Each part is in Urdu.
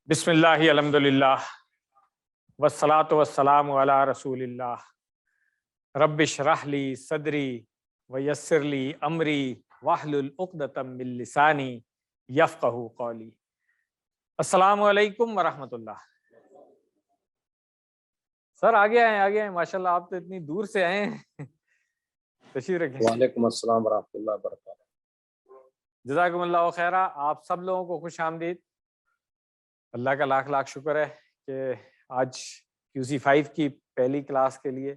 بسم اللہ الحمدللہ والصلاۃ والسلام علی رسول اللہ رب اشرح لی صدری ویسر لی امری واحلل عقدۃ من لسانی یفقہوا قولی۔ السلام علیکم ورحمۃ اللہ۔ سر آگے آئیں ماشاءاللہ، آپ تو اتنی دور سے آئے ہیں، تشریف رکھیں۔ وعلیکم السلام ورحمۃ اللہ وبرکاتہ۔ جزاکم اللہ خیرہ، آپ سب لوگوں کو خوش آمدید۔ اللہ کا لاکھ لاکھ شکر ہے کہ آج QC5 کی پہلی کلاس کے لیے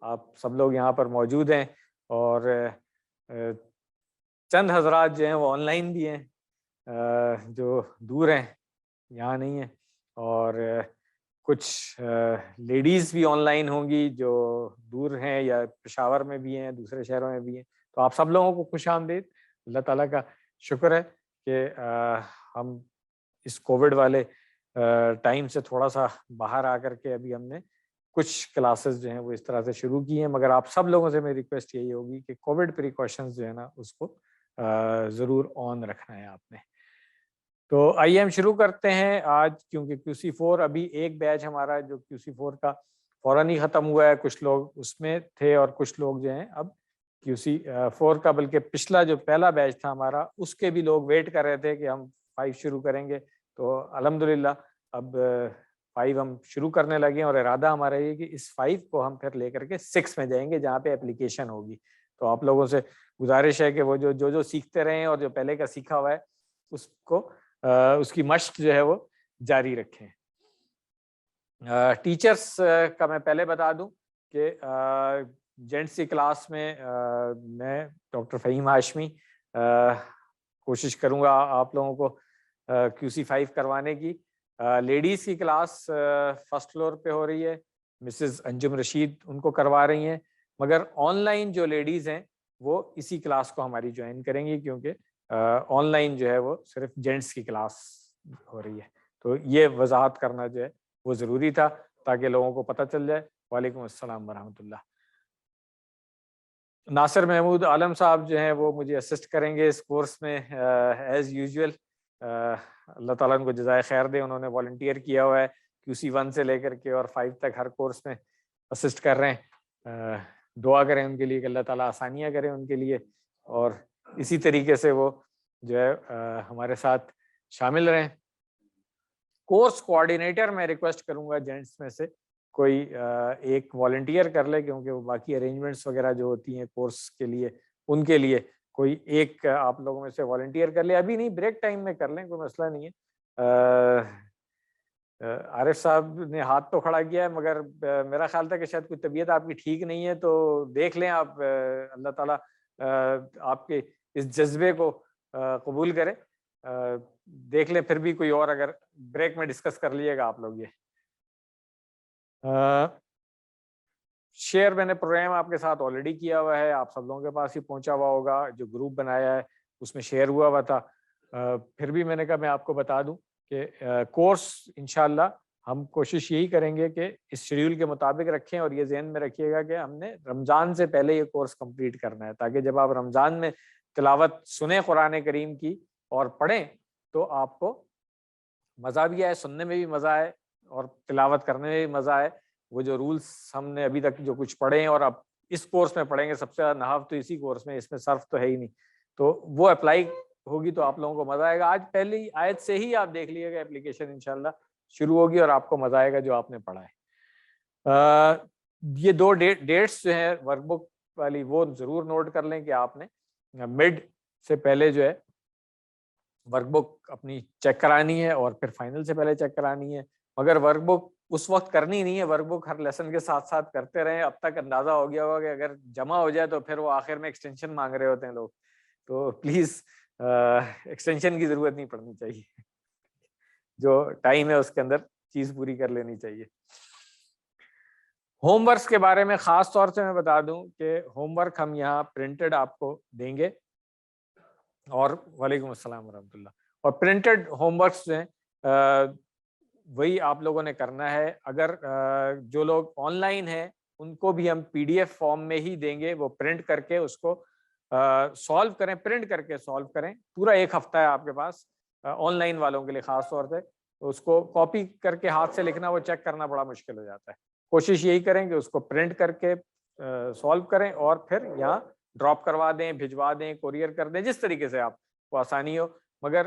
آپ سب لوگ یہاں پر موجود ہیں، اور چند حضرات جو ہیں وہ آن لائن بھی ہیں، جو دور ہیں، یہاں نہیں ہیں، اور کچھ لیڈیز بھی آن لائن ہوں گی جو دور ہیں یا پشاور میں بھی ہیں، دوسرے شہروں میں بھی ہیں۔ تو آپ سب لوگوں کو خوش آمدید۔ اللہ تعالیٰ کا شکر ہے کہ ہم اس کووڈ والے ٹائم سے تھوڑا سا باہر آ کر کے ابھی ہم نے کچھ کلاسز جو ہیں وہ اس طرح سے شروع کی ہیں، مگر آپ سب لوگوں سے میری ریکویسٹ یہی ہوگی کہ کووڈ پریکاشنز جو ہے نا اس کو ضرور آن رکھنا ہے آپ نے۔ تو آئیے ہم شروع کرتے ہیں آج، کیونکہ QC4 ابھی ایک بیچ ہمارا جو QC4 کا فوراً ہی ختم ہوا ہے، کچھ لوگ اس میں تھے اور کچھ لوگ جو ہیں اب QC4 کا، بلکہ پچھلا جو پہلا بیچ تھا ہمارا اس کے بھی لوگ ویٹ کر رہے تھے کہ ہم 5 شروع کریں گے۔ تو الحمدللہ اب 5 ہم شروع کرنے لگے ہیں، اور ارادہ ہمارا یہ کہ اس 5 کو ہم پھر لے کر کے 6 میں جائیں گے جہاں پہ اپلیکیشن ہوگی۔ تو آپ لوگوں سے گزارش ہے کہ وہ جو سیکھتے رہیں اور جو پہلے کا سیکھا ہوا ہے اس کو اس کی مشق جو ہے وہ جاری رکھیں۔ ٹیچرز کا میں پہلے بتا دوں کہ جینٹس کی کلاس میں میں ڈاکٹر فہیم ہاشمی کوشش کروں گا آپ لوگوں کو QC5 کروانے کی۔ لیڈیز کی کلاس فرسٹ فلور پہ ہو رہی ہے، مسز انجم رشید ان کو کروا رہی ہیں، مگر آن لائن جو لیڈیز ہیں وہ اسی کلاس کو ہماری جوائن کریں گی، کیونکہ آن لائن جو ہے وہ صرف جینٹس کی کلاس ہو رہی ہے۔ تو یہ وضاحت کرنا جو ہے وہ ضروری تھا تاکہ لوگوں کو پتہ چل جائے۔ وعلیکم السلام ورحمۃ اللہ۔ ناصر محمود عالم صاحب جو ہیں وہ مجھے اسسٹ کریں گے اس کورس میں ایز یوزول۔ اللہ تعالیٰ ان کو جزائے خیر دے، انہوں نے والنٹیئر کیا ہوا ہے QC1 سے لے کر کے اور 5 تک ہر کورس میں اسسٹ کر رہے ہیں۔ دعا کریں ان کے لیے کہ اللہ تعالیٰ آسانیاں کریں ان کے لیے، اور اسی طریقے سے وہ جو ہے ہمارے ساتھ شامل رہیں۔ کورس کوآرڈینیٹر میں ریکویسٹ کروں گا جینٹس میں سے کوئی ایک والنٹیئر کر لے، کیونکہ وہ باقی ارینجمنٹس وغیرہ جو ہوتی ہیں کورس کے لیے ان کے لیے کوئی ایک آپ لوگوں میں سے والنٹیئر کر لے۔ ابھی نہیں، بریک ٹائم میں کر لیں، کوئی مسئلہ نہیں ہے۔ عارف صاحب نے ہاتھ تو کھڑا کیا ہے، مگر میرا خیال تھا کہ شاید کوئی طبیعت آپ کی ٹھیک نہیں ہے، تو دیکھ لیں آپ، اللہ تعالیٰ آپ کے اس جذبے کو قبول کرے۔ دیکھ لیں پھر بھی کوئی اور، اگر بریک میں ڈسکس کر لیے گا آپ لوگ۔ یہ شیئر میں نے پروگرام آپ کے ساتھ آلریڈی کیا ہوا ہے، آپ سب لوگوں کے پاس ہی پہنچا ہوا ہوگا، جو گروپ بنایا ہے اس میں شیئر ہوا تھا۔ پھر بھی میں نے کہا میں آپ کو بتا دوں کہ کورس انشاءاللہ ہم کوشش یہی کریں گے کہ اس شیڈیول کے مطابق رکھیں، اور یہ ذہن میں رکھیے گا کہ ہم نے رمضان سے پہلے یہ کورس کمپلیٹ کرنا ہے، تاکہ جب آپ رمضان میں تلاوت سنیں قرآن کریم کی اور پڑھیں تو آپ کو مزہ بھی آئے، سننے میں بھی مزہ آئے اور تلاوت کرنے میں بھی مزہ آئے۔ وہ جو رولز ہم نے ابھی تک جو کچھ پڑھے ہیں اور اب اس کورس میں پڑھیں گے، سب سے زیادہ نحو تو اسی کورس میں، اس میں صرف تو ہے ہی نہیں، تو وہ اپلائی ہوگی تو آپ لوگوں کو مزہ آئے گا۔ آج پہلی آیت سے ہی آپ دیکھ لیے گا اپلیکیشن انشاءاللہ شروع ہوگی اور آپ کو مزہ آئے گا جو آپ نے پڑھا ہے۔ یہ 2 ڈیٹس جو ہیں ورک بک والی وہ ضرور نوٹ کر لیں کہ آپ نے مڈ سے پہلے جو ہے ورک بک اپنی چیک کرانی ہے، اور پھر فائنل سے پہلے چیک کرانی ہے، مگر ورک بک اس وقت کرنی نہیں ہے، ورک بک ہر لیسن کے ساتھ ساتھ کرتے رہیں۔ اب تک اندازہ ہو گیا ہوگا کہ اگر جمع ہو جائے تو پھر وہ آخر میں ایکسٹینشن مانگ رہے ہوتے ہیں لوگ، تو پلیز ایکسٹینشن کی ضرورت نہیں پڑنی چاہیے، جو ٹائم ہے اس کے اندر چیز پوری کر لینی چاہیے۔ ہوم ورکس کے بارے میں خاص طور سے میں بتا دوں کہ ہوم ورک ہم یہاں پرنٹڈ آپ کو دیں گے، اور وعلیکم السلام ورحمۃ اللہ، اور پرنٹڈ ہوم ورکس جو ہیں وہی آپ لوگوں نے کرنا ہے۔ اگر جو لوگ آن لائن ہیں ان کو بھی ہم PDF فارم میں ہی دیں گے، وہ پرنٹ کر کے اس کو سالو کریں، پرنٹ کر کے سالو کریں۔ پورا 1 ہفتہ ہے آپ کے پاس آن لائن والوں کے لیے خاص طور سے، اس کو کاپی کر کے ہاتھ سے لکھنا، وہ چیک کرنا بڑا مشکل ہو جاتا ہے. کوشش یہی کریں کہ اس کو پرنٹ کر کے سالو کریں اور پھر یہاں ڈراپ کروا دیں، بھجوا دیں، کوریئر کر دیں، جس طریقے سے آپ کو آسانی ہو. مگر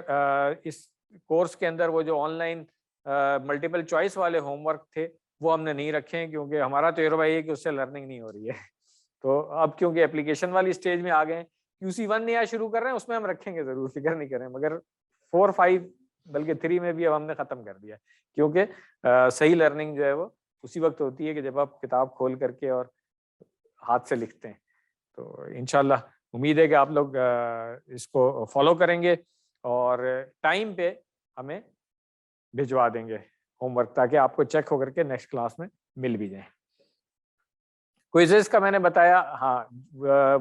اس کورس کے اندر وہ جو آن لائن ملٹیپل چوائس والے ہوم ورک تھے وہ ہم نے نہیں رکھے ہیں، کیونکہ ہمارا تجربہ یہ ہے کہ اس سے لرننگ نہیں ہو رہی ہے. تو اب کیونکہ اپلیکیشن والی اسٹیج میں آ گئے ہیں، QC1 نیا شروع کر رہے ہیں، اس میں ہم رکھیں گے ضرور، فکر نہیں کریں. مگر 4 5 بلکہ 3 میں بھی اب ہم نے ختم کر دیا، کیونکہ صحیح لرننگ جو ہے وہ اسی وقت ہوتی ہے کہ جب آپ کتاب کھول کر کے اور ہاتھ سے لکھتے ہیں. تو انشاءاللہ امید ہے کہ آپ لوگ اس کو فالو کریں گے اور ٹائم پہ ہمیں بھجوا دیں گے ہوم ورک، تاکہ آپ کو چیک ہو کر کے نیکسٹ کلاس میں مل بھی جائیں. کوئزز کا میں نے بتایا. ہاں،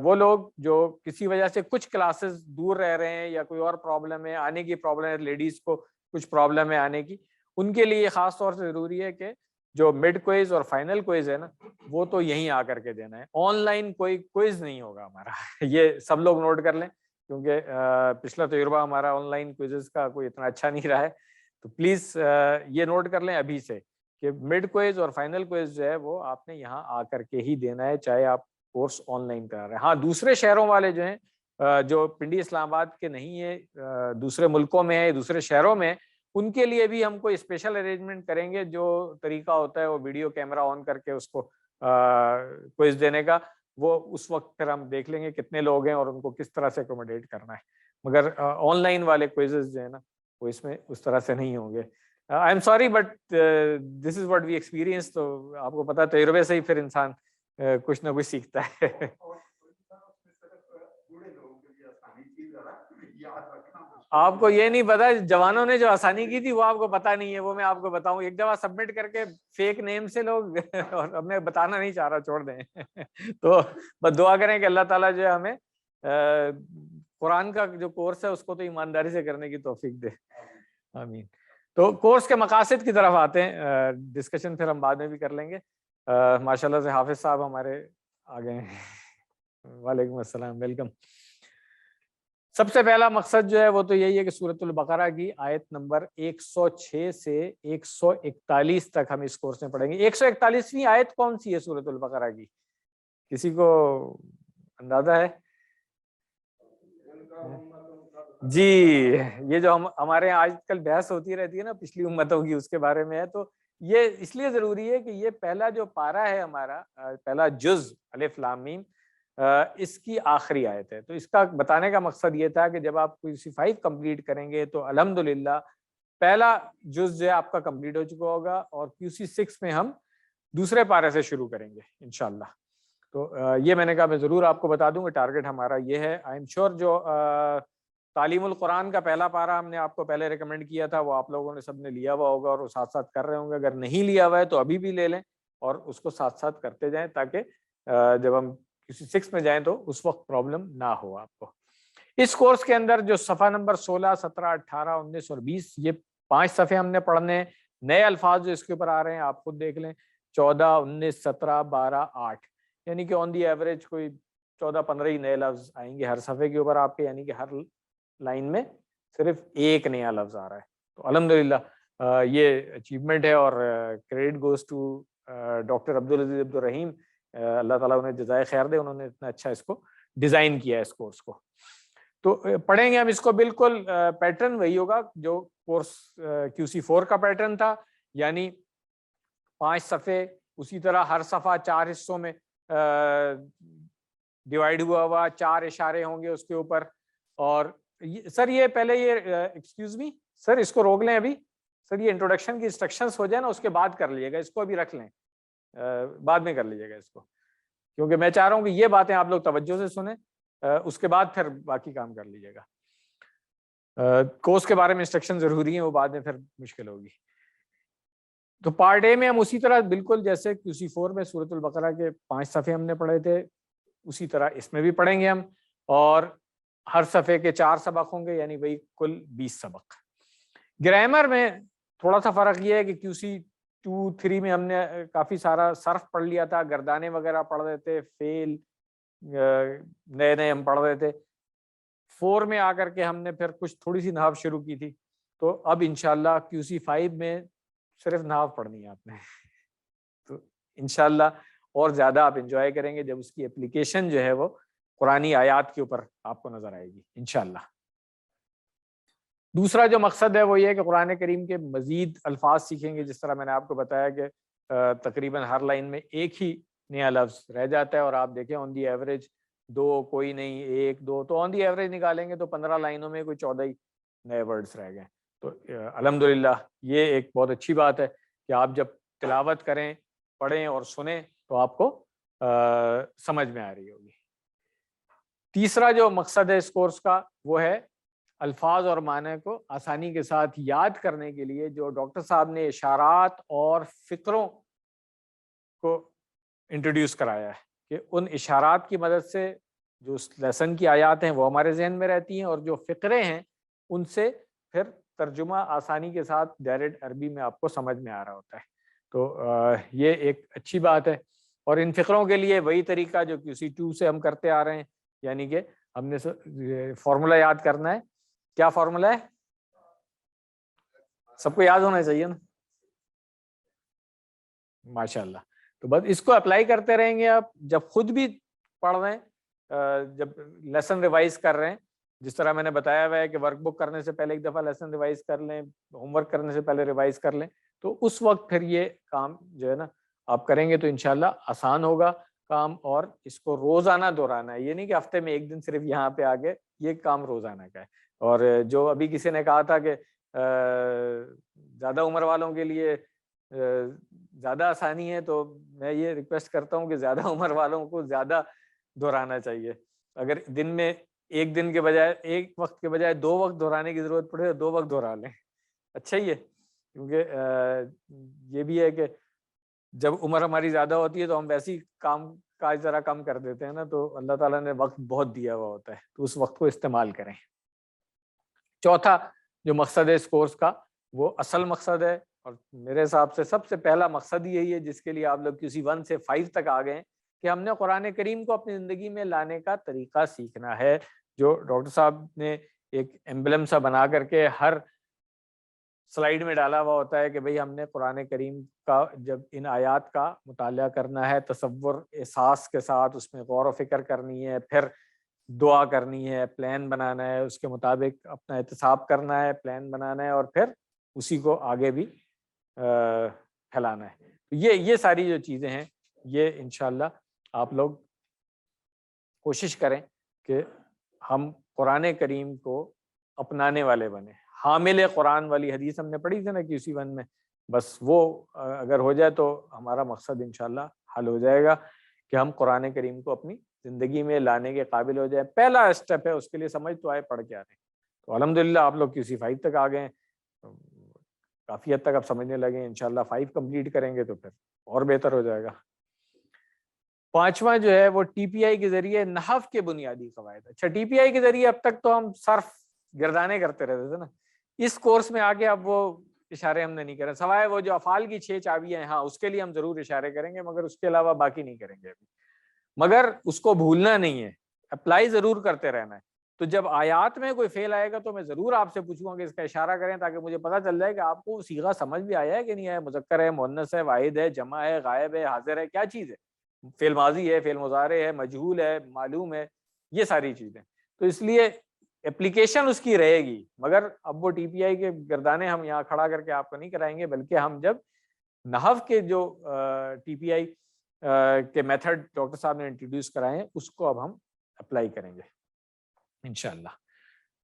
وہ لوگ جو کسی وجہ سے کچھ کلاسز دور رہ رہے ہیں یا کوئی اور پرابلم ہے، آنے کی پرابلم ہے، لیڈیز کو کچھ پرابلم ہے آنے کی، ان کے لیے خاص طور سے ضروری ہے کہ جو مڈ کوئز اور فائنل کوئز ہے نا، وہ تو یہیں آ کر کے دینا ہے. آن لائن کوئی کوئز نہیں ہوگا ہمارا. یہ سب لوگ نوٹ کر لیں، کیونکہ پچھلا تجربہ ہمارا آن لائن کوئزز کا کوئی اتنا اچھا نہیں رہا ہے. تو پلیز یہ نوٹ کر لیں ابھی سے کہ مڈ کوئز اور فائنل کوئز جو ہے وہ آپ نے یہاں آ کر کے ہی دینا ہے، چاہے آپ کورس آن لائن کرا رہے ہیں. ہاں، دوسرے شہروں والے جو ہیں، جو پنڈی اسلام آباد کے نہیں ہیں، دوسرے ملکوں میں ہیں، دوسرے شہروں میں، ان کے لیے بھی ہم کوئی اسپیشل ارینجمنٹ کریں گے. جو طریقہ ہوتا ہے وہ ویڈیو کیمرہ آن کر کے اس کو کوئز دینے کا، وہ اس وقت پھر ہم دیکھ لیں گے کتنے لوگ ہیں اور ان کو کس طرح سے اکوموڈیٹ کرنا ہے. مگر آن لائن والے کوئزز جو ہے نا، وہ اس میں اس طرح سے نہیں ہوں گے. I am sorry but this is what we experience. تو آپ کو پتا تجربے سے ہی پھر انسان کچھ نہ کچھ سیکھتا ہے. آپ کو یہ نہیں پتا، جوانوں نے جو آسانی کی تھی وہ آپ کو پتا نہیں ہے. وہ میں آپ کو بتاؤں، ایک دفعہ سبمٹ کر کے فیک نیم سے لوگ اور اب میں بتانا نہیں چاہ رہا، چھوڑ دیں. تو بس دعا کریں کہ اللہ تعالیٰ جو ہے ہمیں قرآن کا جو کورس ہے اس کو تو ایمانداری سے کرنے کی توفیق دے. آمین. تو کورس کے مقاصد کی طرف آتے ہیں. ڈسکشن پھر ہم بعد میں بھی کر لیں گے. ماشاءاللہ سے حافظ صاحب ہمارے آگے ہیں. وعلیکم السلام، ویلکم. سب سے پہلا مقصد جو ہے وہ تو یہی ہے کہ سورۃ البقرہ کی آیت نمبر 106 سے 141 تک ہم اس کورس میں پڑھیں گے. 141ویں آیت کون سی ہے سورۃ البقرہ کی؟ کسی کو اندازہ ہے؟ جی، یہ جو ہمارے یہاں آج کل بحث ہوتی رہتی ہے نا پچھلی امتوں کی، اس کے بارے میں ہے. تو یہ اس لیے ضروری ہے کہ یہ پہلا جو پارہ ہے ہمارا، پہلا جز الف لام میم، اس کی آخری آیت ہے. تو اس کا بتانے کا مقصد یہ تھا کہ جب آپ QC5 کمپلیٹ کریں گے تو الحمدللہ پہلا جز جو ہے آپ کا کمپلیٹ ہو چکا ہوگا، اور QC6 میں ہم دوسرے پارے سے شروع کریں گے انشاءاللہ. تو یہ میں نے کہا میں ضرور آپ کو بتا دوں کہ ٹارگٹ ہمارا یہ ہے. آئی ایم شیور جو تعلیم القرآن کا پہلا پارہ ہم نے آپ کو پہلے ریکمینڈ کیا تھا، وہ آپ لوگوں نے سب نے لیا ہوا ہوگا اور وہ ساتھ ساتھ کر رہے ہوں گے. اگر نہیں لیا ہوا ہے تو ابھی بھی لے لیں اور اس کو ساتھ ساتھ کرتے جائیں، تاکہ جب ہم QC6 میں جائیں تو اس وقت پرابلم نہ ہو آپ کو. اس کورس کے اندر جو صفحہ نمبر 16 17 18 19 اور 20، یہ 5 صفحے ہم نے پڑھنے ہیں. نئے الفاظ جو اس کے اوپر آ رہے ہیں آپ خود دیکھ لیں، 14 19 17 12 8، یعنی کہ آن دی ایوریج کوئی 14 15 ہی نئے لفظ آئیں گے ہر صفحے کے اوپر آپ کے، یعنی کہ ہر لائن میں صرف ایک نیا لفظ آ رہا ہے. تو الحمدللہ یہ اچیومنٹ ہے، اور credit goes to doctor Abdul Aziz Abdul Rahim. اللہ تعالیٰ انہیں جزائے خیر دے، انہوں نے اتنا اچھا اس کو ڈیزائن کیا ہے اس کورس کو. تو پڑھیں گے ہم اس کو. بالکل پیٹرن وہی ہوگا جو کورس QC4 کا پیٹرن تھا، یعنی 5 صفحے، اسی طرح ہر صفحہ 4 حصوں میں ڈیوائیڈ ہوا 4 اشارے ہوں گے اس کے اوپر. اور سر یہ پہلے یہ ایکسکیوز می سر، اس کو روک لیں ابھی. سر یہ انٹروڈکشن کی انسٹرکشنز ہو جائے نا، اس کے بعد کر لیجیے گا. اس کو ابھی رکھ لیں، بعد میں کر لیجیے گا اس کو، کیونکہ میں چاہ رہا ہوں کہ یہ باتیں آپ لوگ توجہ سے سنیں، اس کے بعد پھر باقی کام کر لیجیے گا. کورس کے بارے میں انسٹرکشن ضروری ہیں، وہ بعد میں پھر مشکل ہوگی. تو پارٹ اے میں ہم اسی طرح بالکل جیسے QC4 میں سورۃ البقرہ کے 5 صفحے ہم نے پڑھے تھے، اسی طرح اس میں بھی پڑھیں گے ہم. اور ہر صفحے کے 4 سبق ہوں گے، یعنی وہی کل 20 سبق. گرامر میں تھوڑا سا فرق یہ ہے کہ QC2 3 میں ہم نے کافی سارا صرف پڑھ لیا تھا، گردانے وغیرہ پڑھ رہے تھے، فیل نئے نئے ہم پڑھ رہے تھے. 4 میں آ کر کے ہم نے پھر کچھ تھوڑی سی نحو شروع کی تھی، تو اب انشاءاللہ QC5 میں صرف نحو پڑھنی ہے آپ نے تو انشاءاللہ اور زیادہ آپ انجوائے کریں گے جب اس کی اپلیکیشن جو ہے وہ قرآنی آیات کے اوپر آپ کو نظر آئے گی انشاءاللہ۔ دوسرا جو مقصد ہے وہ یہ ہے کہ قرآن کریم کے مزید الفاظ سیکھیں گے، جس طرح میں نے آپ کو بتایا کہ تقریباً ہر لائن میں ایک ہی نیا لفظ رہ جاتا ہے، اور آپ دیکھیں آن دی ایوریج 2 کوئی نہیں 1 2 تو آن دی ایوریج نکالیں گے تو 15 لائنوں میں کوئی 14 ہی نئے ورڈز رہ گئے۔ تو الحمدللہ یہ ایک بہت اچھی بات ہے کہ آپ جب تلاوت کریں، پڑھیں اور سنیں تو آپ کو سمجھ میں آ رہی ہوگی۔ تیسرا جو مقصد ہے اس کورس کا وہ ہے الفاظ اور معنی کو آسانی کے ساتھ یاد کرنے کے لیے جو ڈاکٹر صاحب نے اشارات اور فقروں کو انٹروڈیوس کرایا ہے، کہ ان اشارات کی مدد سے جو اس لیسن کی آیات ہیں وہ ہمارے ذہن میں رہتی ہیں، اور جو فقرے ہیں ان سے پھر ترجمہ آسانی کے ساتھ ڈائریکٹ عربی میں آپ کو سمجھ میں آ رہا ہوتا ہے۔ تو یہ ایک اچھی بات ہے، اور ان فقروں کے لیے وہی طریقہ جو QC2 سے ہم کرتے آ رہے ہیں، یعنی کہ ہم نے فارمولا یاد کرنا ہے۔ کیا فارمولا ہے؟ سب کو یاد ہونا چاہیے نا، ماشاءاللہ۔ تو بس اس کو اپلائی کرتے رہیں گے آپ، جب خود بھی پڑھ رہے ہیں، جب لیسن ریوائز کر رہے ہیں، جس طرح میں نے بتایا ہوا ہے کہ ورک بک کرنے سے پہلے ایک دفعہ لیسن ریوائز کر لیں، ہوم ورک کرنے سے پہلے ریوائز کر لیں، تو اس وقت پھر یہ کام جو ہے نا آپ کریں گے تو انشاءاللہ آسان ہوگا کام، اور اس کو روزانہ دہرانا ہے، یہ نہیں کہ ہفتے میں ایک دن صرف یہاں پہ آگے، یہ کام روزانہ کا ہے۔ اور جو ابھی کسی نے کہا تھا کہ زیادہ عمر والوں کے لیے زیادہ آسانی ہے، تو میں یہ ریکویسٹ کرتا ہوں کہ زیادہ عمر والوں کو زیادہ دہرانا چاہیے۔ اگر دن میں ایک دن کے بجائے ایک وقت کے بجائے 2 وقت دہرانے کی ضرورت پڑے تو 2 وقت دہرا لیں، اچھا ہی ہے، کیونکہ یہ بھی ہے کہ جب عمر ہماری زیادہ ہوتی ہے تو ہم ویسی کام کاج ذرا کم کر دیتے ہیں نا، تو اللہ تعالیٰ نے وقت بہت دیا ہوا ہوتا ہے، تو اس وقت کو استعمال کریں۔ چوتھا جو مقصد ہے اس کورس کا وہ اصل مقصد ہے، اور میرے حساب سے سب سے پہلا مقصد یہی ہے جس کے لیے آپ لوگ QC1 سے 5 تک آ گئے ہیں، کہ ہم نے قرآن کریم کو اپنی زندگی میں لانے کا طریقہ سیکھنا ہے، جو ڈاکٹر صاحب نے ایک ایمبلم سا بنا کر کے ہر سلائیڈ میں ڈالا ہوا ہوتا ہے کہ بھئی ہم نے قرآن کریم کا جب ان آیات کا مطالعہ کرنا ہے تصور احساس کے ساتھ، اس میں غور و فکر کرنی ہے، پھر دعا کرنی ہے، پلان بنانا ہے، اس کے مطابق اپنا احتساب کرنا ہے، پلان بنانا ہے، اور پھر اسی کو آگے بھی پھیلانا ہے۔ یہ ساری جو چیزیں ہیں یہ انشاءاللہ آپ لوگ کوشش کریں کہ ہم قرآن کریم کو اپنانے والے بنیں۔ حامل قرآن والی حدیث ہم نے پڑھی تھی نا QC1 میں، بس وہ اگر ہو جائے تو ہمارا مقصد انشاءاللہ حل ہو جائے گا کہ ہم قرآن کریم کو اپنی زندگی میں لانے کے قابل ہو جائے۔ پہلا اسٹیپ ہے، اس کے لیے سمجھ تو آئے پڑھ کے آ رہے ہیں، تو الحمدللہ آپ لوگ QC5 تک آ گئے ہیں، کافی حد تک آپ سمجھنے لگے ہیں، انشاءاللہ 5 کمپلیٹ کریں گے تو پھر اور بہتر ہو جائے گا۔ پانچواں جو ہے وہ TPI کے ذریعے نحو کے بنیادی قواعد۔ اچھا TPI کے ذریعے اب تک تو ہم صرف گردانے کرتے رہتے تھے نا، اس کورس میں آگے اب وہ اشارے ہم نے نہیں کرے، سوائے وہ جو افعال کی 6 چابیاں ہیں، ہاں اس کے لیے ہم ضرور اشارے کریں گے، مگر اس کے علاوہ باقی نہیں کریں گے ابھی۔ مگر اس کو بھولنا نہیں ہے، اپلائی ضرور کرتے رہنا ہے۔ تو جب آیات میں کوئی فعل آئے گا تو میں ضرور آپ سے پوچھوں گا کہ اس کا اشارہ کریں، تاکہ مجھے پتہ چل جائے کہ آپ کو صیغہ سمجھ بھی آیا ہے کہ نہیں آیا، مذکر ہے، مؤنث ہے، واحد ہے، جمع ہے، غائب ہے، حاضر ہے، کیا چیز ہے، فعل ماضی ہے، فعل مضارع ہے، مجہول ہے، معلوم ہے، یہ ساری چیزیں۔ تو اس لیے اپلیکیشن اس کی رہے گی، مگر اب وہ TPI کے گردانے ہم یہاں کھڑا کر کے آپ کو نہیں کرائیں گے، بلکہ ہم جب نحو کے جو TPI کے میتھڈ ڈاکٹر صاحب نے انٹروڈیوس کرائے ہیں اس کو اب ہم اپلائی کریں گے انشاءاللہ۔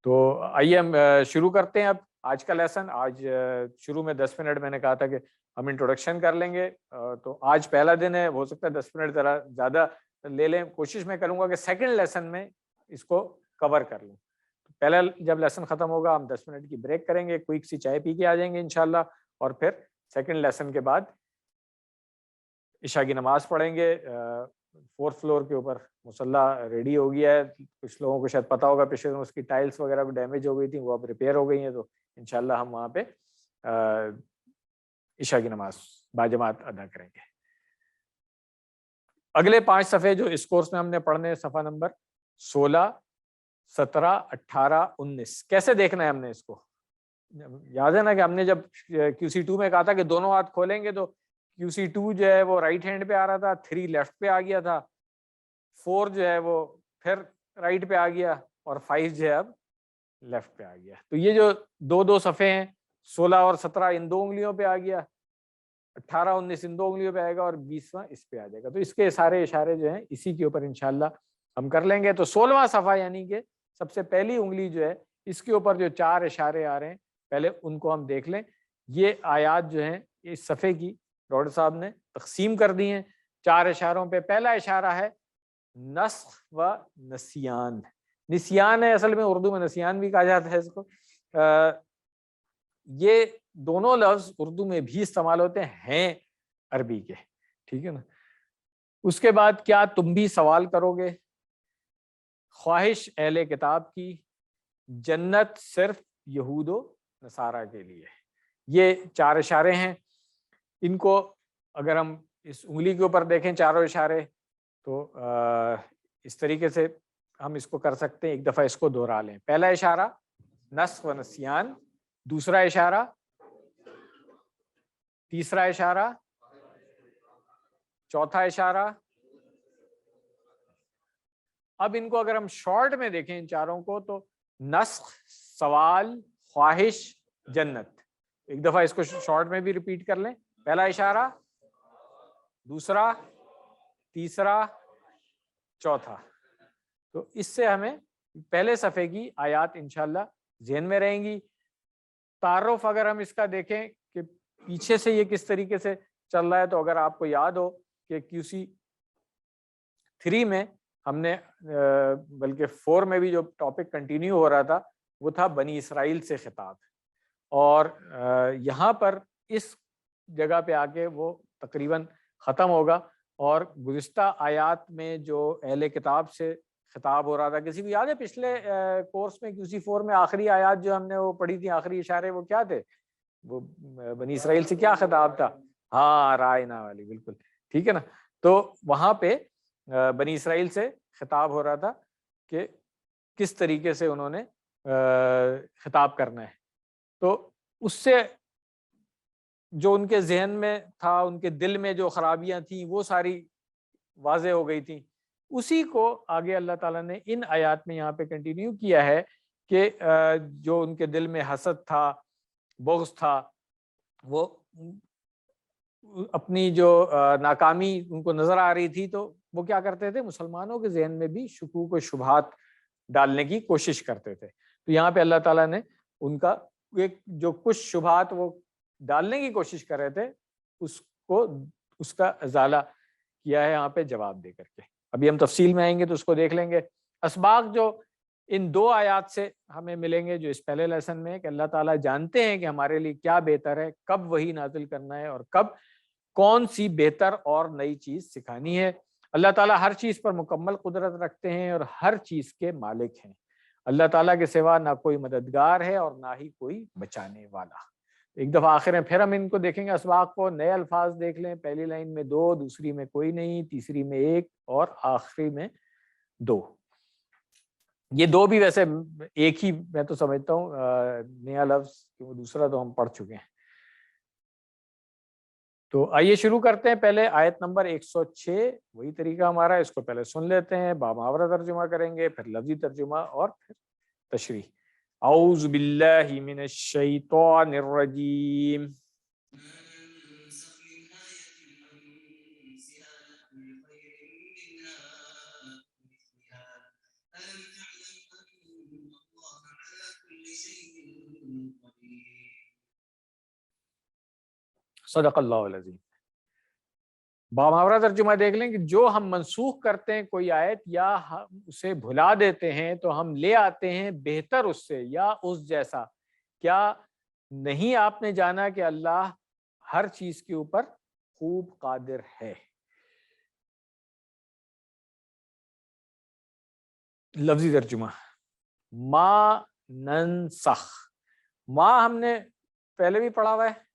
تو آئیے ہم شروع کرتے ہیں اب آج کا لیسن۔ آج شروع میں 10 منٹ میں نے کہا تھا کہ ہم انٹروڈکشن کر لیں گے، تو آج پہلا دن ہے، ہو سکتا ہے 10 منٹ ذرا زیادہ لے لیں، کوشش میں کروں گا کہ سیکنڈ لیسن میں اس کو کور کر لوں۔ پہلا جب لیسن ختم ہوگا ہم 10 منٹ کی بریک کریں گے، کوئک سی چائے پی کے آ جائیں گے انشاءاللہ، اور پھر سیکنڈ لیسن کے بعد عشاء کی نماز پڑھیں گے۔ 4th فلور کے اوپر مصلی ریڈی ہو گیا ہے، کچھ لوگوں کو شاید پتا ہوگا پچھلے دنوں اس کی ٹائلز وغیرہ کو ڈیمیج ہو گئی تھی، وہ اب ریپیئر ہو گئی ہیں، تو انشاءاللہ ہم وہاں پہ عشاء کی نماز باجماعت ادا کریں گے۔ اگلے 5 صفحے جو اس کورس میں ہم نے پڑھنے، صفحہ نمبر 16 17 18 19، کیسے دیکھنا ہے ہم نے اس کو؟ یاد ہے نا کہ ہم نے جب QC2 میں کہا تھا کہ دونوں ہاتھ کھولیں گے تو QC2 جو ہے وہ رائٹ ہینڈ پہ آ رہا تھا, 3 لیفٹ پہ آ گیا تھا, 4 جو ہے وہ پھر رائٹ پہ آ گیا, اور 5 جو ہے اب لیفٹ پہ آ گیا. تو یہ جو دو صفحے ہیں 16 اور 17 ان 2 انگلیوں پہ آ گیا, 18 19 ان 2 انگلیوں پہ آئے گا, اور 20واں اس پہ آ جائے گا. تو اس کے سارے اشارے جو ہیں اسی کے اوپر انشاءاللہ ہم کر لیں گے. تو 16واں صفحہ یعنی کہ سب سے پہلی انگلی جو ہے اس کے اوپر جو 4 اشارے آ رہے ہیں پہلے ان کو ہم دیکھ لیں. یہ آیات جو ہیں اس صفحے کی ڈاکٹر صاحب نے تقسیم کر دی ہیں 4 اشاروں پہ. پہلا اشارہ ہے نسخ و نسیان. نسیان ہے اصل میں, اردو میں نسیان بھی کہا جاتا ہے اس کو. یہ دونوں لفظ اردو میں بھی استعمال ہوتے ہیں عربی کے, ٹھیک ہے نا. اس کے بعد کیا تم بھی سوال کرو گے, خواہش اہل کتاب کی, جنت صرف یہود و نصارہ کے لیے. یہ 4 اشارے ہیں. ان کو اگر ہم اس انگلی کے اوپر دیکھیں چاروں اشارے تو اس طریقے سے ہم اس کو کر سکتے ہیں. ایک دفعہ اس کو دوہرا لیں. پہلا اشارہ نسخ و نسیان, دوسرا اشارہ, تیسرا اشارہ, چوتھا اشارہ. اب ان کو اگر ہم شارٹ میں دیکھیں ان چاروں کو تو نسخ, سوال, خواہش, جنت. ایک دفعہ اس کو شارٹ میں بھی ریپیٹ کر لیں. پہلا اشارہ, دوسرا, تیسرا, چوتھا. تو اس سے ہمیں پہلے صفحے کی آیات انشاءاللہ ذہن میں رہیں گی. تعارف اگر ہم اس کا دیکھیں کہ پیچھے سے یہ کس طریقے سے چل رہا ہے, تو اگر آپ کو یاد ہو کہ QC3 میں ہم نے بلکہ 4 میں بھی جو ٹاپک کنٹینیو ہو رہا تھا وہ تھا بنی اسرائیل سے خطاب, اور یہاں پر اس جگہ پہ آ کے وہ تقریباً ختم ہوگا. اور گزشتہ آیات میں جو اہل کتاب سے خطاب ہو رہا تھا, کسی کو یاد ہے پچھلے کورس میں QC4 میں آخری آیات جو ہم نے وہ پڑھی تھی, آخری اشارے وہ کیا تھے؟ وہ بنی اسرائیل سے کیا خطاب تھا؟ ہاں, رائنا والی, بالکل ٹھیک ہے نا. تو وہاں پہ بنی اسرائیل سے خطاب ہو رہا تھا کہ کس طریقے سے انہوں نے خطاب کرنا ہے. تو اس سے جو ان کے ذہن میں تھا, ان کے دل میں جو خرابیاں تھیں وہ ساری واضح ہو گئی تھیں. اسی کو آگے اللہ تعالیٰ نے ان آیات میں یہاں پہ کنٹینیو کیا ہے کہ جو ان کے دل میں حسد تھا, بغض تھا, وہ اپنی جو ناکامی ان کو نظر آ رہی تھی تو وہ کیا کرتے تھے, مسلمانوں کے ذہن میں بھی شکوک و شبہات ڈالنے کی کوشش کرتے تھے. تو یہاں پہ اللہ تعالیٰ نے ان کا ایک جو کچھ شبہات وہ ڈالنے کی کوشش کر رہے تھے اس کا ازالہ کیا ہے یہاں پہ جواب دے کر کے. ابھی ہم تفصیل میں آئیں گے تو اس کو دیکھ لیں گے. اسباق جو ان 2 آیات سے ہمیں ملیں گے جو اس پہلے لیسن میں, کہ اللہ تعالیٰ جانتے ہیں کہ ہمارے لیے کیا بہتر ہے, کب وہی نازل کرنا ہے, اور کب کون سی بہتر اور نئی چیز سکھانی ہے. اللہ تعالیٰ ہر چیز پر مکمل قدرت رکھتے ہیں اور ہر چیز کے مالک ہیں. اللہ تعالیٰ کے سوا نہ کوئی مددگار ہے اور نہ ہی کوئی بچانے والا. ایک دفعہ آخر میں پھر ہم ان کو دیکھیں گے اسباق کو. نئے الفاظ دیکھ لیں, پہلی لائن میں 2, دوسری میں کوئی نہیں, تیسری میں 1 اور آخری میں 2. یہ 2 بھی ویسے ایک ہی میں تو سمجھتا ہوں نیا لفظ, وہ دوسرا تو ہم پڑھ چکے ہیں. تو آئیے شروع کرتے ہیں. پہلے آیت نمبر 106, وہی طریقہ ہمارا, اس کو پہلے سن لیتے ہیں, بامحاورہ ترجمہ کریں گے, پھر لفظی ترجمہ اور پھر تشریح. اعوذ باللہ من الشیطان الرجیم. صدق اللہ العظیم. بامحاورہ ترجمہ دیکھ لیں کہ جو ہم منسوخ کرتے ہیں کوئی آیت یا ہم اسے بھلا دیتے ہیں تو ہم لے آتے ہیں بہتر اس سے یا اس جیسا. کیا نہیں آپ نے جانا کہ اللہ ہر چیز کے اوپر خوب قادر ہے. لفظی ترجمہ, ما ننسخ. ما ہم نے پہلے بھی پڑھا ہوا ہے.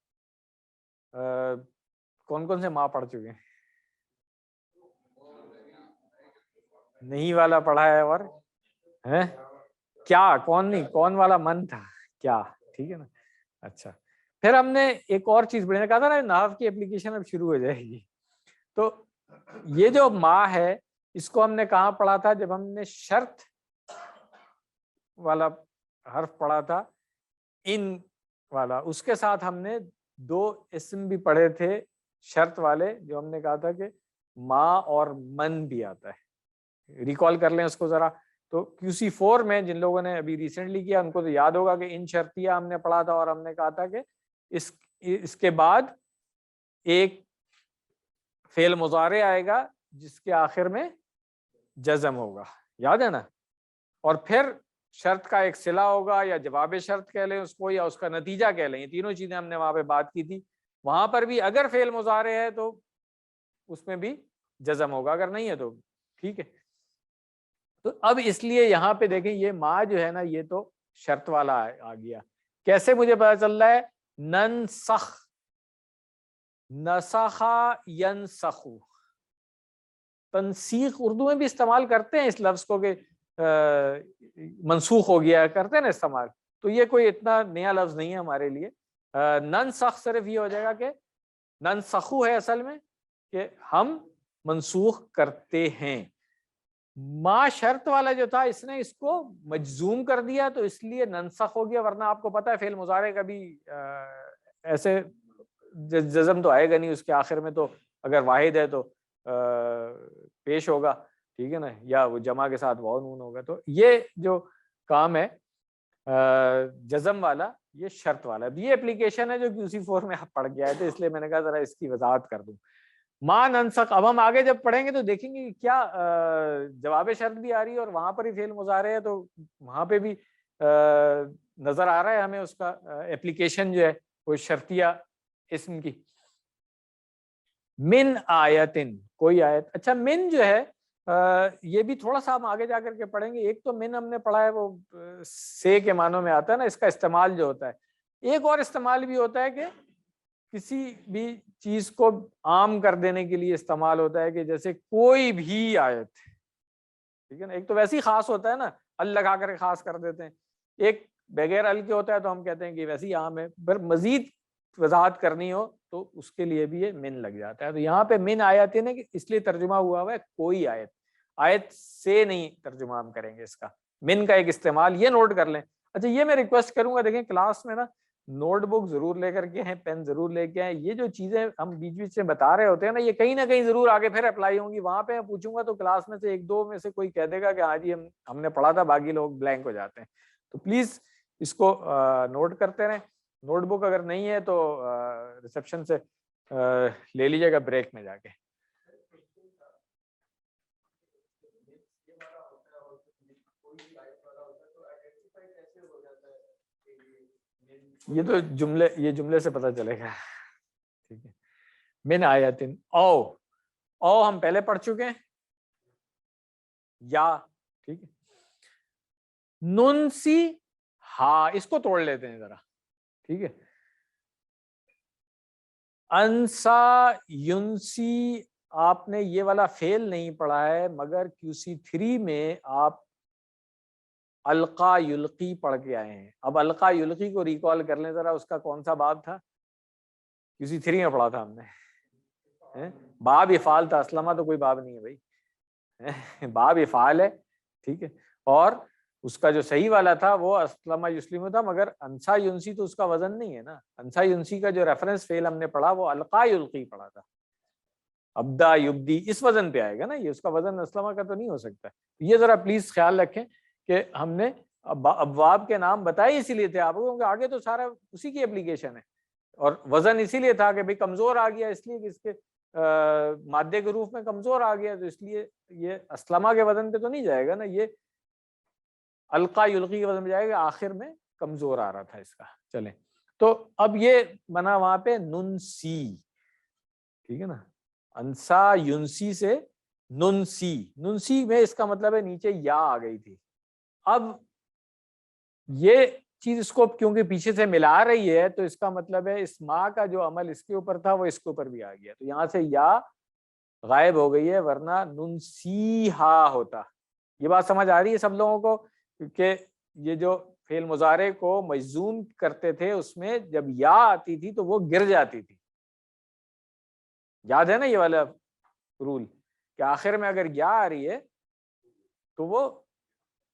کون کون سے ماں پڑھ چکے ہیں؟ نہیں والا پڑھا ہے, اور کیا کون نہیں, کون والا من تھا کیا, ٹھیک ہے نا. اچھا پھر ہم نے ایک اور چیز پڑھی، کہا تھا نا نحو کی اپلیکیشن اب شروع ہو جائے گی. تو یہ جو ما ہے اس کو ہم نے کہاں پڑھا تھا؟ جب ہم نے شرط والا حرف پڑھا تھا ان والا، اس کے ساتھ ہم نے دو اسم بھی پڑھے تھے شرط والے، جو ہم نے کہا تھا کہ ما اور من بھی آتا ہے. ریکال کر لیں اس کو ذرا. تو QC4 میں جن لوگوں نے ابھی ریسنٹلی کیا ان کو تو یاد ہوگا کہ ان شرطیہ ہم نے پڑھا تھا، اور ہم نے کہا تھا کہ اس کے بعد ایک فعل مضارع آئے گا جس کے آخر میں جزم ہوگا، یاد ہے نا؟ اور پھر شرط کا ایک صلہ ہوگا، یا جواب شرط کہہ لیں اس کو، یا اس کا نتیجہ کہہ لیں. یہ تینوں چیزیں ہم نے وہاں پہ بات کی تھی. وہاں پر بھی اگر فعل مضارع ہے تو اس میں بھی جزم ہوگا، اگر نہیں ہے تو ٹھیک ہے. تو اب اس لیے یہاں پہ دیکھیں یہ ما جو ہے نا یہ تو شرط والا آ گیا. کیسے مجھے پتا چل رہا ہے؟ ننسخ، نسخا ینسخو. تنسیخ اردو میں بھی استعمال کرتے ہیں اس لفظ کو کہ منسوخ ہو گیا، کرتے ہیں نا استعمال. تو یہ کوئی اتنا نیا لفظ نہیں ہے ہمارے لیے. ننسخ صرف یہ ہو جائے گا کہ ننسخو ہے اصل میں کہ ہم منسوخ کرتے ہیں. ما شرط والا جو تھا اس نے اس کو مجزوم کر دیا تو اس لیے ننسخ ہو گیا، ورنہ آپ کو پتا ہے فعل مضارع کا بھی ایسے جزم تو آئے گا نہیں اس کے آخر میں. تو اگر واحد ہے تو پیش ہوگا، ٹھیک ہے نا، یا وہ جمع کے ساتھ واو نون ہوگا. تو یہ جو کام ہے جزم والا یہ شرط والا. یہ اپلیکیشن ہے جو QC4 میں آپ پڑھ کے آئے تھے، اس لیے میں نے کہا ذرا اس کی وضاحت کر دوں. ما ننسخ اب ہم آگے جب پڑھیں گے تو دیکھیں گے کیا جواب شرط بھی آ رہی ہے اور وہاں پر ہی فعل مضارع ہے، تو وہاں پہ بھی نظر آ رہا ہے ہمیں اس کا اپلیکیشن جو ہے وہ شرطیہ اسم کی. من آیتن، کوئی آیت. اچھا من جو ہے یہ بھی تھوڑا سا ہم آگے جا کر کے پڑھیں گے. ایک تو من ہم نے پڑھا ہے وہ سے کے معنوں میں آتا ہے نا، اس کا استعمال جو ہوتا ہے. ایک اور استعمال بھی ہوتا ہے کہ کسی بھی چیز کو عام کر دینے کے لیے استعمال ہوتا ہے، کہ جیسے کوئی بھی آیت، ٹھیک ہے نا. ایک تو ویسے ہی خاص ہوتا ہے نا، ال لگا کر خاص کر دیتے ہیں. ایک بغیر ال کے ہوتا ہے تو ہم کہتے ہیں کہ ویسے ہی عام ہے. پر مزید وضاحت کرنی ہو تو اس کے لیے بھی یہ من لگ جاتا ہے. تو یہاں پہ من آیتیں کہ اس لیے ترجمہ ہوا ہے کوئی آیت، آیت سے نہیں ترجمہ ہم کریں گے اس کا. من کا ایک استعمال یہ نوٹ کر لیں. اچھا یہ میں ریکویسٹ کروں گا، دیکھیں کلاس میں نا نوٹ بک ضرور لے کر کے ہیں، پین ضرور لے کے آئیں. یہ جو چیزیں ہم بیچ بیچ سے بتا رہے ہوتے ہیں نا یہ کہیں نہ کہیں ضرور آگے پھر اپلائی ہوں گی. وہاں پہ میں پوچھوں گا تو کلاس میں سے ایک دو میں سے کوئی کہہ دے گا کہ ہاں جی ہم نے پڑھا تھا، باقی لوگ بلینک ہو جاتے ہیں. تو پلیز اس کو نوٹ کرتے رہیں. نوٹ بک اگر نہیں ہے تو ریسپشن سے لے لیجیے گا بریک میں جا کے. یہ تو جملے سے پتہ چلے گا. ٹھیک ہے. من آیتن او ہم پہلے پڑھ چکے ہیں، یا ٹھیک ہے. ننسی ہاں اس کو توڑ لیتے ہیں ذرا، ٹھیک ہے. انسا ینسی آپ نے یہ والا فعل نہیں پڑھا ہے، مگر QC3 میں آپ القا یلقی پڑھ کے آئے ہیں. اب القا یلقی کو ریکال کر لیں ذرا، اس کا کون سا باب تھا؟ QC3 میں پڑھا تھا ہم نے. باب افعال تھا، اسلمہ تو کوئی باب نہیں ہے بھائی، باب افعال ہے، ٹھیک ہے. اور اس کا جو صحیح والا تھا وہ اسلمہ یسلم تھا، مگر انسا ینسی تو اس کا وزن نہیں ہے نا. انسا ینسی کا جو ریفرنس فعل ہم نے پڑھا وہ القا یلقی پڑھا تھا. ابدا یبدی اس وزن پہ آئے گا نا، یہ اس کا وزن اسلمہ کا تو نہیں ہو سکتا. یہ ذرا پلیز خیال رکھیں کہ ہم نے ابواب کے نام بتائے اسی لیے تھے آپ کو، کیونکہ آگے تو سارا اسی کی اپلیکیشن ہے. اور وزن اسی لیے تھا کہ بھئی کمزور آ گیا، اس لیے کہ اس کے مادے کے روپ میں کمزور آ گیا، تو اس لیے یہ اسلمہ کے وزن پہ تو نہیں جائے گا نا، یہ القا یلقی کے وزن پہ جائے گا. آخر میں کمزور آ رہا تھا اس کا. چلیں تو اب یہ بنا وہاں پہ ننسی، ٹھیک ہے نا. انسا ینسی سے ننسی میں اس کا مطلب ہے نیچے یا آ گئی تھی. اب یہ چیز اس کو کیونکہ پیچھے سے ملا رہی ہے تو اس کا مطلب ہے اس ماں کا جو عمل اس کے اوپر تھا وہ اس کے اوپر بھی آ گیا. تو یہاں سے یا غائب ہو گئی ہے، ورنہ ننسیہا ہوتا. یہ بات سمجھ آ رہی ہے سب لوگوں کو کہ یہ جو فعل مضارع کو مجزوم کرتے تھے اس میں جب یا آتی تھی تو وہ گر جاتی تھی. یاد ہے نا یہ والا رول کہ آخر میں اگر یا آ رہی ہے تو وہ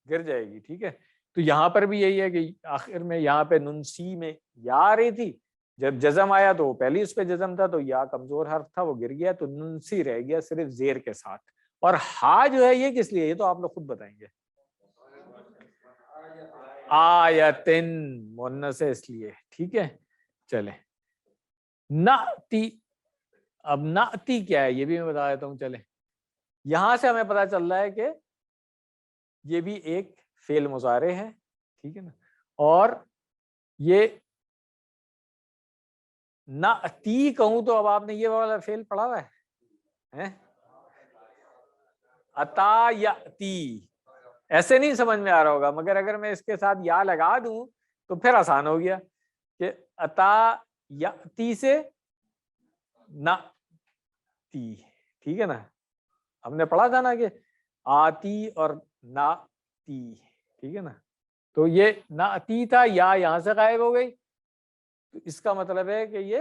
گر جائے گی. ٹھیک ہے, تو یہاں پر بھی یہی ہے کہ آخر میں یہاں پہ نون سی میں یا آ رہی تھی, جب جزم آیا تو پہلی اس پہ جزم تھا تو یا کمزور حرف تھا وہ گر گیا تو نون سی رہ گیا صرف زیر کے ساتھ. اور ہا جو ہے یہ کس لیے, یہ تو آپ لوگ خود بتائیں گے. آیتن مؤنث ہے اس لیے. ٹھیک ہے, چلے ناتی. اب ناتی کیا ہے یہ بھی میں بتا دیتا ہوں. چلے یہاں سے ہمیں پتا چل رہا ہے کہ یہ بھی ایک فعل مضارع ہے. ٹھیک ہے نا, اور یہ ناتی کہوں تو اب آپ نے یہ والا فعل پڑھا ہوا ہے عطا یاتی, ایسے نہیں سمجھ میں آ رہا ہوگا, مگر اگر میں اس کے ساتھ یا لگا دوں تو پھر آسان ہو گیا کہ عطا یاتی سے ناتی. ٹھیک ہے نا, ہم نے پڑھا تھا نا کہ آتی اور ناتی. ٹھیک ہے نا, تو یہ ناتی تھا, یا یہاں سے غائب ہو گئی, تو اس کا مطلب ہے کہ یہ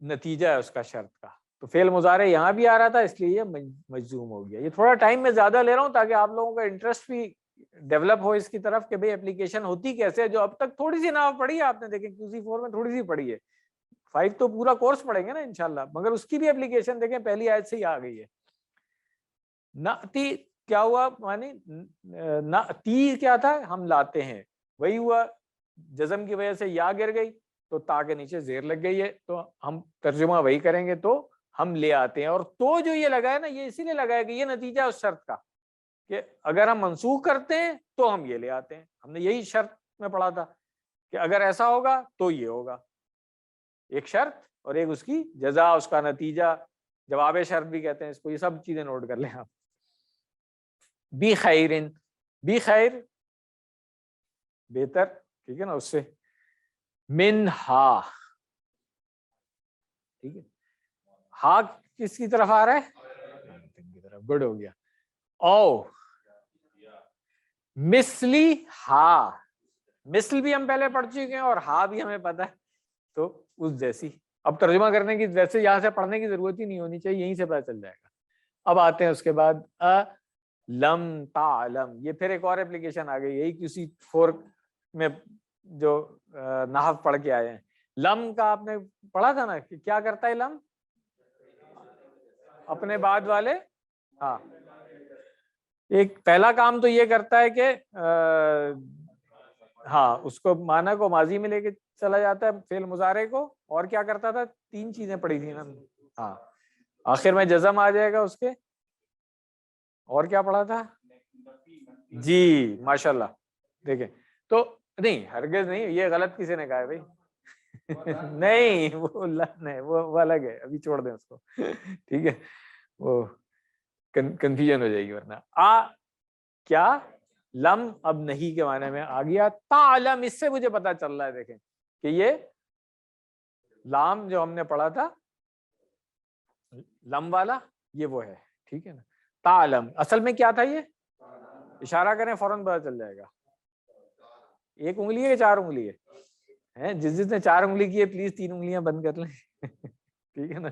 نتیجہ ہے اس کا شرط کا. تو فعل مضارع یہاں بھی آ رہا تھا اس لیے یہ مجزوم ہو گیا. یہ تھوڑا ٹائم میں زیادہ لے رہا ہوں تاکہ آپ لوگوں کا انٹرسٹ بھی ڈیولپ ہو اس کی طرف کہ بھئی اپلیکیشن ہوتی کیسے ہے, جو اب تک تھوڑی سی ناو پڑھی ہے آپ نے, دیکھیں QC4 میں تھوڑی سی پڑھی ہے, 5 تو پورا کورس پڑھیں گے نا انشاءاللہ, مگر اس کی بھی اپلیکیشن دیکھیں پہلی آیت سے ہی آ گئی ہے. ناتی کیا ہوا, معنی ناتی کیا تھا, ہم لاتے ہیں, وہی ہوا. جزم کی وجہ سے یا گر گئی تو تا کے نیچے زیر لگ گئی ہے, تو ہم ترجمہ وہی کریں گے تو ہم لے آتے ہیں. اور تو جو یہ لگا ہے نا یہ اسی لیے لگا ہے کہ یہ نتیجہ اس شرط کا کہ اگر ہم منسوخ کرتے ہیں تو ہم یہ لے آتے ہیں. ہم نے یہی شرط میں پڑھا تھا کہ اگر ایسا ہوگا تو یہ ہوگا, ایک شرط اور ایک اس کی جزا, اس کا نتیجہ, جواب شرط بھی کہتے ہیں اس کو. یہ سب چیزیں نوٹ کر لیں آپ. بی خیرن, بی خیر بہتر, ٹھیک ہے نا, اس سے من ہا. ٹھیک ہے, ہا کس کی طرف آ رہا ہے, کی طرف, گڈ ہو گیا. او مثلی ہا, مثل بھی ہم پہلے پڑھ چکے ہیں اور ہا بھی ہمیں پتہ ہے, تو اس جیسی. اب ترجمہ کرنے کی ویسے یہاں سے پڑھنے کی ضرورت ہی نہیں ہونی چاہیے, یہیں سے پتہ چل جائے گا. اب آتے ہیں اس کے بعد لم تعلم, یہ پھر ایک اور اپلیکیشن آ گئی, یہی QC4 میں جو نحو پڑھ کے آئے ہیں. لم کا آپ نے پڑھا تھا نا کہ کیا کرتا ہے لم, اپنے بعد والے, ہاں ایک پہلا کام تو یہ کرتا ہے کہ ہاں اس کو معنی کو ماضی میں لے کے چلا جاتا ہے فعل مضارع کو, اور کیا کرتا تھا, 3 چیزیں پڑھی تھی نا, ہاں آخر میں جزم آ جائے گا اس کے, اور کیا پڑھا تھا, جی ماشاءاللہ. دیکھیں تو نہیں, ہرگز نہیں, یہ غلط کسی نے کہا ہے بھائی نہیں وہ الگ ہے, ابھی چھوڑ دیں اس کو. ٹھیک ہے, وہ کنفیوژن ہو جائے گی ورنہ. کیا لم اب نہیں کے معنی میں آ گیا. تعلم, اس سے مجھے پتا چل رہا ہے دیکھیں کہ یہ لام جو ہم نے پڑھا تھا لم والا یہ وہ ہے. ٹھیک ہے نا, تعلم اصل میں کیا تھا, یہ اشارہ کریں فوراً پتا چل جائے گا. 1 انگلی ہے کہ 4 انگلی ہے, جس نے 4 انگلی کی ہے پلیز 3 انگلیاں بند کر لیں. ٹھیک ہے نا,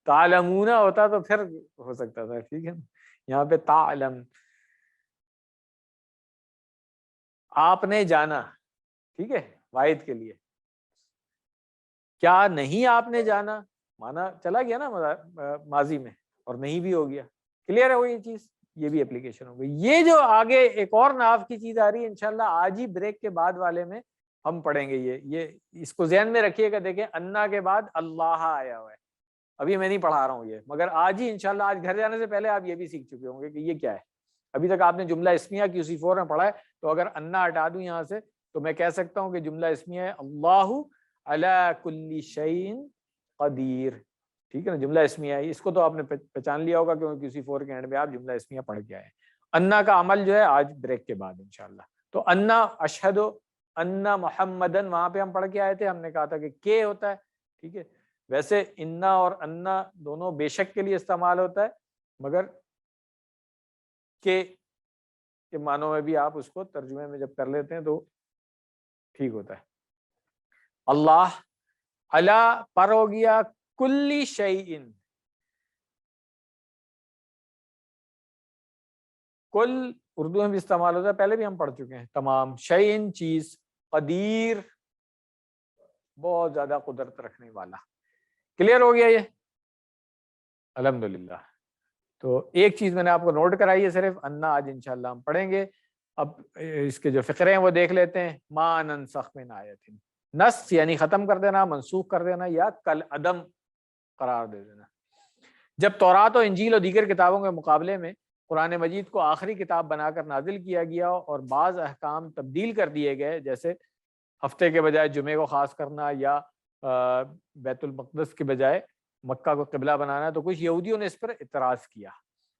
تعلمون ہوتا تو پھر ہو سکتا تھا. ٹھیک ہے نا, یہاں پہ تعلم, آپ نے جانا. ٹھیک ہے, واحد کے لیے. کیا نہیں آپ نے جانا, مانا چلا گیا نا ماضی میں, اور نہیں بھی ہو گیا. کلیئر ہے وہ یہ چیز, یہ بھی اپلیکیشن ہو گئی. یہ جو آگے ایک اور ناف کی چیز آ رہی ہے انشاءاللہ آج ہی بریک کے بعد والے میں ہم پڑھیں گے. یہ اس کو ذہن میں رکھیے گا. دیکھیں انا کے بعد اللہ آیا ہوا ہے, ابھی میں نہیں پڑھا رہا ہوں یہ, مگر آج ہی انشاءاللہ, آج گھر جانے سے پہلے آپ یہ بھی سیکھ چکے ہوں گے کہ یہ کیا ہے. ابھی تک آپ نے جملہ اسمیہ QC4 میں پڑھا ہے, تو اگر انا ہٹا دوں یہاں سے تو میں کہہ سکتا ہوں کہ جملہ اسمیہ ہے اللہ علی کل شیء قدیر. ٹھیک ہے نا, جملہ اسمیہ ہے. اس کو تو آپ نے پہچان لیا ہوگا کیونکہ QC4 کے اینڈ میں آپ جملہ اسمیہ پڑھ کے آئے. انا کا عمل جو ہے آج بریک کے بعد انشاءاللہ. تو انا اشہد انا محمدن, وہاں پہ ہم پڑھ کے آئے تھے, ہم نے کہا تھا کہ ہوتا ہے. ٹھیک ہے, ویسے انا اور انا دونوں بے شک کے لیے استعمال ہوتا ہے, مگر کہ کے معنوں میں بھی آپ اس کو ترجمے میں جب کر لیتے ہیں تو ٹھیک ہوتا ہے۔ اللہ علا پر ہو گیا کلی شیئن، کل اردو میں بھی استعمال ہوتا ہے، پہلے بھی ہم پڑھ چکے ہیں، تمام، شیئن چیز، قدیر بہت زیادہ قدرت رکھنے والا۔ کلیئر ہو گیا یہ؟ الحمدللہ۔ تو ایک چیز میں نے آپ کو نوٹ کرائی ہے صرف، انا آج انشاءاللہ ہم پڑھیں گے۔ اب اس کے جو فقرے ہیں وہ دیکھ لیتے ہیں۔ ما ننسخ من آیت، نسخ یعنی ختم کر دینا، منسوخ کر دینا، یا کل عدم قرار دے دینا۔ جب تورات و انجیل اور دیگر کتابوں کے مقابلے میں قرآن مجید کو آخری کتاب بنا کر نازل کیا گیا اور بعض احکام تبدیل کر دیے گئے، جیسے ہفتے کے بجائے جمعے کو خاص کرنا، یا بیت المقدس کے بجائے مکہ کو قبلہ بنانا، تو کچھ یہودیوں نے اس پر اعتراض کیا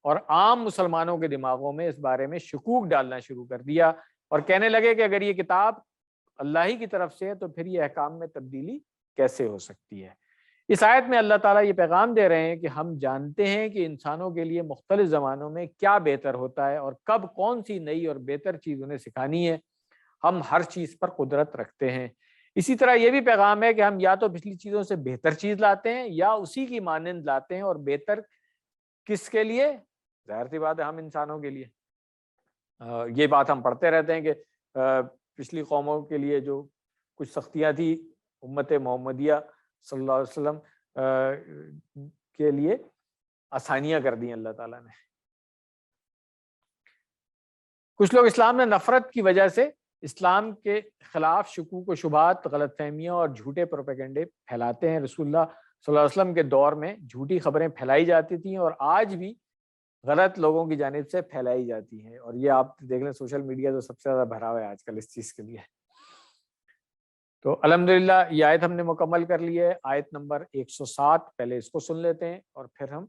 اور عام مسلمانوں کے دماغوں میں اس بارے میں شکوک ڈالنا شروع کر دیا اور کہنے لگے کہ اگر یہ کتاب اللہ ہی کی طرف سے ہے تو پھر یہ احکام میں تبدیلی کیسے ہو سکتی ہے۔ اس آیت میں اللہ تعالیٰ یہ پیغام دے رہے ہیں کہ ہم جانتے ہیں کہ انسانوں کے لیے مختلف زمانوں میں کیا بہتر ہوتا ہے اور کب کون سی نئی اور بہتر چیز انہیں سکھانی ہے۔ ہم ہر چیز پر قدرت رکھتے ہیں۔ اسی طرح یہ بھی پیغام ہے کہ ہم یا تو پچھلی چیزوں سے بہتر چیز لاتے ہیں یا اسی کی مانند لاتے ہیں، اور بہتر کس کے لیے؟ ظاہر سی بات ہے ہم انسانوں کے لیے۔ یہ بات ہم پڑھتے رہتے ہیں کہ پچھلی قوموں کے لیے جو کچھ سختیاں تھی، امت محمدیہ صلی اللہ علیہ وسلم کے لیے آسانیاں کر دی اللہ تعالیٰ نے۔ کچھ لوگ اسلام میں نفرت کی وجہ سے اسلام کے خلاف شکوک و شبہات، غلط فہمیاں اور جھوٹے پروپیگنڈے پھیلاتے ہیں۔ رسول اللہ صلی اللہ علیہ وسلم کے دور میں جھوٹی خبریں پھیلائی جاتی تھیں اور آج بھی غلط لوگوں کی جانب سے پھیلائی جاتی ہیں، اور یہ آپ دیکھ لیں سوشل میڈیا تو سب سے زیادہ بھرا ہوا ہے آج کل اس چیز کے لیے۔ تو الحمدللہ یہ آیت ہم نے مکمل کر لی ہے، آیت نمبر 107۔ پہلے اس کو سن لیتے ہیں اور پھر ہم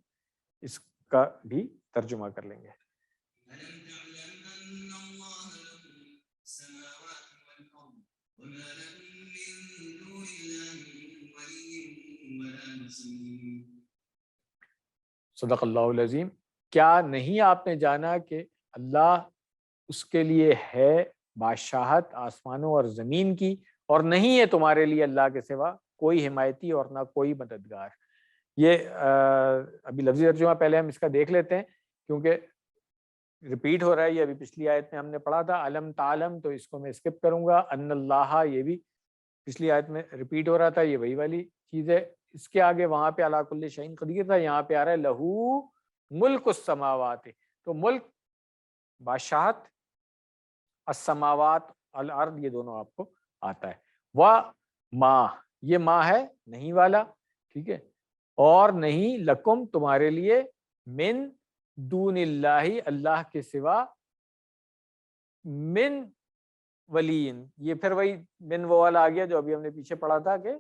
اس کا بھی ترجمہ کر لیں گے۔ صدق اللہ العظیم۔ کیا نہیں آپ نے جانا کہ اللہ، اس کے لیے ہے بادشاہت آسمانوں اور زمین کی، اور نہیں ہے تمہارے لیے اللہ کے سوا کوئی حمایتی اور نہ کوئی مددگار۔ یہ ابھی لفظی ترجمہ پہلے ہم اس کا دیکھ لیتے ہیں کیونکہ ریپیٹ ہو رہا ہے۔ یہ ابھی پچھلی آیت میں ہم نے پڑھا تھا علم تعلم، تو اس کو میں اسکپ کروں گا۔ ان اللہ، یہ بھی پچھلی آیت میں ریپیٹ ہو رہا تھا، یہ وہی والی چیز ہے۔ اس کے آگے وہاں پہ علی کل شیء قدیر تھا، یہاں پہ آ رہا ہے لہو ملک السماوات، تو ملک بادشاہت، السماوات الارض، یہ دونوں آپ کو آتا ہے۔ ما، یہ ما ہے نہیں والا، ٹھیک ہے، اور نہیں لکم تمہارے لیے، من دون اللہ، اللہ کے سوا، من ولین، یہ پھر وہی من وہ والا آ گیا جو ابھی ہم نے پیچھے پڑھا تھا کہ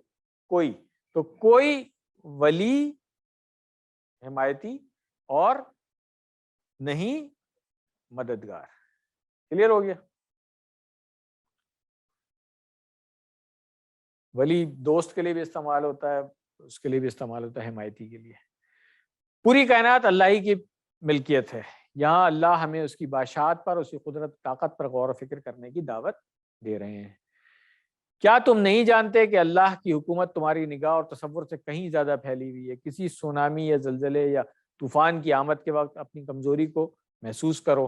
کوئی، تو کوئی ولی، حمایتی، اور نہیں مددگار۔ کلیئر ہو گیا؟ ولی دوست کے لیے بھی استعمال ہوتا ہے، اس کے لیے بھی استعمال ہوتا ہے حمایتی کے لیے۔ پوری کائنات اللہ ہی کی ملکیت ہے۔ یہاں اللہ ہمیں اس کی بادشاہت پر، اس کی قدرت طاقت پر غور و فکر کرنے کی دعوت دے رہے ہیں۔ کیا تم نہیں جانتے کہ اللہ کی حکومت تمہاری نگاہ اور تصور سے کہیں زیادہ پھیلی ہوئی ہے؟ کسی سونامی یا زلزلے یا طوفان کی آمد کے وقت اپنی کمزوری کو محسوس کرو۔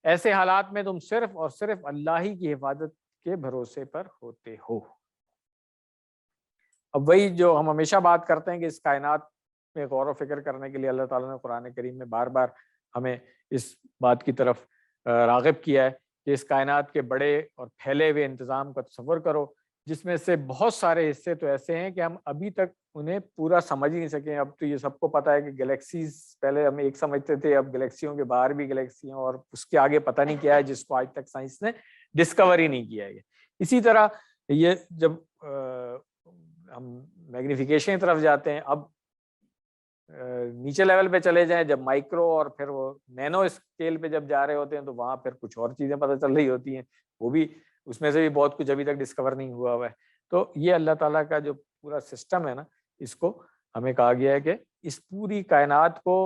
ایسے حالات میں تم صرف اور صرف اللہ ہی کی حفاظت کے بھروسے پر ہوتے ہو۔ اب وہی جو ہم ہمیشہ بات کرتے ہیں کہ اس کائنات میں غور و فکر کرنے کے لیے اللہ تعالیٰ نے قرآن کریم میں بار بار ہمیں اس بات کی طرف راغب کیا ہے کہ اس کائنات کے بڑے اور پھیلے ہوئے انتظام کا تصور کرو، جس میں سے بہت سارے حصے تو ایسے ہیں کہ ہم ابھی تک انہیں پورا سمجھ ہی نہیں سکے۔ اب تو یہ سب کو پتہ ہے کہ گلیکسیز، پہلے ہم ایک سمجھتے تھے، اب گلیکسیوں کے باہر بھی گلیکسیاں، اور اس کے آگے پتہ نہیں کیا ہے جس کو آج تک سائنس نے ڈسکور ہی نہیں کیا ہے۔ اسی طرح یہ جب ہم میگنیفیکیشن کی طرف جاتے ہیں، اب نیچے لیول پہ چلے جائیں، جب مائکرو اور پھر وہ نینو اسکیل پہ جب جا رہے ہوتے ہیں تو وہاں پھر کچھ اور چیزیں پتہ چل رہی ہوتی ہیں، وہ بھی اس میں سے بھی بہت کچھ ابھی تک ڈسکور نہیں ہوا ہوا ہے۔ تو یہ اللہ تعالیٰ کا جو پورا سسٹم ہے نا، اس کو ہمیں کہا گیا ہے کہ اس پوری کائنات کو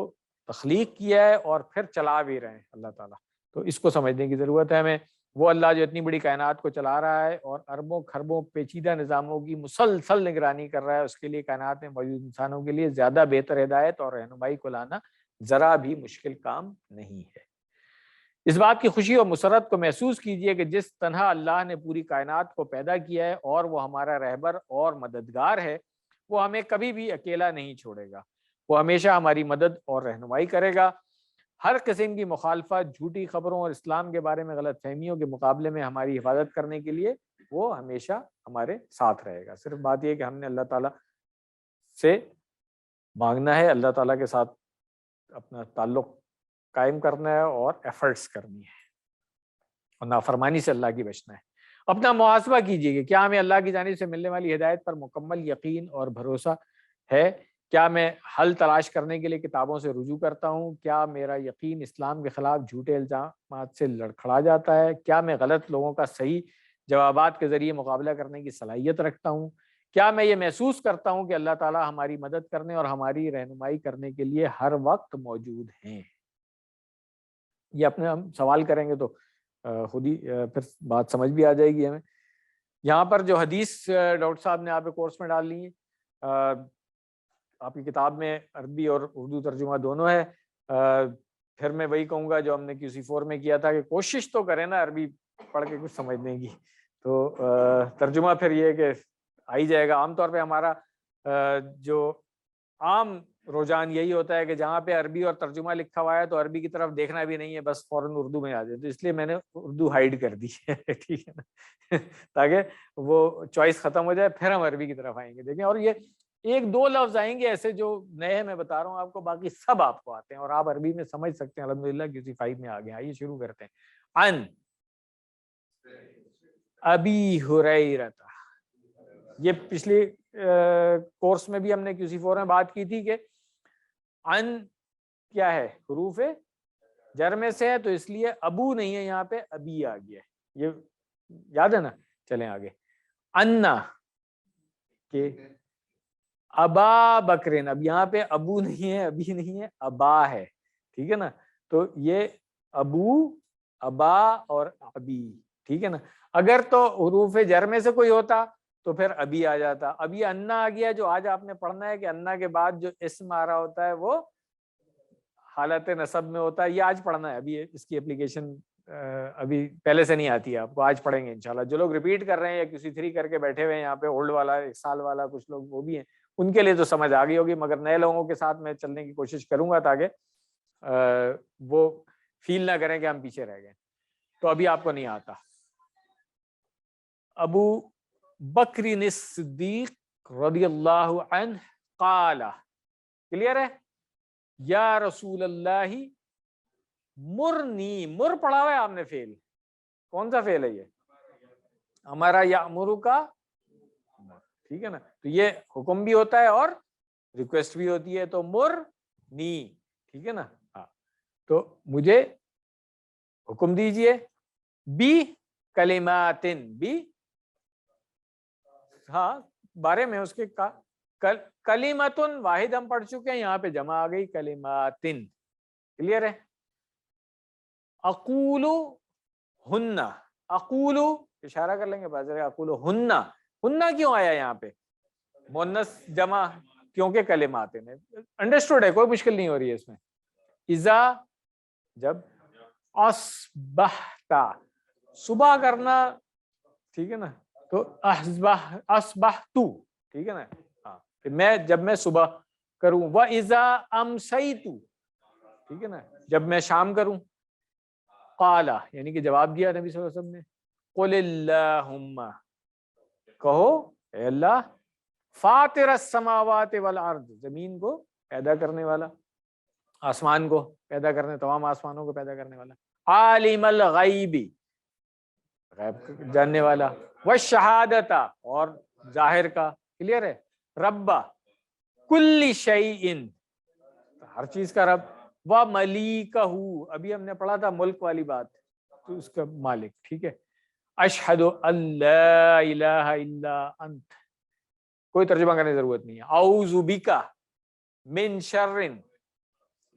تخلیق کیا ہے اور پھر چلا بھی رہے ہیں اللہ تعالیٰ۔ تو اس کو سمجھنے کی ضرورت ہے ہمیں. وہ اللہ جو اتنی بڑی کائنات کو چلا رہا ہے اور اربوں خربوں پیچیدہ نظاموں کی مسلسل نگرانی کر رہا ہے، اس کے لیے کائنات میں موجود انسانوں کے لیے زیادہ بہتر ہدایت اور رہنمائی کو لانا ذرا بھی مشکل کام نہیں ہے. اس بات کی خوشی اور مسرت کو محسوس کیجئے کہ جس طرح اللہ نے پوری کائنات کو پیدا کیا ہے اور وہ ہمارا رہبر اور مددگار ہے، وہ ہمیں کبھی بھی اکیلا نہیں چھوڑے گا. وہ ہمیشہ ہماری مدد اور رہنمائی کرے گا. ہر قسم کی مخالفت، جھوٹی خبروں اور اسلام کے بارے میں غلط فہمیوں کے مقابلے میں ہماری حفاظت کرنے کے لیے وہ ہمیشہ ہمارے ساتھ رہے گا. صرف بات یہ کہ ہم نے اللہ تعالیٰ سے مانگنا ہے، اللہ تعالیٰ کے ساتھ اپنا تعلق قائم کرنا ہے اور ایفرٹس کرنی ہے اور نافرمانی سے اللہ کی بچنا ہے. اپنا محاسبہ کیجیے کہ کیا ہمیں اللہ کی جانب سے ملنے والی ہدایت پر مکمل یقین اور بھروسہ ہے؟ کیا میں حل تلاش کرنے کے لیے کتابوں سے رجوع کرتا ہوں؟ کیا میرا یقین اسلام کے خلاف جھوٹے الزامات سے لڑکھڑا جاتا ہے؟ کیا میں غلط لوگوں کا صحیح جوابات کے ذریعے مقابلہ کرنے کی صلاحیت رکھتا ہوں؟ کیا میں یہ محسوس کرتا ہوں کہ اللہ تعالیٰ ہماری مدد کرنے اور ہماری رہنمائی کرنے کے لیے ہر وقت موجود ہیں؟ یہ اپنے ہم سوال کریں گے تو خود ہی پھر بات سمجھ بھی آ جائے گی ہمیں. یہاں پر جو حدیث ڈاکٹر صاحب نے آپ کے کورس میں ڈال لی ہے، آپ کی کتاب میں عربی اور اردو ترجمہ دونوں ہے. پھر میں وہی کہوں گا جو ہم نے QC4 میں کیا تھا کہ کوشش تو کریں نا عربی پڑھ کے کچھ سمجھنے کی. تو ترجمہ پھر یہ کہ آ ہی جائے گا. عام طور پہ ہمارا جو عام رجحان یہی ہوتا ہے کہ جہاں پہ عربی اور ترجمہ لکھا ہوا ہے تو عربی کی طرف دیکھنا بھی نہیں ہے، بس فوراً اردو میں آ جائے. تو اس لیے میں نے اردو ہائیڈ کر دی ہے ٹھیک ہے نا تاکہ وہ چوائس ختم ہو جائے، پھر ہم عربی کی طرف آئیں گے. دیکھیں، اور یہ ایک دو لفظ آئیں گے ایسے جو نئے میں بتا رہا ہوں آپ کو، باقی سب آپ کو آتے ہیں اور آپ عربی میں سمجھ سکتے ہیں الحمدللہ. QC5 میں آ گئے. آئیے شروع کرتے ہیں. ان ابی ہریرہ، یہ پچھلی کورس میں بھی ہم نے QC4 میں بات کی تھی کہ ان کیا ہے، حروف جر میں سے ہے، تو اس لیے ابو نہیں ہے یہاں پہ، ابی آ گیا ہے. یہ یاد ہے نا؟ چلیں آگے. انا کہ ابا بکرین، اب یہاں پہ ابو نہیں ہے، ابھی نہیں ہے، ابا ہے. ٹھیک ہے نا؟ تو یہ ابو، ابا اور ابی. ٹھیک ہے نا؟ اگر تو حروف جر میں سے کوئی ہوتا تو پھر ابھی آ جاتا. ابھی انا آ گیا. جو آج آپ نے پڑھنا ہے کہ انا کے بعد جو اسم آ رہا ہوتا ہے وہ حالت نصب میں ہوتا ہے. یہ آج پڑھنا ہے. ابھی اس کی اپلیکیشن ابھی پہلے سے نہیں آتی ہے آپ کو، آج پڑھیں گے انشاءاللہ. جو لوگ ریپیٹ کر رہے ہیں یا QC3 کر کے بیٹھے ہوئے ہیں یہاں پہ، اولڈ والا، 1 سال والا، کچھ لوگ وہ بھی ہیں، ان کے لیے تو سمجھ آ گئی ہوگی، مگر نئے لوگوں کے ساتھ میں چلنے کی کوشش کروں گا تاکہ وہ فیل نہ کریں کہ ہم پیچھے رہ گئے. تو ابھی آپ کو نہیں آتا. ابو بکر الصدیق رضی اللہ عنہ قال، کلیئر ہے؟ یا رسول اللہ مرنی، مر پڑھا ہوا ہے آپ نے فعل، کون سا فعل ہے یہ؟ ہمارا یامر کا. ٹھیک ہے نا؟ تو یہ حکم بھی ہوتا ہے اور ریکویسٹ بھی ہوتی ہے. تو مرنی، ٹھیک ہے نا؟ ہاں، تو مجھے حکم دیجئے بی کلماتن، بھی ہاں بارے میں اس کے کلماتن واحد ہم پڑھ چکے ہیں، یہاں پہ جمع آ گئی کلماتن. کلیئر ہے؟ اقولو ہن، اقولو اشارہ کر لیں گے بازر، اقولو ہن، ہن کیوں آیا یہاں پہ مؤنث جمع؟ کیونکہ کلماتن ہے. انڈرسٹوڈ ہے، کوئی مشکل نہیں ہو رہی ہے اس میں. اذا، جب، اصبحتا، صبح کرنا. ٹھیک ہے نا؟ تو اصبحتو، ٹھیک ہے نا؟ ہاں، میں جب میں صبح کروں. وَإِذَا أَمْسَيْتُ، ٹھیک ہے نا؟ جب میں شام کروں. قَالَ، یعنی کہ جواب دیا نبی صلی اللہ علیہ وسلم نے. قُلِ اللَّهُمَّ، کہو اے اللہ، فاطر السماوات والارض، زمین کو پیدا کرنے والا، آسمان کو پیدا کرنے، تمام آسمانوں کو پیدا کرنے والا. عالم الغیب، غیب جاننے والا. والشہادت، اور ظاہر کا. کلیئر ہے؟ رب کل شیء، ہر چیز کا رب. وملیکہ، ابھی ہم نے پڑھا تھا ملک والی بات، تو اس کا مالک. ٹھیک ہے؟ اشہد ان لا الہ الا انت، کوئی ترجمہ کرنے کی ضرورت نہیں ہے. اعوذ بک من شر،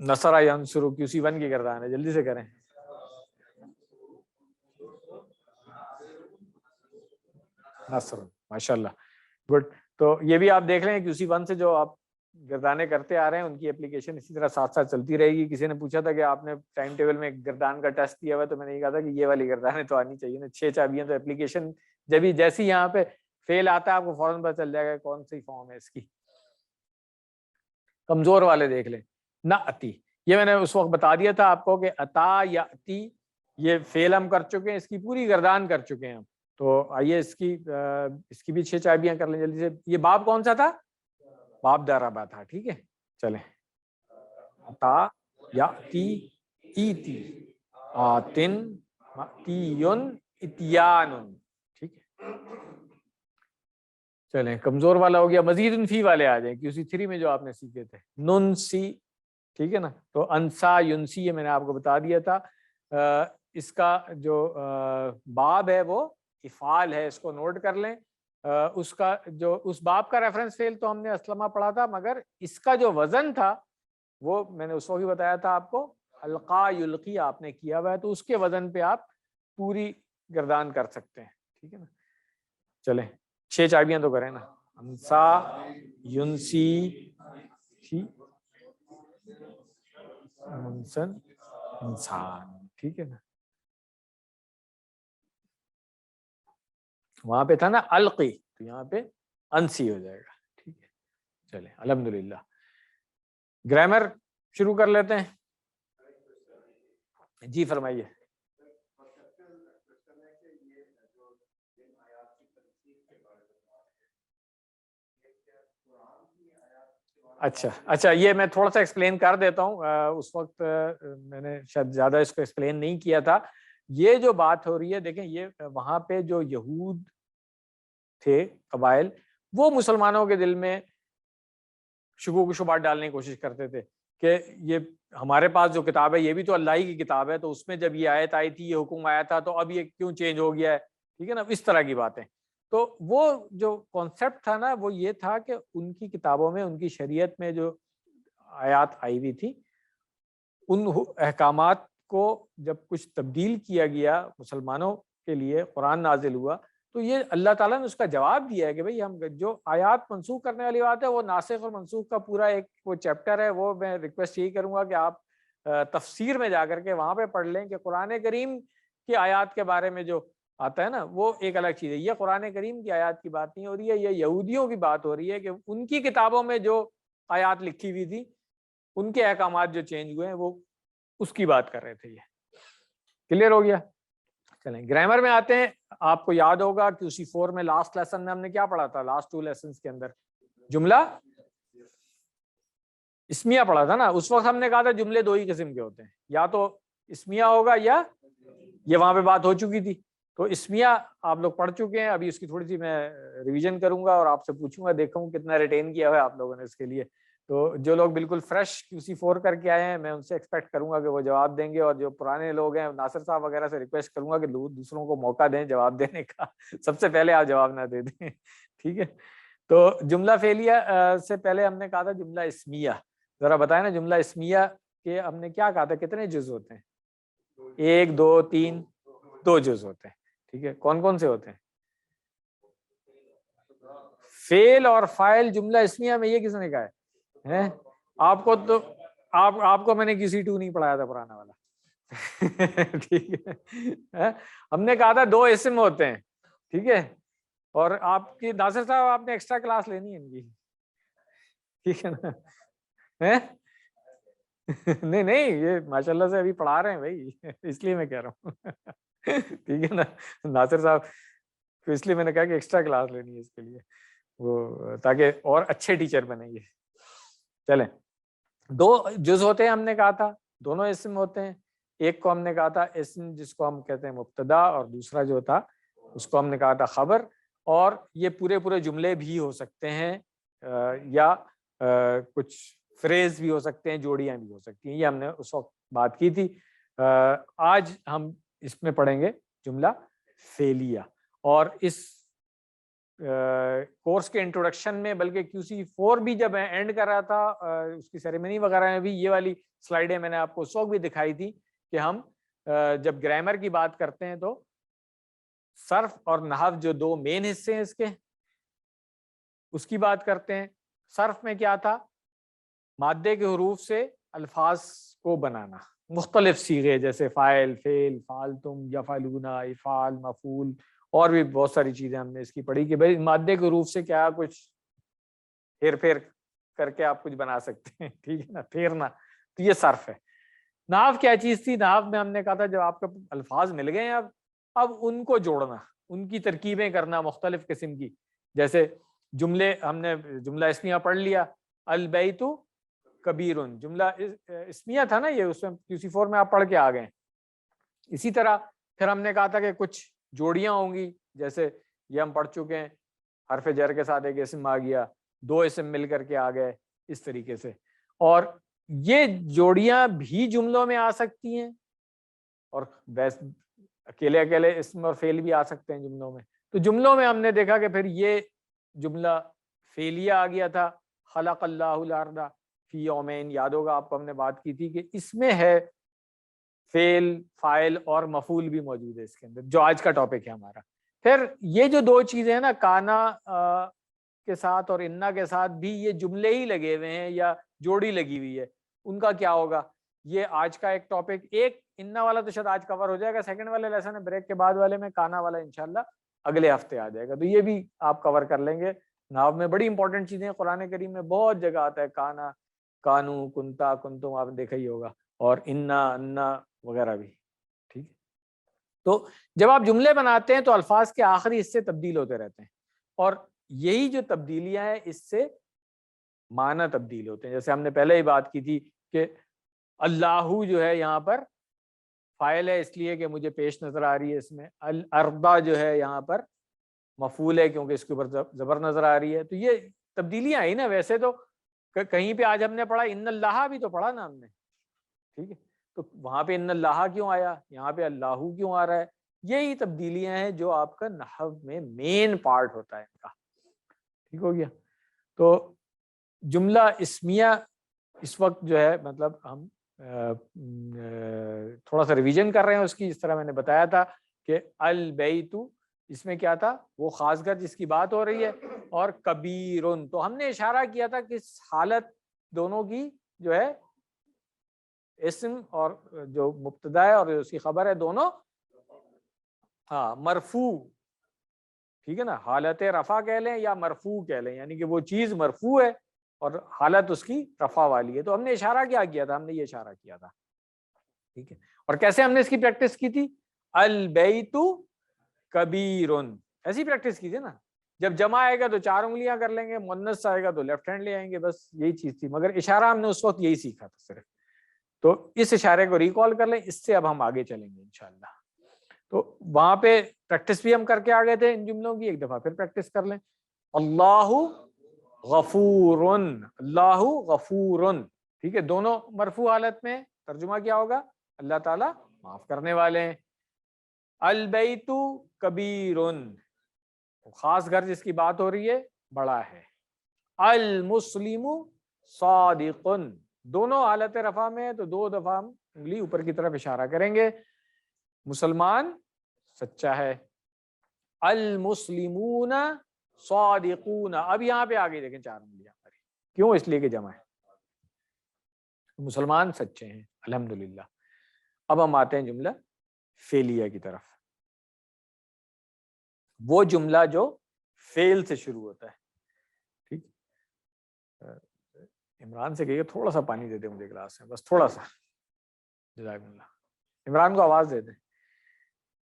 نصر ینصر QC1 کی گردان ہے, جلدی سے کریں. نصر, ماشاءاللہ, گڈ. تو یہ بھی آپ دیکھ لیں QC1 سے جو آپ گردانے کرتے آ رہے ہیں ان کی اپلیکیشن اسی طرح ساتھ ساتھ چلتی رہے گی. کسی نے پوچھا تھا کہ آپ نے ٹائم ٹیبل میں گردان کا ٹیسٹ دیا ہوا, تو میں نے یہ کہا تھا کہ یہ والی گردانیں تو آنی چاہیے نا, 6 چابیاں. تو اپلیکیشن جب ہی جیسی یہاں پہ فیل آتا ہے آپ کو فوراً پتہ چل جائے گا کون سی فارم ہے اس کی. کمزور والے دیکھ لیں, نہ اتی, یہ میں نے اس وقت بتا دیا تھا آپ کو کہ عطا یا اتی یہ فیل ہم کر چکے ہیں, اس کی پوری گردان کر چکے ہیں ہم. تو آئیے اس کی بھی 6 چابیاں کر لیں جلدی سے. یہ باب کون سا تھا؟ باب داربا تھا. ٹھیک ہے, چلیں. عطا یاتی ایتی آتن ماتیون اتیان. ٹھیک ہے, چلیں. کمزور والا ہو گیا. مزید فی والے آ جائیں QC3 میں جو آپ نے سیکھے تھے, نن سی. ٹھیک ہے نا, تو انسا ینسی یہ میں نے آپ کو بتا دیا تھا. اس کا جو باب ہے وہ افعال ہے, اس کو نوٹ کر لیں. اس کا جو اس باب کا ریفرنس فعل تو ہم نے اسلمہ پڑھا تھا, مگر اس کا جو وزن تھا وہ میں نے اس وقت بھی بتایا تھا آپ کو, القا یلقی آپ نے کیا ہوا ہے, تو اس کے وزن پہ آپ پوری گردان کر سکتے ہیں. ٹھیک ہے نا, چلیں 6 چابیاں تو کریں نا. انسا ینسی منسن انسان. ٹھیک ہے نا, وہاں پہ تھا نا القی, تو یہاں پہ انسی ہو جائے گا. ٹھیک ہے, چلیں. الحمدللہ, گرامر شروع کر لیتے ہیں. جی فرمائیے. اچھا, یہ میں تھوڑا سا ایکسپلین کر دیتا ہوں. اس وقت میں نے شاید زیادہ اس کو ایکسپلین نہیں کیا تھا. یہ جو بات ہو رہی ہے, دیکھیں یہ وہاں پہ جو یہود تھے قبائل, وہ مسلمانوں کے دل میں شکوک و شبہات ڈالنے کی کوشش کرتے تھے کہ یہ ہمارے پاس جو کتاب ہے یہ بھی تو اللہ ہی کی کتاب ہے, تو اس میں جب یہ آیت آئی تھی, یہ حکم آیا تھا, تو اب یہ کیوں چینج ہو گیا ہے. ٹھیک ہے نا, اس طرح کی باتیں. تو وہ جو کانسیپٹ تھا نا, وہ یہ تھا کہ ان کی کتابوں میں, ان کی شریعت میں جو آیات آئی ہوئی تھی, ان احکامات کو جب کچھ تبدیل کیا گیا مسلمانوں کے لیے, قرآن نازل ہوا, تو یہ اللہ تعالیٰ نے اس کا جواب دیا ہے کہ بھئی ہم جو آیات منسوخ کرنے والی بات ہے وہ ناسخ اور منسوخ کا پورا ایک وہ چیپٹر ہے. وہ میں ریکویسٹ یہی کروں گا کہ آپ تفسیر میں جا کر کے وہاں پہ پڑھ لیں کہ قرآن کریم کی آیات کے بارے میں جو آتا ہے نا, وہ ایک الگ چیز ہے. یہ قرآن کریم کی آیات کی بات نہیں ہو رہی ہے, یہ یہودیوں کی بات ہو رہی ہے کہ ان کی کتابوں میں جو آیات لکھی ہوئی تھی, ان کے احکامات جو چینج ہوئے ہیں, وہ اس کی بات کر رہے تھے. یہ کلیئر ہو گیا. چلیں گرامر میں آتے ہیں. آپ کو یاد ہوگا QC4 میں لاسٹ لیسن میں ہم نے کیا پڑھا تھا, لاسٹ 2 لیسنز کے اندر جملہ اسمیہ پڑھا تھا نا. اس وقت ہم نے کہا تھا جملے 2 ہی قسم کے ہوتے ہیں, یا تو اسمیہ ہوگا یا یہ وہاں پہ بات ہو چکی تھی. تو اسمیہ آپ لوگ پڑھ چکے ہیں, ابھی اس کی تھوڑی سی میں ریویژن کروں گا اور آپ سے پوچھوں گا, دیکھوں کتنا ریٹین کیا ہوا ہے آپ لوگوں نے اس کے لیے. تو جو لوگ بالکل فریش QC4 کر کے آئے ہیں, میں ان سے ایکسپیکٹ کروں گا کہ وہ جواب دیں گے, اور جو پرانے لوگ ہیں ناصر صاحب وغیرہ سے ریکویسٹ کروں گا کہ دوسروں کو موقع دیں جواب دینے کا, سب سے پہلے آپ جواب نہ دے دیں. ٹھیک ہے, تو جملہ فعلیہ سے پہلے ہم نے کہا تھا جملہ اسمیہ. ذرا بتائیں نا, جملہ اسمیہ کے ہم نے کیا کہا تھا, کتنے جز ہوتے ہیں؟ 1 2 3 2 جز ہوتے ہیں. ٹھیک ہے, کون کون سے ہوتے ہیں؟ فعل اور فاعل جملہ اسمیہ میں. یہ کس نے کہا ہے؟ آپ کو تو آپ کو میں نے QC2 نہیں پڑھایا تھا پرانا والا. ٹھیک ہے, ہم نے کہا تھا 2 اسم ہوتے ہیں. ٹھیک ہے, اور آپ کی ناصر صاحب آپ نے ایکسٹرا کلاس لینی ہے ان کی. ٹھیک ہے نا, نہیں یہ ماشاءاللہ سے ابھی پڑھا رہے ہیں بھائی, اس لیے میں کہہ رہا ہوں. ٹھیک ہے نا, ناصر صاحب تو اس لیے میں نے کہا کہ ایکسٹرا کلاس لینی ہے اس کے لیے, وہ تاکہ اور اچھے ٹیچر بنیں گے. چلیں, 2 جز ہوتے ہیں ہم نے کہا تھا, دونوں اسم ہوتے ہیں. ایک کو ہم نے کہا تھا اسم جس کو ہم کہتے ہیں مبتدا, اور دوسرا جو تھا اس کو ہم نے کہا تھا خبر. اور یہ پورے جملے بھی ہو سکتے ہیں, یا کچھ فریز بھی ہو سکتے ہیں, جوڑیاں بھی ہو سکتی ہیں. یہ ہم نے اس وقت بات کی تھی. آج ہم اس میں پڑھیں گے جملہ فعلیہ, اور اس کورس کے انٹروڈکشن میں، بلکہ QC4 بھی جب میں اینڈ کر رہا تھا اس کی سیریمنی وغیرہ میں بھی یہ والی سلائیڈیں میں نے آپ کو اس وقت بھی دکھائی تھی کہ ہم جب گرامر کی بات کرتے ہیں تو صرف اور نحو جو دو مین حصے ہیں اس کے، اس کی بات کرتے ہیں۔ صرف میں کیا تھا؟ مادے کے حروف سے الفاظ کو بنانا، مختلف صیغے جیسے فاعل، فعل، فعلتم، یفعلون، افعال، مفعول، اور بھی بہت ساری چیزیں ہم نے اس کی پڑھی کہ بھائی مادے کے حروف سے کیا کچھ ہیر پھیر کر کے آپ کچھ بنا سکتے ہیں، ٹھیک ہے نا، پھیرنا، تو یہ صرف ہے۔ نحو کیا چیز تھی؟ نحو میں ہم نے کہا تھا جب آپ کو الفاظ مل گئے ہیں اب ان کو جوڑنا، ان کی ترکیبیں کرنا مختلف قسم کی، جیسے جملے ہم نے جملہ اسمیہ پڑھ لیا، البیت کبیرن، جملہ اسمیہ تھا نا یہ، اس میں QC4 میں آپ پڑھ کے آ گئے۔ اسی طرح پھر ہم نے کہا تھا کہ کچھ جوڑیاں ہوں گی، جیسے یہ ہم پڑھ چکے ہیں، حرف جر کے ساتھ ایک اسم آ گیا، دو اسم مل کر کے آ گئے، اس طریقے سے۔ اور یہ جوڑیاں بھی جملوں میں آ سکتی ہیں، اور اکیلے اکیلے اسم اور فعل بھی آ سکتے ہیں جملوں میں۔ تو جملوں میں ہم نے دیکھا کہ پھر یہ جملہ فعلیہ آ گیا تھا، خلق اللہ الارض فی یومین، یاد ہوگا آپ کو ہم نے بات کی تھی کہ اس میں ہے فعل، فاعل اور مفعول بھی موجود ہے اس کے اندر، جو آج کا ٹاپک ہے ہمارا۔ پھر یہ جو دو چیزیں ہیں نا، کانا کے ساتھ اور انا کے ساتھ بھی یہ جملے ہی لگے ہوئے ہیں یا جوڑی لگی ہوئی ہے، ان کا کیا ہوگا؟ یہ آج کا ایک ٹاپک، ایک انا والا تو شاید آج کور ہو جائے گا، سیکنڈ والے لیسن ہے بریک کے بعد والے میں کانا والا انشاءاللہ اگلے ہفتے آ جائے گا، تو یہ بھی آپ کور کر لیں گے۔ نحو میں بڑی امپورٹنٹ چیزیں ہیں، قرآن کریم میں بہت جگہ آتا ہے، کانا، کانو، کنتا، کنتم، آپ نے دیکھا ہی ہوگا، اور انا وغیرہ بھی، ٹھیک ہے۔ تو جب آپ جملے بناتے ہیں تو الفاظ کے آخری حصے تبدیل ہوتے رہتے ہیں، اور یہی جو تبدیلیاں ہیں اس سے معنی تبدیل ہوتے ہیں۔ جیسے ہم نے پہلے ہی بات کی تھی کہ اللہ جو ہے یہاں پر فاعل ہے اس لیے کہ مجھے پیش نظر آ رہی ہے اس میں، الارض جو ہے یہاں پر مفعول ہے کیونکہ اس کے اوپر زبر نظر آ رہی ہے۔ تو یہ تبدیلیاں آئی نا، ویسے تو کہیں پہ آج ہم نے پڑھا ان اللہ بھی تو پڑھا نا ہم نے، ٹھیک ہے، تو وہاں پہ ان اللہ کیوں آیا، یہاں پہ اللہ کیوں آ رہا ہے؟ یہی تبدیلیاں ہیں جو آپ کا نحو میں مین پارٹ ہوتا ہے ان کا، ٹھیک ہو گیا۔ تو جملہ اسمیہ اس وقت جو ہے مطلب ہم تھوڑا سا ریویژن کر رہے ہیں اس کی، اس طرح میں نے بتایا تھا کہ البیت اس میں کیا تھا، وہ خاص گھر جس کی بات ہو رہی ہے، اور کبیرن، تو ہم نے اشارہ کیا تھا کہ اس حالت دونوں کی جو ہے اسم اور جو مبتدا ہے اور اس کی خبر ہے دونوں مرفوع، ٹھیک ہے نا، حالت رفع کہہ لیں یا مرفوع کہہ لیں، یعنی کہ وہ چیز مرفوع ہے اور حالت اس کی رفع والی ہے۔ تو ہم نے اشارہ کیا تھا، ہم نے یہ اشارہ کیا تھا، ٹھیک ہے۔ اور کیسے ہم نے اس کی پریکٹس کی تھی؟ البیت کبیرن، ایسی پریکٹس کی تھی نا، جب جمع آئے گا تو 4 انگلیاں کر لیں گے، مؤنث آئے گا تو لیفٹ ہینڈ لے آئیں گے، بس یہی چیز تھی، مگر اشارہ ہم نے اس وقت یہی سیکھا تھا صرف۔ تو اس اشارے کو ریکال کر لیں، اس سے اب ہم آگے چلیں گے انشاءاللہ۔ تو وہاں پہ پریکٹس بھی ہم کر کے آ گئے تھے ان جملوں کی، ایک دفعہ پھر پریکٹس کر لیں۔ اللہ غفورن، اللہ غفورن، ٹھیک ہے، دونوں مرفوع حالت میں ترجمہ کیا ہوگا؟ اللہ تعالیٰ معاف کرنے والے ہیں۔ البیت کبیرن، خاص گھر جس کی بات ہو رہی ہے بڑا ہے۔ المسلم صادقن، دونوں حالت رفع میں ہے تو 2 دفعہ ہم انگلی اوپر کی طرف اشارہ کریں گے، مسلمان سچا ہے۔ المسلمون صادقون، اب یہاں پہ آگے دیکھیں 4 انگلیاں ہماری، کیوں؟ اس لیے کہ جمع ہے، مسلمان سچے ہیں الحمدللہ۔ اب ہم آتے ہیں جملہ فعلیہ کی طرف، وہ جملہ جو فعل سے شروع ہوتا ہے، ٹھیک۔ عمران سے کہیے تھوڑا سا پانی دے دے مجھے گلاس میں، بس تھوڑا سا، جزاک اللہ۔ عمران کو آواز دے دیں۔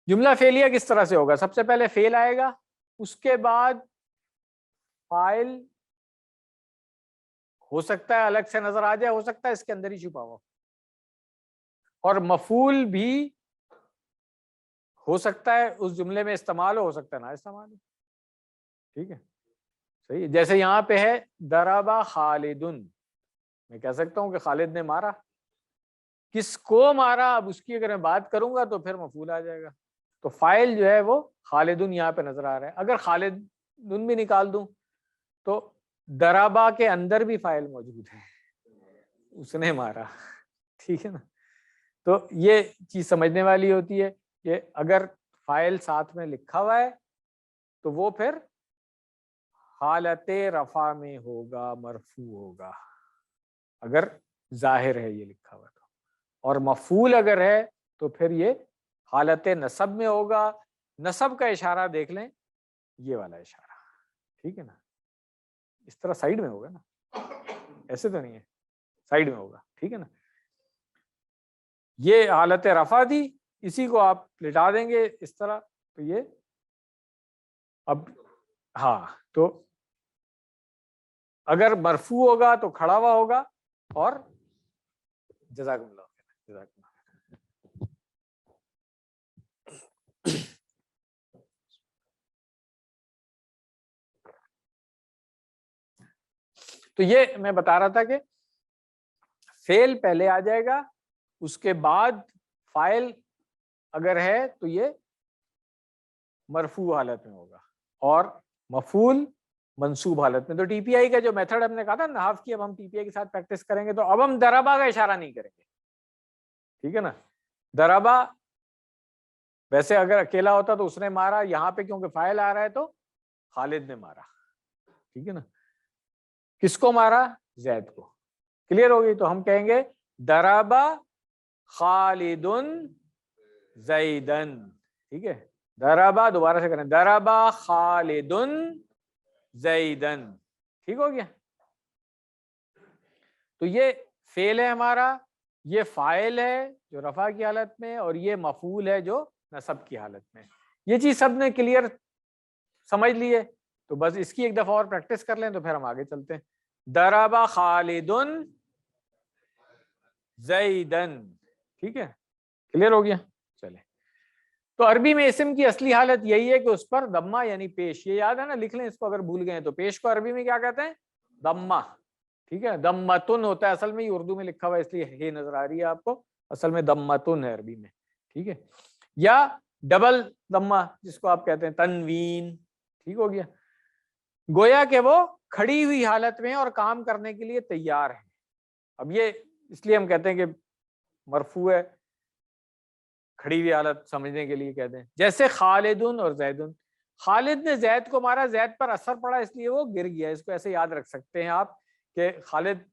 جملہ فعلیہ کس طرح سے ہوگا؟ سب سے پہلے فعل آئے گا، اس کے بعد فاعل ہو سکتا ہے الگ سے نظر آ جائے، ہو سکتا ہے اس کے اندر ہی چھپا ہوا، اور مفعول بھی ہو سکتا ہے اس جملے میں استعمال ہو سکتا ہے نہ استعمال ہو، ٹھیک ہے، صحیح ہے۔ جیسے یہاں پہ ہے ضرب خالدن، میں کہہ سکتا ہوں کہ خالد نے مارا، کس کو مارا؟ اب اس کی اگر میں بات کروں گا تو پھر مفعول آ جائے گا، تو فاعل جو ہے وہ خالدن یہاں پہ نظر آ رہا ہے۔ اگر خالد نون بھی نکال دوں تو درابا کے اندر بھی فاعل موجود ہے، اس نے مارا، ٹھیک ہے نا. تو یہ چیز سمجھنے والی ہوتی ہے کہ اگر فاعل ساتھ میں لکھا ہوا ہے تو وہ پھر حالت رفع میں ہوگا، مرفوع ہوگا اگر ظاہر ہے یہ لکھا ہوا تو، اور مفعول اگر ہے تو پھر یہ حالت نصب میں ہوگا. نصب کا اشارہ دیکھ لیں، یہ والا اشارہ، ٹھیک ہے نا، اس طرح سائیڈ میں ہوگا نا، ایسے تو نہیں ہے، سائیڈ میں ہوگا، ٹھیک ہے نا. یہ حالت رفع تھی، اسی کو آپ لٹا دیں گے اس طرح تو یہ اب ہاں، تو اگر مرفوع ہوگا تو کھڑا ہوا ہوگا. اور جزاکم اللہ خیر، جزاکم اللہ خیر. تو یہ میں بتا رہا تھا کہ فعل پہلے آ جائے گا، اس کے بعد فاعل اگر ہے تو یہ مرفوع حالت میں ہوگا اور مفعول منصوب حالت میں. تو ٹی پی آئی کا جو میتھڈ ہم نے کہا تھا نحو کی، اب ہم ٹی پی آئی کے ساتھ پریکٹس کریں گے. تو اب ہم دربا کا اشارہ نہیں کریں گے، ٹھیک ہے نا. دربا ویسے اگر اکیلا ہوتا تو اس نے مارا، یہاں پہ کیونکہ فاعل آ رہا ہے تو خالد نے مارا، ٹھیک ہے نا. کس کو مارا؟ زید کو. کلیئر ہوگی؟ تو ہم کہیں گے دربا خالد زیدن، ٹھیک ہے. دربا دوبارہ سے کریں، دربا خالد زیدن، ٹھیک ہو گیا. تو یہ فعل ہے ہمارا، یہ فاعل ہے جو رفع کی حالت میں، اور یہ مفعول ہے جو نصب کی حالت میں. یہ چیز سب نے کلیئر سمجھ لیے؟ تو بس اس کی ایک دفعہ اور پریکٹس کر لیں تو پھر ہم آگے چلتے ہیں. دربا خالد زیدن، ٹھیک ہے، کلیئر ہو گیا. چلے، تو عربی میں اسم کی اصلی حالت یہی ہے کہ اس پر ضمہ یعنی پیش، یہ یاد ہے نا، لکھ لیں اس کو اگر بھول گئے تو. پیش کو عربی میں کیا کہتے ہیں؟ ضمہ، ٹھیک ہے. ضمتن ہوتا ہے اصل میں، یہ اردو میں لکھا ہوا ہے اس لیے ہے نظر آ رہی ہے آپ کو، اصل میں ضمتن ہے عربی میں، ٹھیک ہے. یا ڈبل ضمہ جس کو آپ کہتے ہیں تنوین، ٹھیک ہو گیا. گویا کہ وہ کھڑی ہوئی حالت میں اور کام کرنے کے لیے تیار ہے. اب یہ اس لیے ہم کہتے ہیں کہ مرفوع ہے، کھڑی ہوئی حالت سمجھنے کے لیے کہتے ہیں. جیسے خالدن اور زیدن، خالد نے زید کو مارا، زید پر اثر پڑا اس لیے وہ گر گیا. اس کو ایسے یاد رکھ سکتے ہیں آپ کہ خالد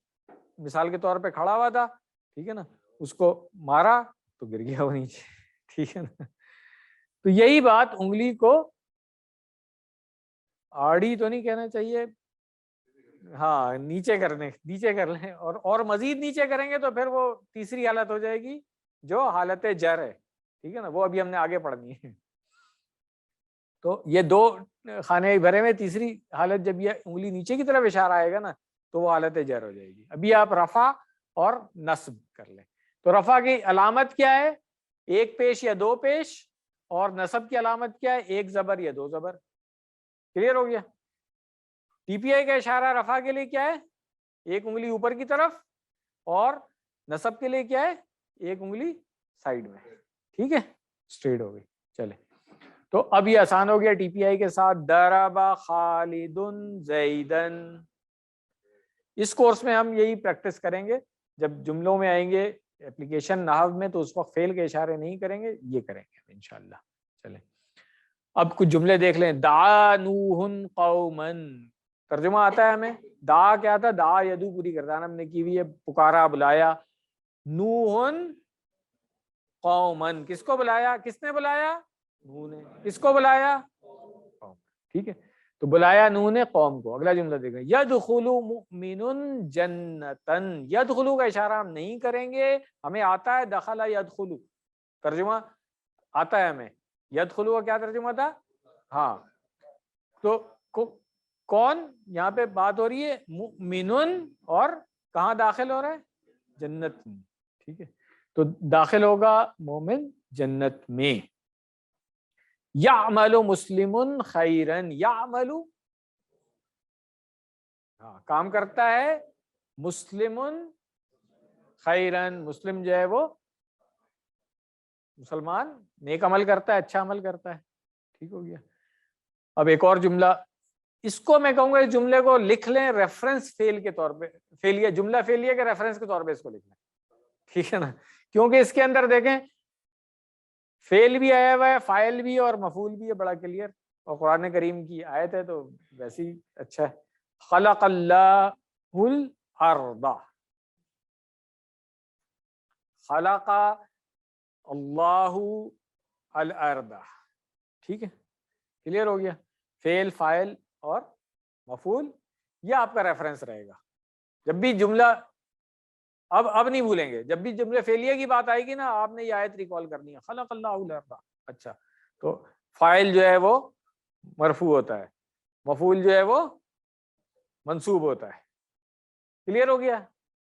مثال کے طور پہ کھڑا ہوا تھا، ٹھیک ہے نا، اس کو مارا تو گر گیا وہ نیچے، ٹھیک ہے نا. تو یہی بات انگلی کو آڑی تو نہیں کہنا چاہیے، ہاں نیچے کر لیں، اور مزید نیچے کریں گے تو پھر وہ تیسری حالت ہو جائے گی جو حالت جر ہے، ٹھیک ہے نا. وہ ابھی ہم نے آگے پڑھنی ہے. تو یہ دو خانے بھرے میں تیسری حالت جب یہ انگلی نیچے کی طرف اشارہ آئے گا نا تو وہ حالت جر ہو جائے گی. ابھی آپ رفع اور نصب کر لیں. تو رفع کی علامت کیا ہے؟ ایک پیش یا دو پیش، اور نصب کی علامت کیا ہے؟ ایک زبر یا دو زبر. کلیئر ہو گیا؟ ٹی پی آئی کا اشارہ رفع کے لیے کیا ہے؟ ایک انگلی اوپر کی طرف، اور نصب کے لیے کیا ہے؟ ایک انگلی سائیڈ میں، ٹھیک ہے، اسٹریٹ ہو گئی. چلے، تو اب یہ آسان ہو گیا ٹی پی آئی کے ساتھ. دربا خالد زیدن. اس کورس میں ہم یہی پریکٹس کریں گے، جب جملوں میں آئیں گے اپلیکیشن نحو میں تو اس وقت فعل کے اشارے نہیں کریں گے، یہ کریں گے انشاءاللہ. چلیں اب کچھ جملے دیکھ لیں. دعا نوح قوما، ترجمہ آتا ہے ہمیں. دعا کیا تھا؟ دعا یدو پوری گردان ہم نے کی ہوئی ہے، پکارا، بلایا. نوح قوما، کس کو بلایا؟ کس نے بلایا؟ نوح نے. کس کو بلایا؟ قوم، ٹھیک ہے. تو بلایا نوح نے قوم کو. اگلا جملہ دیکھیں، یدخل مؤمن جنتن. یدخلو کا اشارہ ہم نہیں کریں گے، ہمیں آتا ہے دخل یدخلو، ترجمہ آتا ہے ہمیں. یدخلو کا کیا ترجمہ تھا؟ ہاں، تو کون یہاں پہ بات ہو رہی ہے؟ مؤمن، اور کہاں داخل ہو رہا ہے؟ جنت میں، ٹھیک ہے. تو داخل ہوگا مومن جنت میں. یعمل مسلم خیرا، یعمل، ہاں کام کرتا ہے، مسلم خیرا، مسلم جو ہے وہ مسلمان نیک عمل کرتا ہے، اچھا عمل کرتا ہے، ٹھیک ہو گیا. اب ایک اور جملہ اس کو میں کہوں گا اس جملے کو لکھ لیں ریفرنس فیل کے طور پہ، فیلیا جملہ فیلیا کے ریفرنس کے طور پہ اس کو لکھ لیں، ٹھیک ہے نا، کیونکہ اس کے اندر دیکھیں فیل بھی آیا ہوا ہے، فائل بھی اور مفعول بھی ہے، بڑا کلیئر، اور قرآن کریم کی آیت ہے تو ویسے ہی اچھا ہے. خلق اللہ الارض، خلق اللہ الارض، ٹھیک ہے، کلیئر ہو گیا. فیل، فائل اور مفعول، یہ آپ کا ریفرنس رہے گا جب بھی جملہ، اب نہیں بھولیں گے، جب بھی جملے فیلیہ کی بات آئے گی نا آپ نے یہ آیت ریکال کرنی ہے، خلق اللہ الارض. اچھا، تو فائل جو ہے وہ مرفوع ہوتا ہے، مفعول جو ہے وہ منصوب ہوتا ہے. کلیئر ہو گیا؟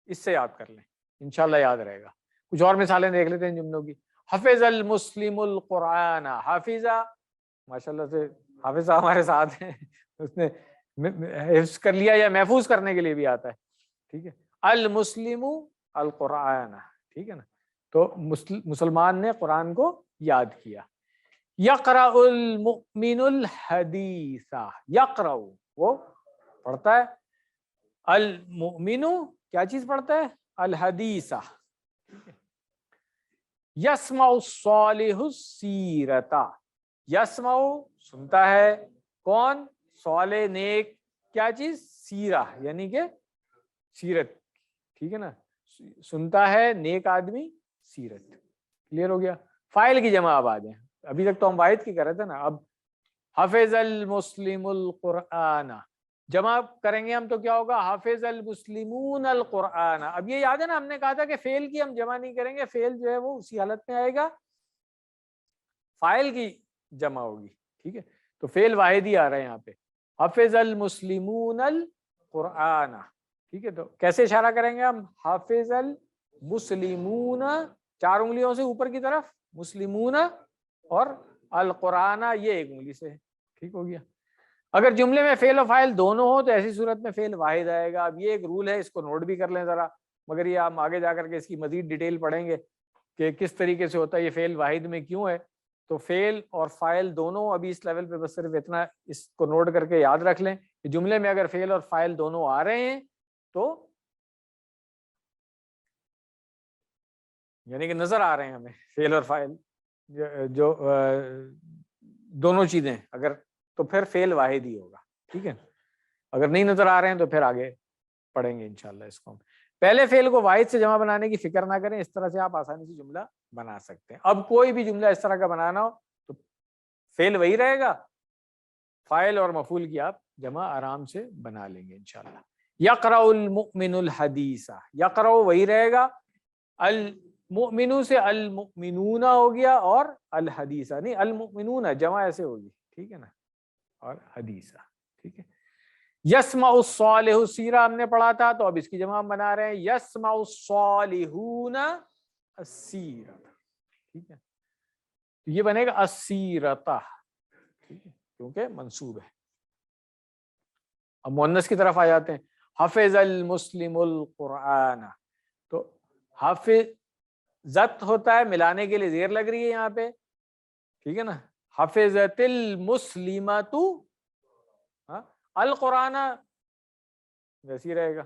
اس سے یاد کر لیں، انشاءاللہ یاد رہے گا. کچھ اور مثالیں دیکھ لیتے ہیں جملوں کی. حفظ المسلم القرآن، حافظہ، ماشاءاللہ سے حافظ صاحب ہمارے ساتھ ہیں، اس نے حفظ کر لیا یا محفوظ کرنے کے لیے بھی آتا ہے، ٹھیک ہے. المسلم القرآن، ٹھیک ہے نا، تو مسلمان نے قرآن کو یاد کیا. یقرأ المؤمن الحدیث، یقرأ وہ پڑھتا ہے، المؤمن کیا چیز پڑھتا ہے؟ الحدیث. یسمع الصالح السیرۃ، یسمع سنتا ہے، کون؟ صالح نیک، کیا چیز؟ سیرہ یعنی کہ سیرت، ٹھیک ہے نا، سنتا ہے نیک آدمی سیرت. کلیئر ہو گیا؟ فائل کی جمع اب آ جائیں، ابھی تک تو ہم واحد کی کر رہے تھے نا، اب حفظ المسلم القرآن جمع کریں گے ہم تو کیا ہوگا؟ حافظ المسلمون القرآن. اب یہ یاد ہے نا، ہم نے کہا تھا کہ فعل کی ہم جمع نہیں کریں گے، فعل جو ہے وہ اسی حالت میں آئے گا، فاعل کی جمع ہوگی، ٹھیک ہے. تو فعل واحد ہی آ رہا ہے یہاں پہ، حافظ المسلمون القرآن، ٹھیک ہے. تو کیسے اشارہ کریں گے ہم؟ حافظ المسلمون، 4 انگلیوں سے اوپر کی طرف، مسلمون اور القرآن یہ 1 انگلی سے، ٹھیک ہو گیا. اگر جملے میں فعل و فاعل دونوں ہو تو ایسی صورت میں فعل واحد آئے گا. اب یہ ایک رول ہے، اس کو نوٹ بھی کر لیں ذرا، مگر یہ ہم آگے جا کر کے اس کی مزید ڈیٹیل پڑھیں گے کہ کس طریقے سے ہوتا ہے، یہ فعل واحد میں کیوں ہے. تو فعل اور فاعل دونوں ابھی اس لیول پہ بس صرف اتنا اس کو نوٹ کر کے یاد رکھ لیں کہ جملے میں اگر فعل اور فاعل دونوں آ رہے ہیں تو یعنی کہ نظر آ رہے ہیں ہمیں فعل اور فاعل جو دونوں چیزیں، اگر تو پھر فعل واحد ہی ہوگا، ٹھیک ہے. اگر نہیں نظر آ رہے ہیں تو پھر آگے پڑھیں گے انشاءاللہ اس کو. پہلے فعل کو واحد سے جمع بنانے کی فکر نہ کریں، اس طرح سے آپ آسانی سے جملہ بنا سکتے ہیں. اب کوئی بھی جملہ اس طرح کا بنانا ہو تو فعل وہی رہے گا، فاعل اور مفعول کی آپ جمع آرام سے بنا لیں گے انشاءاللہ. یقرأ المؤمن الحدیث، یقرأ وہی رہے گا، المؤمنون سے المؤمنون ہو گیا، اور الحدیث نہیں، المؤمنون جمع ایسے ہوگی، ٹھیک ہے نا، اور حدیث، ٹھیک ہے. یسمع الصالح السیرہ ہم نے پڑھا تھا، تو اب اس کی جمع ہم بنا رہے ہیں، یسمع الصالحون السیرہ، ٹھیک ہے. یہ بنے گا السیرۃ، ٹھیک ہے، کیونکہ منصوب ہے. اب مؤنث کی طرف آ جاتے ہیں. حفظ المسلم القرآن، تو حفظت ہوتا ہے، ملانے کے لیے زیر لگ رہی ہے یہاں پہ، ٹھیک ہے نا. حفظت المسلمۃ القرآن ویسی رہے گا،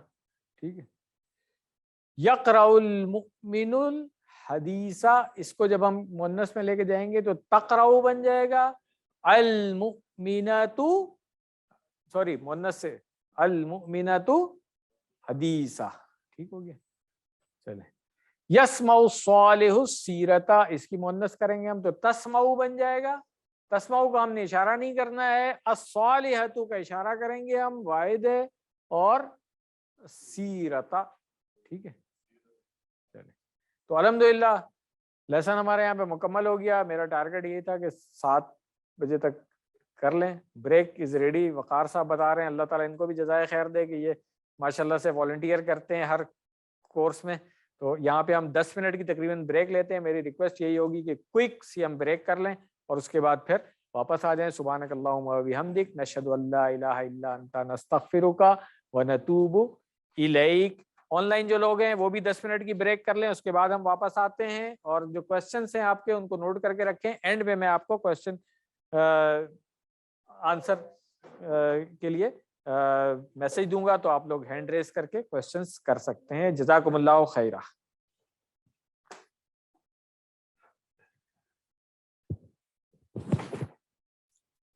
ٹھیک ہے. یقرأ المؤمن الحدیث، اس کو جب ہم مؤنث میں لے کے جائیں گے تو تقرأ بن جائے گا، المؤمنۃ، سوری مؤنث سے، المؤمنۃ حدیثہ، ٹھیک ہو گیا. چلیں. یسمع الصالح السیرۃ، اس کی مؤنث کریں گے ہم تو تسمع بن جائے گا. تسمع کا ہم نے اشارہ نہیں کرنا ہے، الصالحۃ کا اشارہ کریں گے ہم، واحد ہے، اور سیرۃ، ٹھیک ہے. چلیں. تو الحمدللہ لیسن ہمارے یہاں پہ مکمل ہو گیا. میرا ٹارگٹ یہ تھا کہ 7 بجے تک کر لیں. بریک از ریڈی، وقار صاحب بتا رہے ہیں، اللہ تعالیٰ ان کو بھی جزائے خیر دے کہ یہ ماشاءاللہ سے والنٹیئر کرتے ہیں ہر کورس میں. تو یہاں پہ ہم 10 منٹ کی تقریباً بریک لیتے ہیں. میری ریکویسٹ یہی ہوگی کہ کوئک سی ہم بریک کر لیں اور اس کے بعد پھر واپس آ جائیں. سبحانک اللہم و بحمدک، نشہد ان لا الہ الا انت، نستغفرک و نتوب الیک. آن لائن جو لوگ ہیں وہ بھی 10 منٹ کی بریک کر لیں، اس کے بعد ہم واپس آتے ہیں. اور جو کوشچنس ہیں آپ کے ان کو نوٹ کر کے رکھیں، اینڈ میں آپ کو کوشچن آنسر کے لیے میسج دوں گا تو آپ لوگ ہینڈ ریز کر کے کوشچنس کر سکتے ہیں. جزاکم اللہ خیرہ.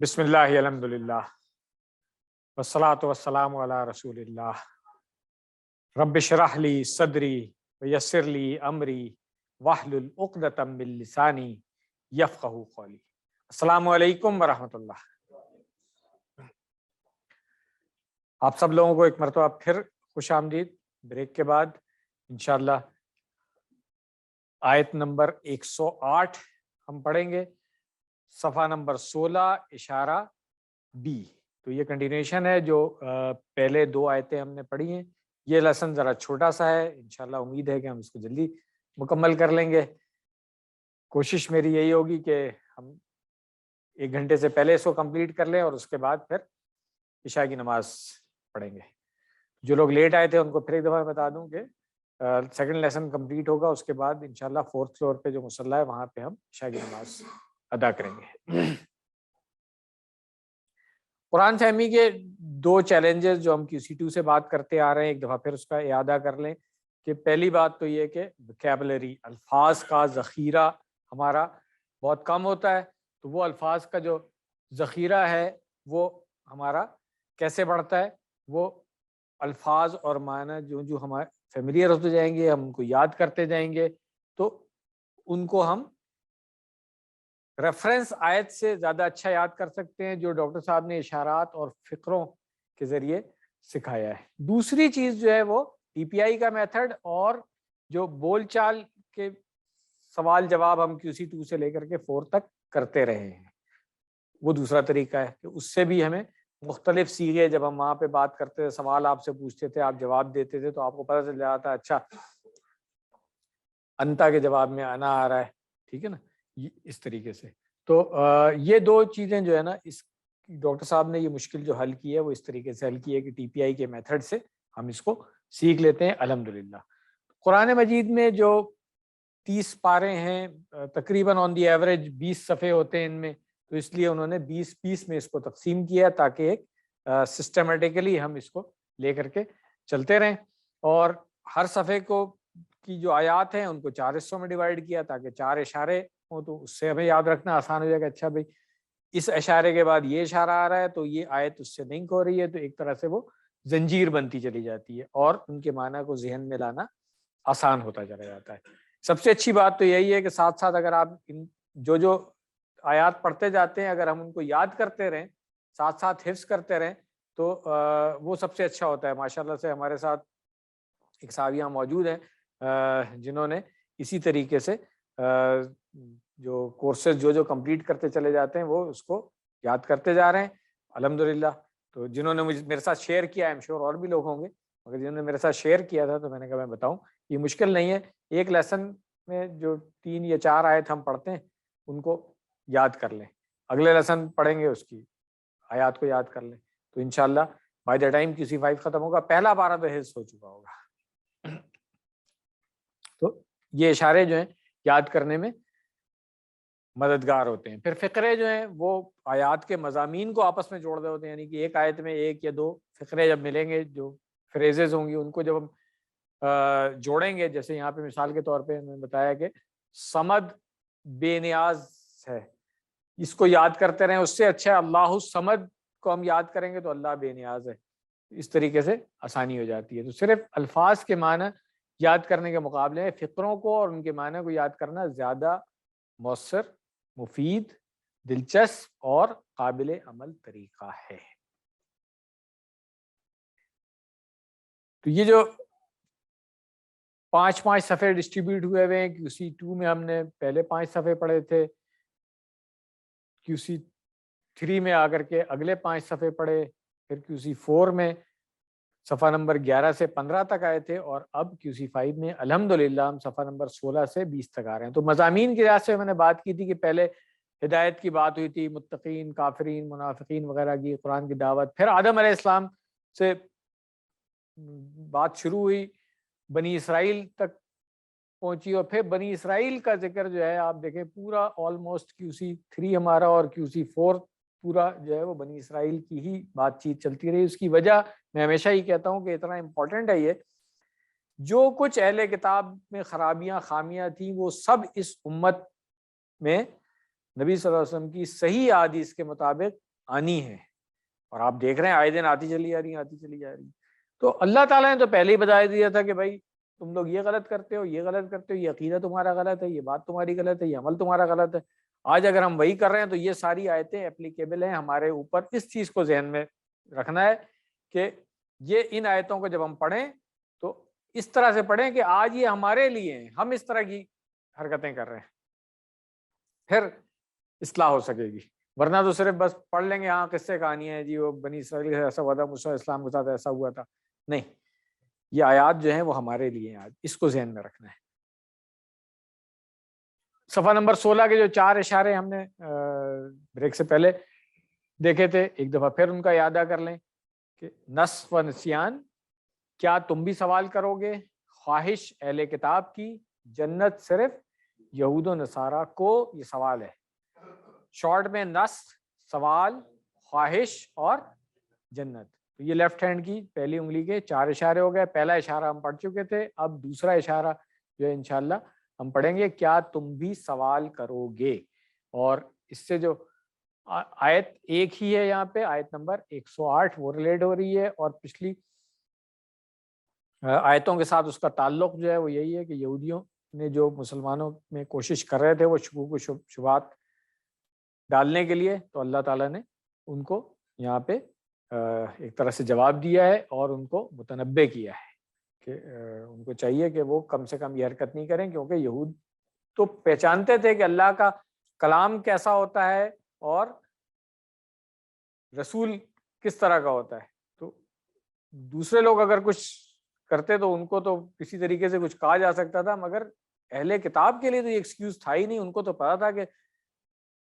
بسم اللہ الحمد للہ والصلاۃ والسلام علی رسول اللہ. رب اشرح لی صدری ویسر لی امری واحلل عقدۃ من لسانی یفقہوا قولی. السلام علیکم ورحمۃ اللہ. آپ سب لوگوں کو ایک مرتبہ پھر خوش آمدید. بریک کے بعد انشاءاللہ آیت نمبر 108 ہم پڑھیں گے, صفحہ نمبر 16 اشارہ بی. تو یہ کنٹینیوشن ہے جو پہلے 2 آیتیں ہم نے پڑھی ہیں. یہ لیسن ذرا چھوٹا سا ہے, انشاءاللہ امید ہے کہ ہم اس کو جلدی مکمل کر لیں گے. کوشش میری یہی ہوگی کہ ہم 1 گھنٹے سے پہلے اس کو کمپلیٹ کر لیں اور اس کے بعد پھر عشاء کی نماز پڑھیں گے. جو لوگ لیٹ آئے تھے ان کو پھر ایک دفعہ بتا دوں کہ سیکنڈ لیسن کمپلیٹ ہوگا, اس کے بعد انشاءاللہ 4th فلور پہ جو مصلی ہے وہاں پہ ہم عشاء کی نماز ادا کریں گے. قرآن فہمی کے 2 چیلنجز جو ہم QC2 سے بات کرتے آ رہے ہیں, ایک دفعہ پھر اس کا اعادہ کر لیں کہ پہلی بات تو یہ کہ ویکیبلری, الفاظ کا ذخیرہ ہمارا بہت کم ہوتا ہے. تو وہ الفاظ کا جو ذخیرہ ہے وہ ہمارا کیسے بڑھتا ہے؟ وہ الفاظ اور معنی جو ہمارے فیملیئر ہوتے جائیں گے, ہم ان کو یاد کرتے جائیں گے, تو ان کو ہم ریفرنس آیت سے زیادہ اچھا یاد کر سکتے ہیں جو ڈاکٹر صاحب نے اشارات اور فقروں کے ذریعے سکھایا ہے. دوسری چیز جو ہے وہ PPI کا میتھڈ, اور جو بول چال کے سوال جواب ہم QC2 سے لے کر کے 4 تک کرتے رہے ہیں, وہ دوسرا طریقہ ہے کہ اس سے بھی ہمیں مختلف سیغے, جب ہم وہاں پہ بات کرتے تھے, سوال آپ سے پوچھتے تھے, آپ جواب دیتے تھے, تو آپ کو پتہ چل جاتا تھا اچھا انتا کے جواب میں انا آ رہا ہے, ٹھیک ہے نا, اس طریقے سے. تو یہ 2 چیزیں جو ہے نا, اس ڈاکٹر صاحب نے یہ مشکل جو حل کی ہے وہ اس طریقے سے حل کی ہے کہ TPI کے میتھڈ سے ہم اس کو سیکھ لیتے ہیں الحمدللہ. قرآن مجید میں جو 30 پارے ہیں, تقریباً آن دی ایوریج 20 صفحے ہوتے ہیں ان میں, تو اس لیے انہوں نے 20 پیس میں اس کو تقسیم کیا تاکہ ایک سسٹمیٹیکلی ہم اس کو لے کر کے چلتے رہیں. اور ہر صفحے کو کی جو آیات ہیں ان کو 4 حصوں میں ڈیوائیڈ کیا تاکہ 4 اشارے ہوں, تو اس سے ہمیں یاد رکھنا آسان ہو جائے گا. اچھا بھائی اس اشارے کے بعد یہ اشارہ آ رہا ہے تو یہ آیت اس سے لنک ہو رہی ہے, تو ایک طرح سے وہ زنجیر بنتی چلی جاتی ہے اور ان کے معنی کو ذہن میں لانا آسان ہوتا چلا جاتا ہے. سب سے اچھی بات تو یہی ہے کہ ساتھ ساتھ اگر آپ جو آیات پڑھتے جاتے ہیں, اگر ہم ان کو یاد کرتے رہیں, ساتھ ساتھ حفظ کرتے رہیں, تو وہ سب سے اچھا ہوتا ہے. ماشاءاللہ سے ہمارے ساتھ ایک صحابیہ موجود ہیں جنہوں نے اسی طریقے سے جو کورسز جو کمپلیٹ کرتے چلے جاتے ہیں وہ اس کو یاد کرتے جا رہے ہیں الحمدللہ. تو جنہوں نے میرے ساتھ شیئر کیا, ایم شیور اور بھی لوگ ہوں گے, مگر جنہوں نے میرے ساتھ شیئر کیا تھا تو میں نے کہا میں بتاؤں یہ مشکل نہیں ہے. ایک لیسن میں جو 3 یا 4 آیت ہم پڑھتے ہیں ان کو یاد کر لیں, اگلے لیسن پڑھیں گے اس کی آیات کو یاد کر لیں, تو انشاءاللہ بائی دا ٹائم QC5 ختم ہوگا پہلا پارہ تو حفظ ہو چکا ہوگا. تو یہ اشارے جو ہیں یاد کرنے میں مددگار ہوتے ہیں. پھر فقرے جو ہیں وہ آیات کے مضامین کو آپس میں جوڑ رہے ہوتے ہیں, یعنی کہ ایک آیت میں 1 یا 2 فقرے جب ملیں گے, جو فریزز ہوں گی ان کو جب ہم جوڑیں گے, جیسے یہاں پہ مثال کے طور پہ میں نے بتایا کہ صمد بے نیاز ہے, اس کو یاد کرتے رہیں, اس سے اچھا اللہ الصمد کو ہم یاد کریں گے تو اللہ بے نیاز ہے. اس طریقے سے آسانی ہو جاتی ہے. تو صرف الفاظ کے معنی یاد کرنے کے مقابلے میں فقروں کو اور ان کے معنی کو یاد کرنا زیادہ مؤثر, مفید, دلچسپ اور قابل عمل طریقہ ہے. تو یہ جو 5 صفحے ڈسٹریبیوٹ ہوئے ہوئے ہیں, QC2 میں ہم نے پہلے 5 صفحے پڑھے تھے, QC3 میں آ کر کے اگلے 5 صفحے پڑھے, پھر QC4 میں صفحہ نمبر 11 سے 15 تک آئے تھے, اور اب QC5 میں الحمدللہ ہم صفحہ نمبر 16 سے 20 تک آ رہے ہیں. تو مضامین کی لحاظ سے میں نے بات کی تھی کہ پہلے ہدایت کی بات ہوئی تھی, متقین, کافرین, منافقین وغیرہ کی, قرآن کی دعوت, پھر آدم علیہ السلام سے بات شروع ہوئی, بنی اسرائیل تک پہنچی, اور پھر بنی اسرائیل کا ذکر جو ہے آپ دیکھیں پورا آلموسٹ QC3 ہمارا اور QC4 پورا جو ہے وہ بنی اسرائیل کی ہی بات چیت چلتی رہی. اس کی وجہ میں ہمیشہ ہی کہتا ہوں کہ اتنا امپورٹنٹ ہے یہ, جو کچھ اہل کتاب میں خرابیاں خامیاں تھیں وہ سب اس امت میں نبی صلی اللہ علیہ وسلم کی صحیح احادیث کے مطابق آنی ہے, اور آپ دیکھ رہے ہیں آئے دن آتی چلی جا رہی ہیں آتی چلی جا رہی ہیں. تو اللہ تعالیٰ نے تو پہلے ہی بتا دیا تھا کہ بھائی تم لوگ یہ غلط کرتے ہو, یہ غلط کرتے ہو, یہ عقیدہ تمہارا غلط ہے, یہ بات تمہاری غلط ہے, یہ عمل تمہارا غلط ہے. آج اگر ہم وہی کر رہے ہیں تو یہ ساری آیتیں اپلیکیبل ہیں ہمارے اوپر. اس چیز کو ذہن میں رکھنا ہے کہ یہ ان آیتوں کو جب ہم پڑھیں تو اس طرح سے پڑھیں کہ آج یہ ہمارے لیے ہیں, ہم اس طرح کی حرکتیں کر رہے ہیں, پھر اصلاح ہو سکے گی. ورنہ تو صرف بس پڑھ لیں گے ہاں قصے کہانیاں ہیں جی وہ بنی اسرائیل ایسا ہوا تھا, موسیٰ اسلام کے ساتھ ایسا ہوا تھا. نہیں, یہ آیات جو ہیں وہ ہمارے لیے ہیں, آج اس کو ذہن میں رکھنا ہے. صفحہ نمبر 16 کے جو 4 اشارے ہم نے بریک سے پہلے دیکھے تھے, ایک دفعہ پھر ان کا اعادہ کر لیں کہ نسخ و نسیان, کیا تم بھی سوال کرو گے, خواہش اہل کتاب کی, جنت صرف یہود و نصارہ کو, یہ سوال ہے. شارٹ میں نسخ, سوال, خواہش اور جنت. تو یہ لیفٹ ہینڈ کی پہلی انگلی کے 4 اشارے ہو گئے. پہلا اشارہ ہم پڑھ چکے تھے, اب دوسرا اشارہ جو ہے انشاءاللہ ہم پڑھیں گے, کیا تم بھی سوال کرو گے. اور اس سے جو آیت ایک ہی ہے یہاں پہ, آیت نمبر 108, وہ ریلیٹ ہو رہی ہے, اور پچھلی آیتوں کے ساتھ اس کا تعلق جو ہے وہ یہی ہے کہ یہودیوں نے جو مسلمانوں میں کوشش کر رہے تھے وہ شکوک و شبہات ڈالنے کے لیے, تو اللہ تعالیٰ نے ان کو یہاں پہ ایک طرح سے جواب دیا ہے اور ان کو متنبع کیا ہے کہ ان کو چاہیے کہ وہ کم سے کم یہ حرکت نہیں کریں, کیونکہ یہود تو پہچانتے تھے کہ اللہ کا کلام کیسا ہوتا ہے اور رسول کس طرح کا ہوتا ہے. تو دوسرے لوگ اگر کچھ کرتے تو ان کو تو کسی طریقے سے کچھ کہا جا سکتا تھا, مگر اہل کتاب کے لیے تو یہ ایکسکیوز تھا ہی نہیں. ان کو تو پتا تھا کہ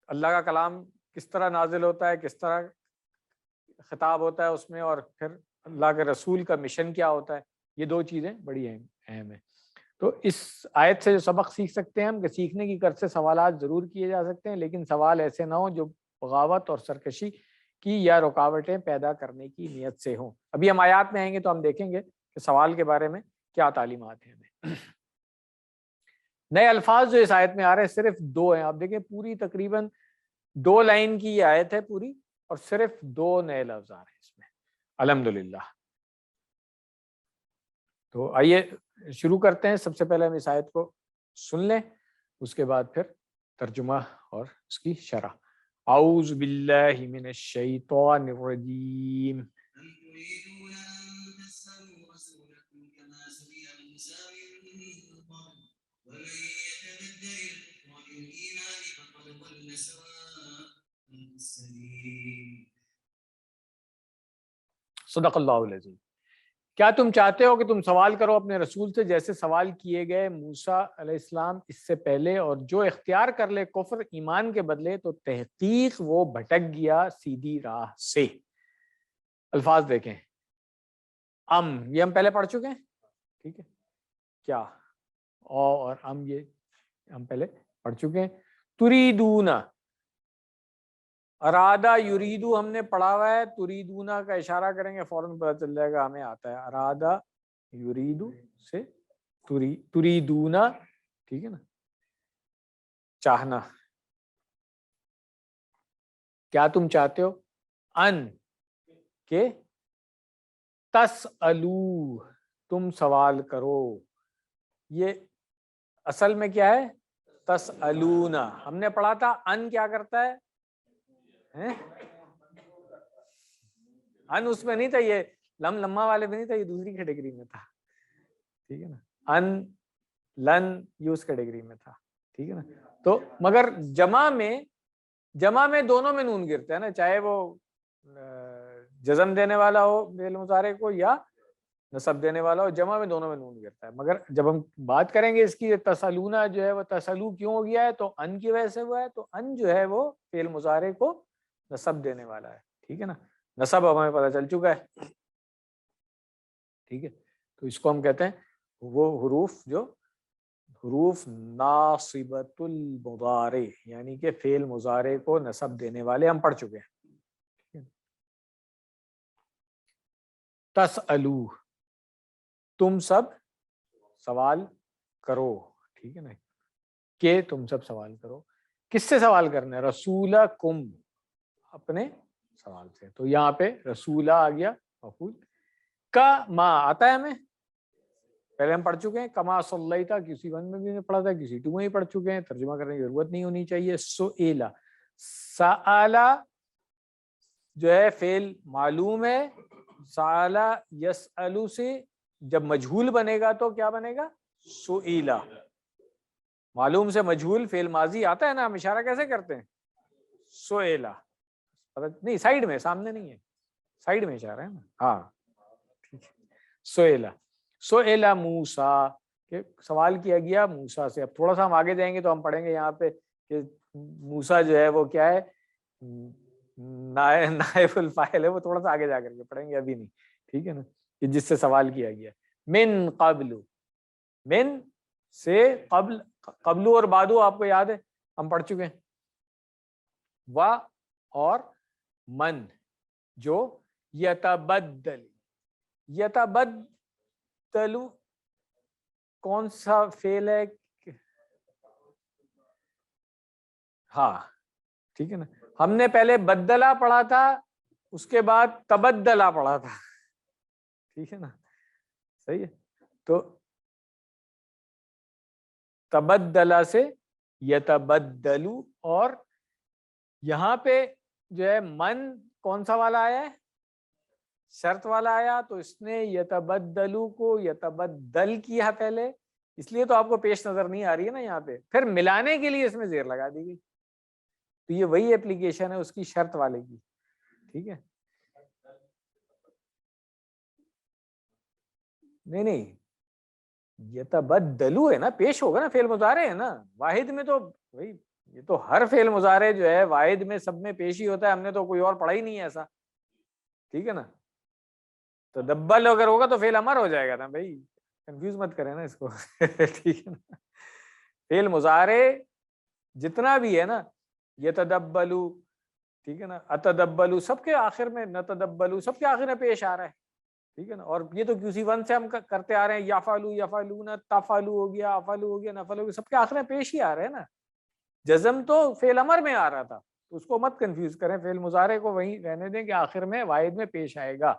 اللہ کا کلام کس طرح نازل ہوتا ہے, کس طرح خطاب ہوتا ہے اس میں, اور پھر اللہ کے رسول کا مشن کیا ہوتا ہے. یہ 2 چیزیں بڑی اہم ہیں. تو اس آیت سے جو سبق سیکھ سکتے ہیں ہم کہ سیکھنے کی غرض سے سوالات ضرور کیے جا سکتے ہیں, لیکن سوال ایسے نہ ہوں جو بغاوت اور سرکشی کی یا رکاوٹیں پیدا کرنے کی نیت سے ہوں. ابھی ہم آیات میں آئیں گے تو ہم دیکھیں گے کہ سوال کے بارے میں کیا تعلیمات ہیں ہمیں. نئے الفاظ جو اس آیت میں آ رہے ہیں صرف 2 ہیں. آپ دیکھیں پوری تقریباً 2 لائن کی یہ آیت ہے پوری, اور صرف 2 نئے لفظ آ رہے ہیں اس میں, الحمدللہ. تو آئیے شروع کرتے ہیں. سب سے پہلے ہم اس آیت کو سن لیں, اس کے بعد پھر ترجمہ اور اس کی شرح. اعوذ باللہ من الشیطان الرجیم. صدق اللہ العظیم. کیا تم چاہتے ہو کہ تم سوال کرو اپنے رسول سے جیسے سوال کیے گئے موسیٰ علیہ السلام اس سے پہلے, اور جو اختیار کر لے کفر ایمان کے بدلے تو تحقیق وہ بھٹک گیا سیدھی راہ سے. الفاظ دیکھیں, یہ ہم پہلے پڑھ چکے ہیں, ٹھیک ہے, کیا اور یہ ہم پہلے پڑھ چکے ہیں. تریدون, ارادہ یریدو ہم نے پڑھا ہوا ہے, تریدونا کا اشارہ کریں گے فوراً پتہ چل جائے گا ہمیں آتا ہے. ارادہ یریدو سے تریدونا, ٹھیک ہے نا, چاہنا. کیا تم چاہتے ہو, ان کہ تسألو تم سوال کرو. یہ اصل میں کیا ہے, تسألونا. ہم نے پڑھا تھا ان کیا کرتا ہے, ان اس میں نہیں تھا, یہ لمحہ والے میں نہیں تھا, یہ دوسری کیٹیگری میں تھا, ٹھیک ہے نا. ان لن یہ اس کیٹیگری میں تھا, ٹھیک ہے نا. تو مگر جمع میں دونوں میں نون گرتا ہے نا, چاہے وہ جزم دینے والا ہو فعل مضارع کو یا نصب دینے والا ہو, جمع میں دونوں میں نون گرتا ہے. مگر جب ہم بات کریں گے اس کی, تسلونا جو ہے وہ تسلو کیوں ہو گیا ہے, تو ان کی وجہ سے ہوا ہے. تو ان جو ہے وہ فعل مضارع کو نصب دینے والا ہے, ٹھیک ہے نا. نصب ہمیں پتہ چل چکا ہے, ٹھیک ہے. تو اس کو ہم کہتے ہیں وہ حروف ناصبۃ المضارع, یعنی کہ فعل مضارع کو نصب دینے والے, ہم پڑھ چکے ہیں. تسألو تم سب سوال کرو، ٹھیک ہے نا، کہ تم سب سوال کرو. کس سے سوال کرنا ہے؟ رسولکم، اپنے سوال سے. تو یہاں پہ رسولہ آ گیا مفعول. کا ما آتا ہے ہمیں، پہلے ہم پڑھ چکے ہیں. کما صلیتا کسی ون میں بھی پڑھا تھا، کسی ٹو میں ہی پڑھ چکے ہیں، ترجمہ کرنے کی ضرورت نہیں ہونی چاہیے. سئلا، سآلا جو ہے فعل معلوم ہے. سآلا یسألو سے جب مجہول بنے گا تو کیا بنے گا؟ سئلا. معلوم سے مجہول فعل ماضی آتا ہے نا، ہم اشارہ کیسے کرتے ہیں؟ سئلا. نہیں سائیڈ میں، سامنے نہیں ہے، سائیڈ میں اشارہ ہے نا. ہاں ٹھیک ہے. سئلا، سئلا موسیٰ کہ سوال کیا گیا موسیٰ سے. اب تھوڑا سا ہم آگے جائیں گے تو ہم پڑھیں گے یہاں پہ کہ موسیٰ جو ہے وہ کیا ہے، نائب الفاعل ہے. وہ تھوڑا سا آگے جا کر کے پڑھیں گے، ابھی نہیں، ٹھیک ہے نا، کہ جس سے سوال کیا گیا. من قبل، من سے قبل، قبلو اور بعدو آپ کو یاد ہے ہم پڑھ چکے ہیں. وا اور من جو یتبدل، یتبدلو کون سا فعل ہے؟ ہاں ٹھیک ہے نا. ہم نے پہلے بدلا پڑھا تھا، اس کے بعد تبدلا پڑھا تھا، ٹھیک ہے نا، صحیح ہے. تو تبدلا سے یتبدلو، اور یہاں پہ جو ہے من کون سا والا آیا ہے؟ شرط والا آیا. تو اس نے یتبدلو کو یتبدل کیا پہلے، اس لیے تو آپ کو پیش نظر نہیں آ رہی ہے نا یہاں پہ. پھر ملانے کے لیے اس میں زیر لگا دی گئی. تو یہ وہی اپلیکیشن ہے اس کی شرط والے کی، ٹھیک ہے. نہیں یتبدلو ہے نا، پیش ہوگا نا، فعل مضارع ہے نا. واحد میں تو وہی، یہ تو ہر فعل مضارع جو ہے واحد میں سب میں پیش ہی ہوتا ہے. ہم نے تو کوئی اور پڑھا ہی نہیں ہے ایسا، ٹھیک ہے نا. تو دبل اگر ہوگا تو فعل امر ہو جائے گا نا بھائی، کنفیوز مت کریں نا اس کو. ٹھیک ہے نا. فعل مضارع جتنا بھی ہے نا، یتدبلو، ٹھیک ہے نا، اتدبلو، سب کے آخر میں، نتدبلو سب کے آخر میں پیش آ رہا ہے، ٹھیک ہے نا. اور یہ تو کسی ون سے ہم کرتے آ رہے ہیں. یافعلو، یفعلون، تفعلو ہو گیا، افعلو ہو گیا، نفعلو ہو گیا، سب کے آخر میں پیش ہی آ رہے ہیں نا. جزم تو فعل امر میں آ رہا تھا، تو اس کو مت کنفیوز کریں. فعل مضارع کو وہیں رہنے دیں کہ آخر میں واحد میں پیش آئے گا.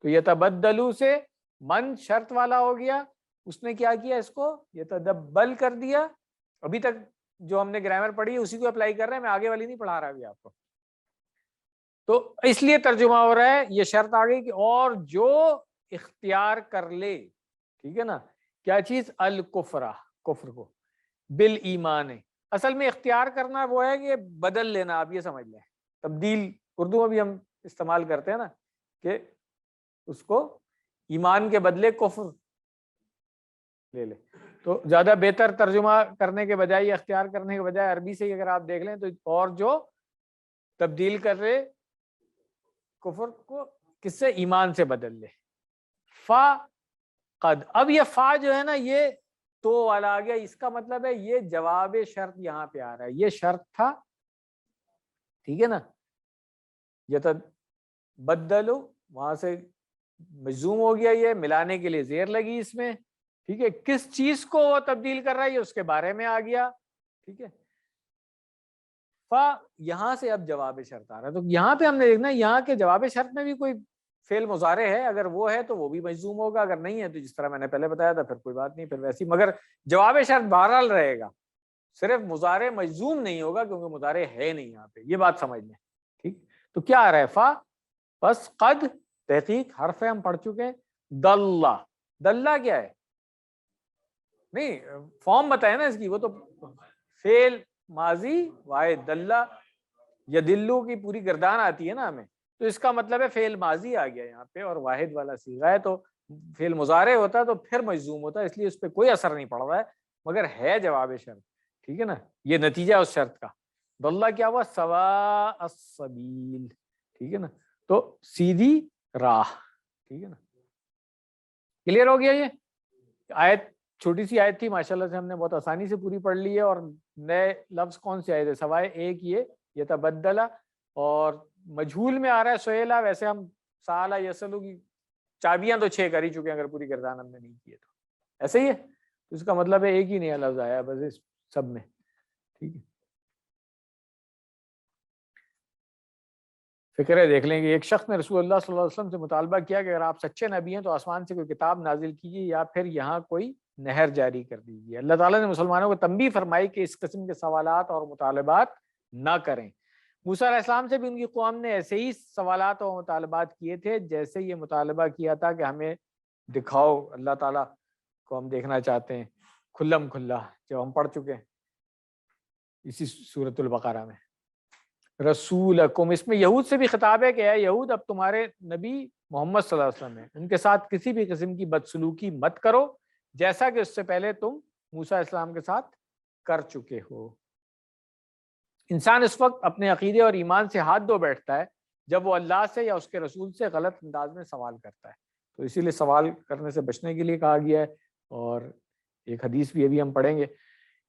تو یتبدلو سے من شرط والا ہو گیا، اس نے کیا کیا، اس کو یتدبل کر دیا. ابھی تک جو ہم نے گرامر پڑھی ہے اسی کو اپلائی کر رہے ہیں، میں آگے والی نہیں پڑھا رہا ابھی آپ کو. تو اس لیے ترجمہ ہو رہا ہے، یہ شرط آ گئی کہ اور جو اختیار کر لے، ٹھیک ہے نا، کیا چیز؟ الکفرہ، کفر کو، بالایمان. اصل میں اختیار کرنا وہ ہے کہ بدل لینا، آپ یہ سمجھ لیں. تبدیل اردو میں بھی ہم استعمال کرتے ہیں نا، کہ اس کو ایمان کے بدلے کفر لے لے. تو زیادہ بہتر ترجمہ کرنے کے بجائے، اختیار کرنے کے بجائے، عربی سے ہی اگر آپ دیکھ لیں تو اور جو تبدیل کر رہے کفر کو کس سے؟ ایمان سے بدل لے. فا قد، اب یہ فا جو ہے نا یہ تو والا آ گیا. اس کا مطلب ہے یہ جواب شرط یہاں پہ آ رہا ہے. یہ شرط تھا، ٹھیک ہے نا. یتبدلو وہاں سے مجزوم ہو گیا، یہ ملانے کے لیے زیر لگی اس میں، ٹھیک ہے. کس چیز کو وہ تبدیل کر رہا ہے یہ اس کے بارے میں آ گیا، ٹھیک ہے. فا یہاں سے اب جواب شرط آ رہا ہے. تو یہاں پہ ہم نے دیکھنا یہاں کے جواب شرط میں بھی کوئی فعل مضارع ہے، اگر وہ ہے تو وہ بھی مجزوم ہوگا، اگر نہیں ہے تو جس طرح میں نے پہلے بتایا تھا پھر کوئی بات نہیں، پھر ویسی. مگر جواب شرط بہرحال رہے گا، صرف مضارع مجزوم نہیں ہوگا کیونکہ مضارع ہے نہیں یہاں پہ. یہ بات سمجھ لیں، ٹھیک. تو کیا آ رہا ہے؟ فا بس قد تحقیق حرف ہم پڑھ چکے ہیں. دلہ، دلہ کیا ہے؟ نہیں فارم بتائے نا اس کی، وہ تو فعل ماضی واحد. دلہ یدلو کی پوری گردان آتی ہے نا ہمیں، تو اس کا مطلب ہے فعل ماضی آ گیا یہاں پہ اور واحد والا صیغہ ہے. تو فعل مضارع ہوتا تو پھر مجزوم ہوتا، اس لیے اس پہ کوئی اثر نہیں پڑ رہا ہے، مگر ہے جواب شرط، ٹھیک ہے نا. یہ نتیجہ اس شرط کا. دلہ کیا ہوا؟ سواء السبیل، ٹھیک ہے نا. تو سیدھی راہ، ٹھیک ہے نا. کلیئر ہو گیا؟ یہ آیت چھوٹی سی آیت تھی، ماشاءاللہ سے ہم نے بہت آسانی سے پوری پڑھ لی ہے. اور نئے لفظ کون سے آئے تھے سوائے ایک یہ تبدلا، اور مجہول میں آ رہا ہے سہیلا. ویسے ہم سالا یسلو کی چابیاں تو 6 کر ہی چکے ہیں اگر پوری گردان ہم نے نہیں کی ہے تو ایسے ہی ہے. تو اس کا مطلب ہے ایک ہی نیا لفظ آیا بس اس سب میں. ٹھیک ہے, فکر ہے دیکھ لیں گے. ایک شخص نے رسول اللہ صلی اللہ علیہ وسلم سے مطالبہ کیا کہ اگر آپ سچے نبی ہیں تو آسمان سے کوئی کتاب نازل کیجیے یا پھر یہاں کوئی نہر جاری کر دیجیے. اللہ تعالیٰ نے مسلمانوں کو تنبیہ فرمائی کہ اس قسم کے سوالات اور مطالبات نہ کریں. موسیٰ علیہ السلام سے بھی ان کی قوم نے ایسے ہی سوالات اور مطالبات کیے تھے جیسے یہ مطالبہ کیا تھا کہ ہمیں دکھاؤ اللہ تعالیٰ کو ہم دیکھنا چاہتے ہیں کھلم کھلا, جو ہم پڑھ چکے ہیں اسی سورۃ البقرہ میں. رسولکم, اس میں یہود سے بھی خطاب ہے کہ اے یہود اب تمہارے نبی محمد صلی اللہ علیہ وسلم ہیں, ان کے ساتھ کسی بھی قسم کی بدسلوکی مت کرو جیسا کہ اس سے پہلے تم موسیٰ علیہ السلام کے ساتھ کر چکے ہو. انسان اس وقت اپنے عقیدے اور ایمان سے ہاتھ دھو بیٹھتا ہے جب وہ اللہ سے یا اس کے رسول سے غلط انداز میں سوال کرتا ہے. تو اسی لیے سوال کرنے سے بچنے کے لیے کہا گیا ہے. اور ایک حدیث بھی ابھی ہم پڑھیں گے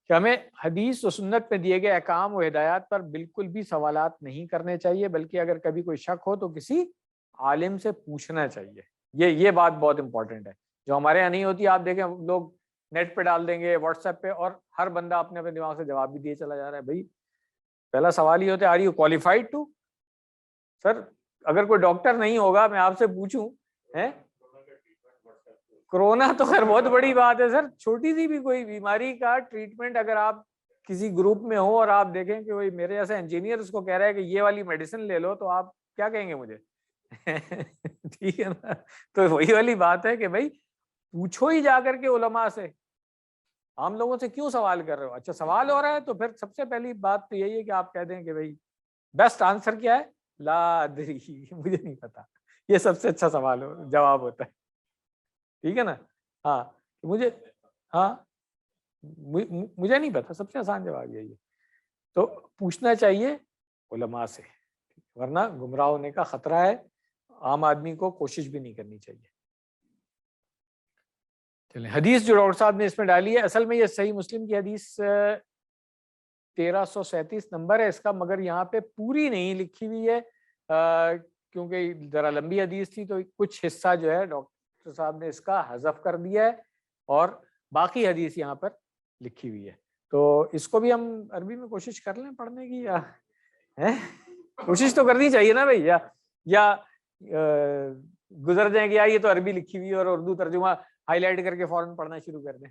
کہ ہمیں حدیث و سنت میں دیے گئے احکام و ہدایات پر بالکل بھی سوالات نہیں کرنے چاہیے, بلکہ اگر کبھی کوئی شک ہو تو کسی عالم سے پوچھنا چاہیے. یہ بات بہت امپورٹنٹ ہے جو ہمارے یہاں نہیں ہوتی. آپ دیکھیں لوگ نیٹ پہ ڈال دیں گے, واٹس ایپ پہ, اور ہر بندہ اپنے اپنے دماغ سے جواب بھی دیے چلا جا رہا ہے. بھائی پہلا سوال یہ ہوتا ہے آر یو کوالیفائڈ ٹو. سر اگر کوئی ڈاکٹر نہیں ہوگا میں آپ سے پوچھوں کرونا تو خیر بہت بڑی بات ہے سر, چھوٹی سی بھی کوئی بیماری کا ٹریٹمنٹ اگر آپ کسی گروپ میں ہو اور آپ دیکھیں کہ وہی میرے جیسا انجینئر اس کو کہہ رہا ہے کہ یہ والی میڈیسن لے لو, تو آپ کیا کہیں گے مجھے؟ ٹھیک ہے نا. تو وہی والی بات ہے کہ بھائی پوچھو ہی جا کر کے علماء سے. عام لوگوں سے کیوں سوال کر رہے ہو؟ اچھا سوال ہو رہا ہے تو پھر سب سے پہلی بات تو یہی ہے کہ آپ کہہ دیں کہ بھائی بیسٹ آنسر کیا ہے, لا ادری, مجھے نہیں پتا. یہ سب سے اچھا سوال جواب ہوتا ہے. ٹھیک ہے نا. ہاں مجھے مجھے نہیں پتا, سب سے آسان جواب یہی ہے. تو پوچھنا چاہیے علماء سے, ورنہ گمراہ ہونے کا خطرہ ہے. عام آدمی کو کوشش بھی نہیں کرنی چاہیے. چلیں حدیث جو ڈاکٹر صاحب نے اس میں ڈالی ہے, اصل میں یہ صحیح مسلم کی حدیث 1337 نمبر ہے اس کا, مگر یہاں پہ پوری نہیں لکھی ہوئی ہے کیونکہ ذرا لمبی حدیث تھی, تو کچھ حصہ جو ہے ڈاکٹر صاحب نے اس کا حذف کر دیا ہے اور باقی حدیث یہاں پر لکھی ہوئی ہے. تو اس کو بھی ہم عربی میں کوشش کر لیں پڑھنے کی, یا کوشش تو کرنی چاہیے نا بھائی, یا گزر جائیں کہ یہ تو عربی لکھی ہوئی ہے اور اردو ترجمہ ہائی لائٹ کر کے فوراً پڑھنا شروع کر دیں.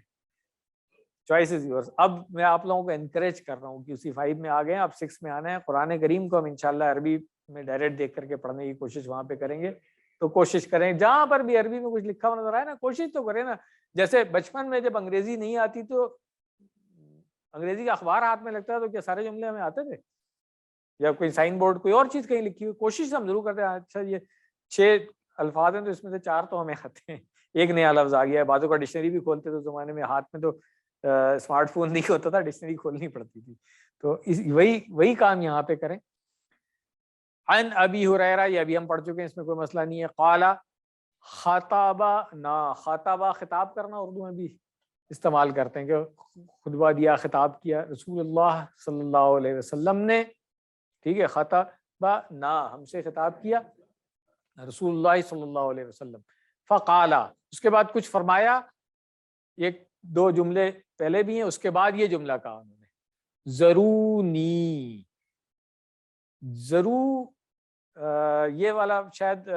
Choice is yours. اب میں آپ لوگوں کو انکریج کر رہا ہوں کہ اسی 5 میں آ گئے ہیں, اب 6 میں آنا ہے. قرآن کریم کو ہم انشاءاللہ عربی میں ڈائریکٹ دیکھ کر کے پڑھنے کی کوشش وہاں پہ کریں گے. تو کوشش کریں جہاں پر بھی عربی میں کچھ لکھا ہوا نظر آئے نا, کوشش تو کریں نا. جیسے بچپن میں جب انگریزی نہیں آتی تو انگریزی کا اخبار ہاتھ میں لگتا ہے تو کیا سارے جملے ہمیں آتے تھے, یا کوئی سائن بورڈ کوئی اور چیز کہیں لکھی ہوئی, کوشش ہم ضرور کرتے ہیں. اچھا یہ 6 الفاظ ہیں تو اس میں سے 4 تو ہمیں آتے ہیں, ایک نیا لفظ آ گیا ہے. بعضوں کا ڈکشنری بھی کھولتے تھے زمانے میں, ہاتھ میں تو اسمارٹ فون نہیں ہوتا تھا, ڈکشنری کھولنی پڑتی تھی. تو وہی کام یہاں پہ کریں. عن ابی ہریرہ, یہ ابھی ہم پڑھ چکے ہیں, اس میں کوئی مسئلہ نہیں ہے. قال خطابنا, خطابہ خطاب کرنا اردو میں بھی استعمال کرتے ہیں کہ خطبہ دیا, خطاب کیا رسول اللہ صلی اللہ علیہ وسلم نے. ٹھیک ہے, خطبنا ہم سے خطاب کیا رسول اللہ صلی اللہ علیہ وسلم. فقال, اس کے بعد کچھ فرمایا, 1-2 جملے پہلے بھی ہیں, اس کے بعد یہ جملہ کہا انہوں نے, ضرونی. ضرور یہ والا شاید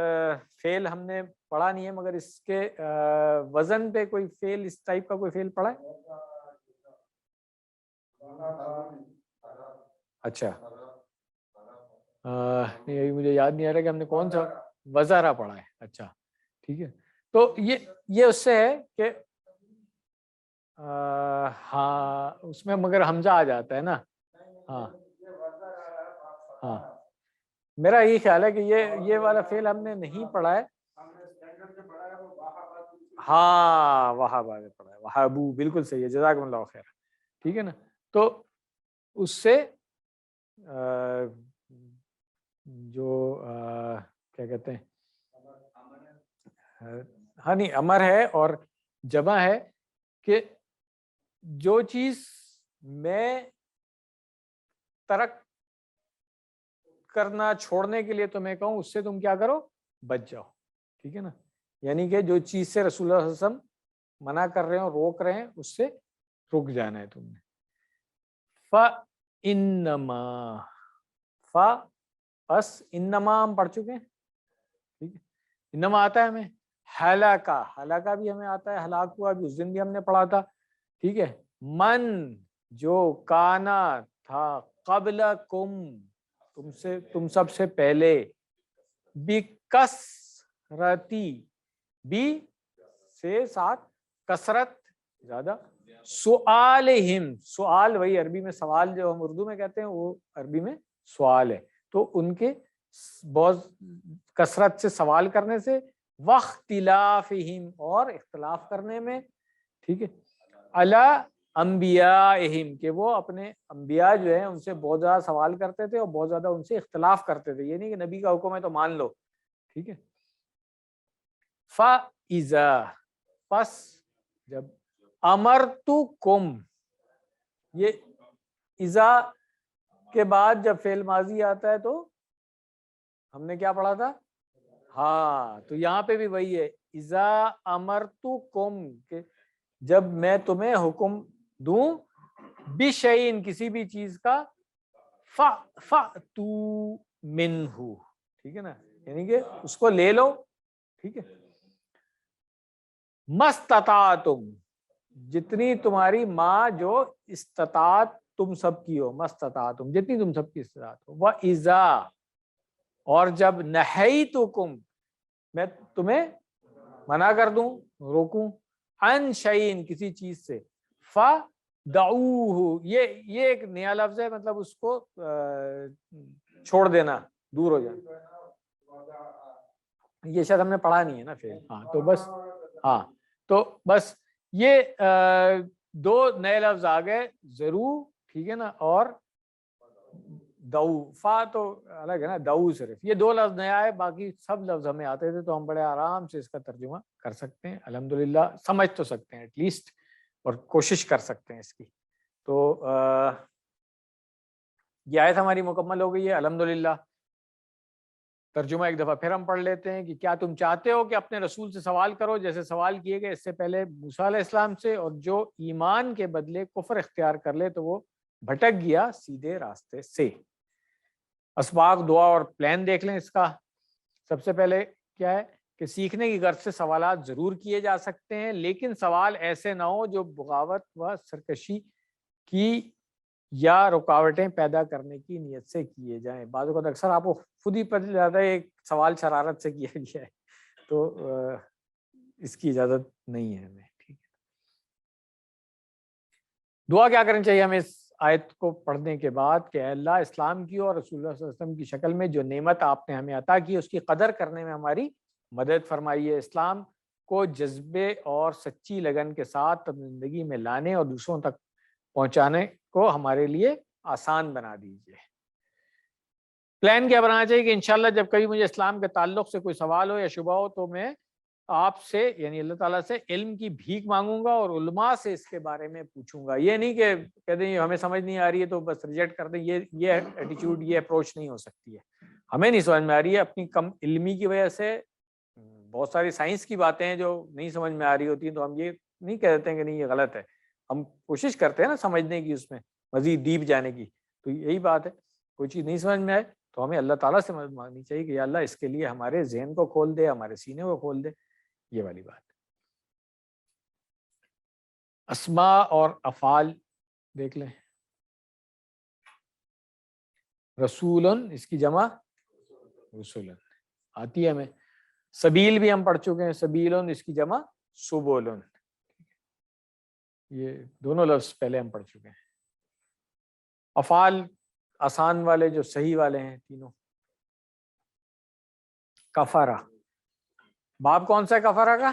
فعل ہم نے پڑھا نہیں ہے, مگر اس کے وزن پہ کوئی فعل اس ٹائپ کا کوئی فعل پڑھا ہے؟ اچھا نہیں, مجھے یاد نہیں آ رہا کہ ہم نے کون سا وزارہ پڑھا ہے. اچھا ٹھیک ہے, تو یہ اس سے ہے کہ ہاں اس میں مگر حمزہ آ جاتا ہے نا. ہاں میرا یہ خیال ہے کہ یہ والا فعل ہم نے نہیں پڑھا ہے. ہاں وہابہ نے پڑھا ہے, وہابو, بالکل صحیح ہے, جزاکم اللہ خیر. ٹھیک ہے نا. تو اس سے جو کیا کہتے ہیں, ہاں نہیں امر ہے اور جمع ہے کہ جو چیز میں ترک کرنا چھوڑنے کے لیے تمہیں کہوں اس سے تم کیا کرو, بچ جاؤ. ٹھیک ہے نا. یعنی کہ جو چیز سے رسول اللہ صلی اللہ علیہ وسلم منع کر رہے ہیں اور روک رہے ہیں اس سے رک جانا ہے تم نے. فَإِنَّمَا پس انما ہم پڑھ چکے ہیں, ٹھیک ہے. انما آتا ہے ہمیں, ہلاکا بھی ہمیں آتا ہے, ہلاک ہوا بھی اس دن بھی ہم نے پڑھا تھا, ٹھیک ہے. من جو کانا تھا قبلکم تم سب سے پہلے, بکثرتی بھی سے ساتھ کثرت زیادہ, سؤالہم سوال وہی عربی میں سوال جو ہم اردو میں کہتے ہیں وہ عربی میں سوال ہے, تو ان کے بہت کثرت سے سوال کرنے سے, واختلافہم اور اختلاف کرنے میں, ٹھیک ہے, علی انبیائہم کہ وہ اپنے انبیاء جو ہیں ان سے بہت زیادہ سوال کرتے تھے اور بہت زیادہ ان سے اختلاف کرتے تھے, یہ نہیں کہ نبی کا حکم ہے تو مان لو, ٹھیک ہے. فَإِذَا پس جب, امرتکم یہ اذا کے بعد جب فعل ماضی آتا ہے تو ہم نے کیا پڑھا تھا, ہاں تو یہاں پہ بھی وہی ہے, اذا امرتکم کہ جب میں تمہیں حکم دوں, بشیء کسی بھی چیز کا, فَأْتُوا مِنْهُ ٹھیک ہے نا, یعنی کہ اس کو لے لو, ٹھیک ہے. مستطاعتم جتنی تمہاری ماں جو استطاعت تم سب کی ہو, مستطاعتم جتنی تم سب کی استطاعت ہو. وَإِذَا اور جب نہیتکم میں تمہیں منع کر دوں روکوں, عن شیء کسی چیز سے, فدعوہ یہ ایک نیا لفظ ہے, مطلب اس کو چھوڑ دینا, دور ہو جانا. یہ شاید ہم نے پڑھا نہیں ہے نا فعل, ہاں تو بس, ہاں تو بس یہ دو نئے لفظ آ گئے, ضرور, ٹھیک ہے نا, اور دعو. فا تو الگ ہے نا, دعو صرف, یہ دو لفظ نیا ہے, باقی سب لفظ ہمیں آتے تھے تو ہم بڑے آرام سے اس کا ترجمہ کر سکتے ہیں, الحمدللہ سمجھ تو سکتے ہیں ایٹ لیسٹ, اور کوشش کر سکتے ہیں اس کی. تو یہ آیت ہماری مکمل ہو گئی ہے الحمدللہ. ترجمہ ایک دفعہ پھر ہم پڑھ لیتے ہیں کہ کیا تم چاہتے ہو کہ اپنے رسول سے سوال کرو جیسے سوال کیے گئے اس سے پہلے موسیٰ علیہ السلام سے, اور جو ایمان کے بدلے کفر اختیار کر لے تو وہ بھٹک گیا سیدھے راستے سے. اسباق دعا اور پلان دیکھ لیں اس کا. سب سے پہلے کیا ہے کہ سیکھنے کی غرض سے سوالات ضرور کیے جا سکتے ہیں, لیکن سوال ایسے نہ ہو جو بغاوت و سرکشی کی یا رکاوٹیں پیدا کرنے کی نیت سے کیے جائیں. بعض اوقات اکثر آپ کو خود ہی پتہ چلتا ہے ایک سوال شرارت سے کیا گیا ہے, تو اس کی اجازت نہیں ہے ہمیں, ٹھیک ہے. دعا کیا کرنی چاہیے ہمیں اس آیت کو پڑھنے کے بعد کہ اے اللہ اسلام کی اور رسول اللہ صلی اللہ علیہ وسلم کی شکل میں جو نعمت آپ نے ہمیں عطا کی اس کی قدر کرنے میں ہماری مدد فرمائیے. اسلام کو جذبے اور سچی لگن کے ساتھ زندگی میں لانے اور دوسروں تک پہنچانے کو ہمارے لیے آسان بنا دیجیے. پلان کیا بنانا چاہیے کہ انشاءاللہ جب کبھی مجھے اسلام کے تعلق سے کوئی سوال ہو یا شبہ ہو تو میں آپ سے یعنی اللہ تعالیٰ سے علم کی بھیک مانگوں گا اور علماء سے اس کے بارے میں پوچھوں گا. یہ نہیں کہ کہہ دیں ہمیں سمجھ نہیں آ رہی ہے تو بس ریجیکٹ کر دیں, یہ ایٹیٹیوڈ, یہ اپروچ نہیں ہو سکتی ہے. ہمیں نہیں سمجھ میں آ رہی ہے, اپنی کم علمی کی وجہ سے بہت ساری سائنس کی باتیں ہیں جو نہیں سمجھ میں آ رہی ہوتی ہیں, تو ہم یہ نہیں کہہ دیتے ہیں کہ نہیں یہ غلط ہے, ہم کوشش کرتے ہیں نا سمجھنے کی, اس میں مزید ڈیپ جانے کی. تو یہی بات ہے, کوئی چیز نہیں سمجھ میں آئے تو ہمیں اللہ تعالیٰ سے مدد مانگنی چاہیے کہ یا اللہ اس کے لیے ہمارے ذہن کو کھول دے, ہمارے سینے کو کھول دے, یہ والی بات. اسماء اور افعال دیکھ لیں. رسولن اس کی جمع رسولن آتی ہے ہمیں. سبیل بھی ہم پڑھ چکے ہیں, سبیلن اس کی جمع سبولن, یہ دونوں لفظ پہلے ہم پڑھ چکے ہیں. افعال آسان والے جو صحیح والے ہیں تینوں. کفارہ, باب کون سا ہے کفارہ کا؟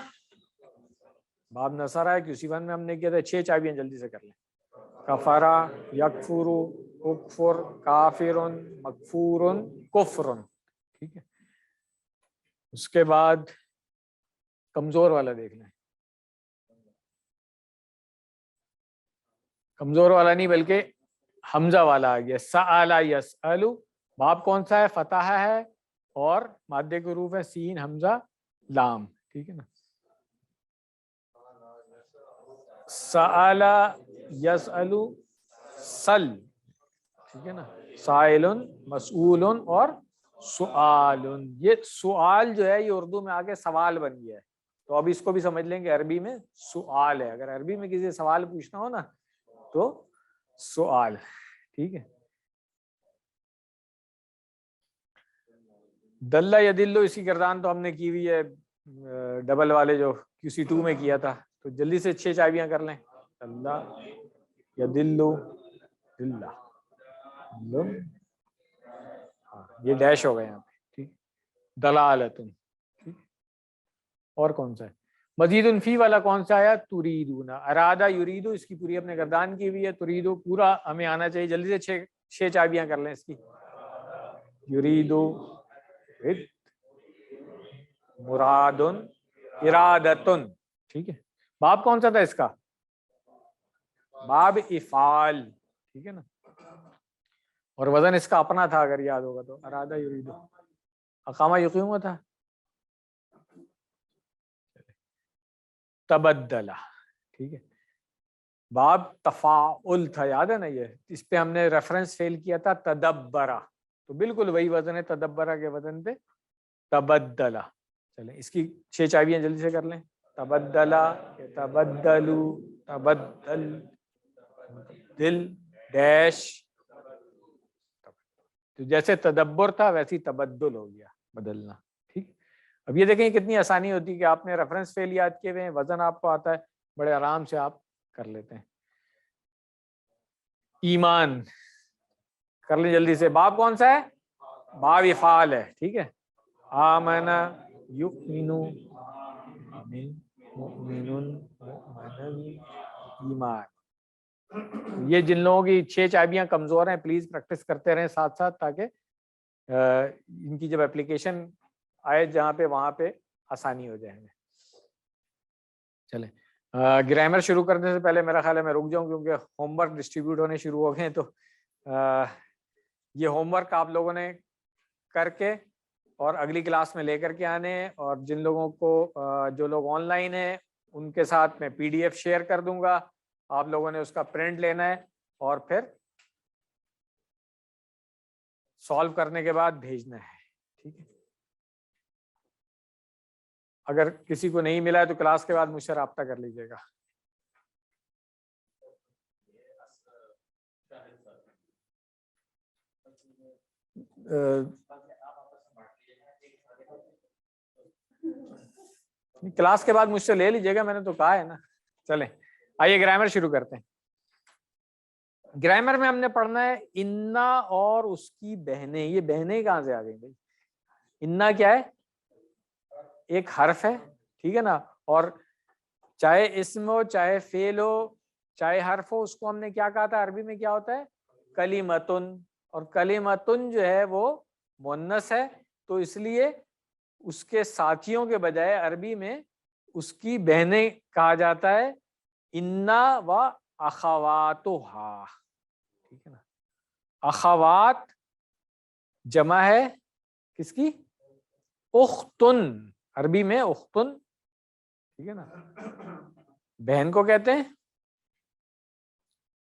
باب نصارہ ہے کہ اسی ون میں ہم نے کیا تھا. 6 چابیاں جلدی سے کر لیں. کفارہ, یکفر, کفر, کافر, مکفور, کفر, ٹھیک ہے. اس کے بعد کمزور والا دیکھ لیں. کمزور والا نہیں بلکہ حمزہ والا آ گیا. سأل یسأل, باب کون سا ہے؟ فتح ہے اور مادے کے حروف ہے سین, حمزہ, لام. ٹھیک ہے نا. سألا یسألو سل, ٹھیک ہے نا, سائلن مسئول اور سؤال. یہ سؤال جو ہے یہ اردو میں آگے سوال بن گیا ہے, تو اب اس کو بھی سمجھ لیں کہ عربی میں سؤال ہے. اگر عربی میں کسی سوال پوچھنا ہو نا تو سؤال. ٹھیک ہے. دلہ یدلو, اس کی گردان تو ہم نے کی ہوئی ہے ڈبل والے جو QC2 میں کیا تھا, تو جلدی سے 6 چابیاں کر لیں. اللہ یدلو دلہ, ہاں یہ ڈیش ہو گئے یہاں پہ. ٹھیک, دلالتن. ٹھیک, اور کون سا ہے مزید فی والا, کون سا آیا تریدون. ارادہ یریدو, اس کی پوری اپنے گردان کی ہوئی ہے. تریدو پورا ہمیں آنا چاہیے. جلدی سے 6 چابیاں کر لیں اس کی. یریدو, مرادن, ارادتن. ٹھیک ہے. باب کون سا تھا اس کا؟ باب افعال. ٹھیک ہے نا, اور وزن اس کا اپنا تھا اگر یاد ہوگا تو, ارادہ یریدو. اقامہ یقیمہ تھا. تبدلہ. ٹھیک ہے. باب تفاعل تھا, یاد ہے نا, یہ اس پہ ہم نے ریفرنس فیل کیا تھا تدبرہ, تو بالکل وہی وزن ہے تدبرہ کے وزن پہ, تبدلہ. چلیں اس کی 6 چابیاں جلدی سے کر لیں. تبدلہ, تبدلو, تبدل, دل ڈیش. تو جیسے تدبر تھا ویسے تبدل ہو گیا, بدلنا. ٹھیک. اب یہ دیکھیں کتنی آسانی ہوتی ہے کہ آپ نے ریفرنس فیل یاد کیے ہوئے ہیں, وزن آپ کو آتا ہے, بڑے آرام سے آپ کر لیتے ہیں. ایمان کر لیں جلدی سے. باب کون سا ہے؟ باب افعال ہے. ٹھیک ہے. آمن یؤمن, مؤمن, مؤمن, ایمان. یہ جن لوگوں کی 6 چابیاں کمزور ہیں پلیز پریکٹس کرتے رہیں ساتھ ساتھ, تاکہ ان کی جب اپلیکیشن آئے جہاں پہ وہاں پہ آسانی ہو جائے. چلیں گرامر شروع کرنے سے پہلے میرا خیال ہے میں رک جاؤں, کیونکہ ہوم ورک ڈسٹریبیوٹ ہونے شروع ہو گئے ہیں. تو یہ ہوم ورک آپ لوگوں نے کر کے اور اگلی کلاس میں لے کر کے آنے ہیں, اور جن لوگوں کو جو لوگ آن لائن ہیں ان کے ساتھ میں PDF شیئر کر دوں گا. آپ لوگوں نے اس کا پرنٹ لینا ہے اور پھر سالو کرنے کے بعد بھیجنا ہے. ٹھیک ہے. اگر کسی کو نہیں ملا ہے تو کلاس کے بعد مجھ سے رابطہ کر لیجیے گا. کلاس کے بعد مجھ سے لے لیجیے گا, میں نے تو کہا ہے نا. چلیں آئیے گرامر شروع کرتے ہیں. گرامر میں ہم نے پڑھنا ہے انا اور اس کی بہنیں. یہ بہنیں کہاں سے آ گئی بھائی؟ انا کیا ہے؟ ایک حرف ہے. ٹھیک ہے نا, اور چاہے اسم ہو, چاہے فعل ہو, چاہے حرف ہو, اس کو ہم نے کیا کہا تھا عربی میں؟ کیا ہوتا ہے؟ کلمتن. اور کلمتن جو ہے وہ مؤنث ہے, تو اس لیے اس کے ساتھیوں کے بجائے عربی میں اس کی بہنیں کہا جاتا ہے انا و اخواتها. ٹھیک ہے نا. اخوات جمع ہے کس کی؟ اختن. عربی میں اختن. ٹھیک ہے نا. بہن کو کہتے ہیں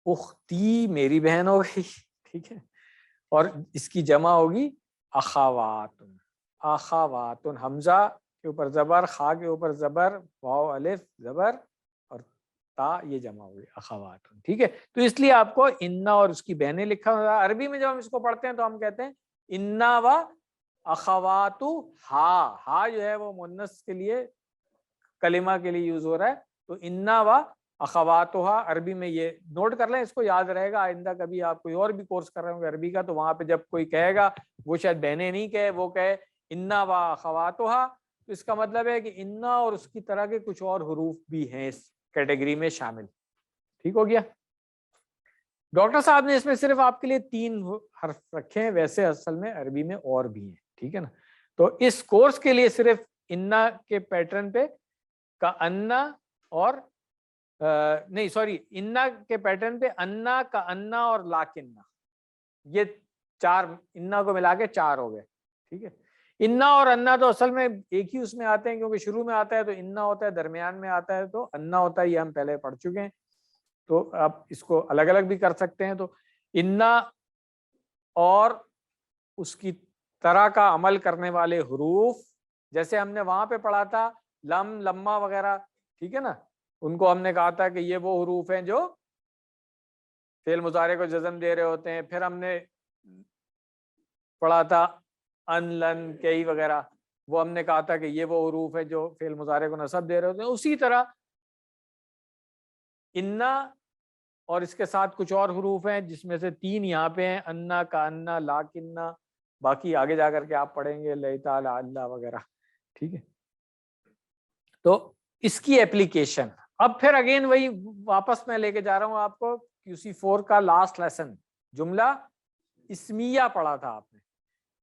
اختی, میری بہن ہو گئی. ٹھیک ہے. اور اس کی جمع ہوگی اخوات. اخوات, حمزہ کے اوپر زبر, خا کے اوپر زبر, واو الف زبر, اور تا یہ جمع ہوگی اخوات. ٹھیک ہے. تو اس لیے آپ کو انا اور اس کی بہنیں لکھا ہوا. عربی میں جب ہم اس کو پڑھتے ہیں تو ہم کہتے ہیں انا و اخواتو ہا. ہا جو ہے وہ مؤنث کے لیے کلمہ کے لیے یوز ہو رہا ہے, تو انا و اخواتها. عربی میں یہ نوٹ کر لیں, اس کو یاد رہے گا. آئندہ کبھی آپ کوئی اور بھی کورس کر رہے ہوں گے عربی کا, تو وہاں پہ جب کوئی کہے گا, وہ شاید بہنیں نہیں کہے, وہ کہے انا و اخواتها, تو اس کا مطلب ہے کہ انا اور اس کی طرح کے کچھ اور حروف بھی ہیں اس کیٹیگری میں شامل. ٹھیک ہو گیا. ڈاکٹر صاحب نے اس میں صرف آپ کے لیے 3 حرف رکھے ہیں, ویسے اصل میں عربی میں اور بھی ہیں. ٹھیک ہے نا. تو اس کورس کے لیے صرف انا کے پیٹرن پہ کا انا اور نہیں سوری انا کے پیٹرن پہ انا کا انا اور لاکنہ, یہ 4 انا کو ملا کے 4 ہو گئے. ٹھیک ہے. انا اور انا تو اصل میں ایک ہی اس میں آتے ہیں، کیونکہ شروع میں آتا ہے تو انا ہوتا ہے، درمیان میں آتا ہے تو انا ہوتا ہے، یہ ہم پہلے پڑھ چکے ہیں، تو آپ اس کو الگ الگ بھی کر سکتے ہیں۔ تو انا اور اس کی طرح کا عمل کرنے والے حروف، جیسے ہم نے وہاں پہ پڑھا تھا لم، لما وغیرہ، ٹھیک ہے نا، ان کو ہم نے کہا تھا کہ یہ وہ حروف ہیں جو فعل مضارع کو جزم دے رہے ہوتے ہیں۔ پھر ہم نے پڑھا تھا ان، لن، کئی وغیرہ، وہ ہم نے کہا تھا کہ یہ وہ حروف ہیں جو فعل مضارع کو نصب دے رہے ہوتے ہیں۔ اسی طرح انا اور اس کے ساتھ کچھ اور حروف ہیں جس میں سے 3 یہاں پہ ہیں، انا، کا انا، لاکنہ، باقی آگے جا کر کے آپ پڑھیں گے لیتا، لعلہ وغیرہ، ٹھیک ہے۔ تو اس کی اپلیکیشن اب پھر اگین وہی واپس میں لے کے جا رہا ہوں آپ کو، QC4 کا لاسٹ لیسن جملہ اسمیہ پڑھا تھا آپ نے۔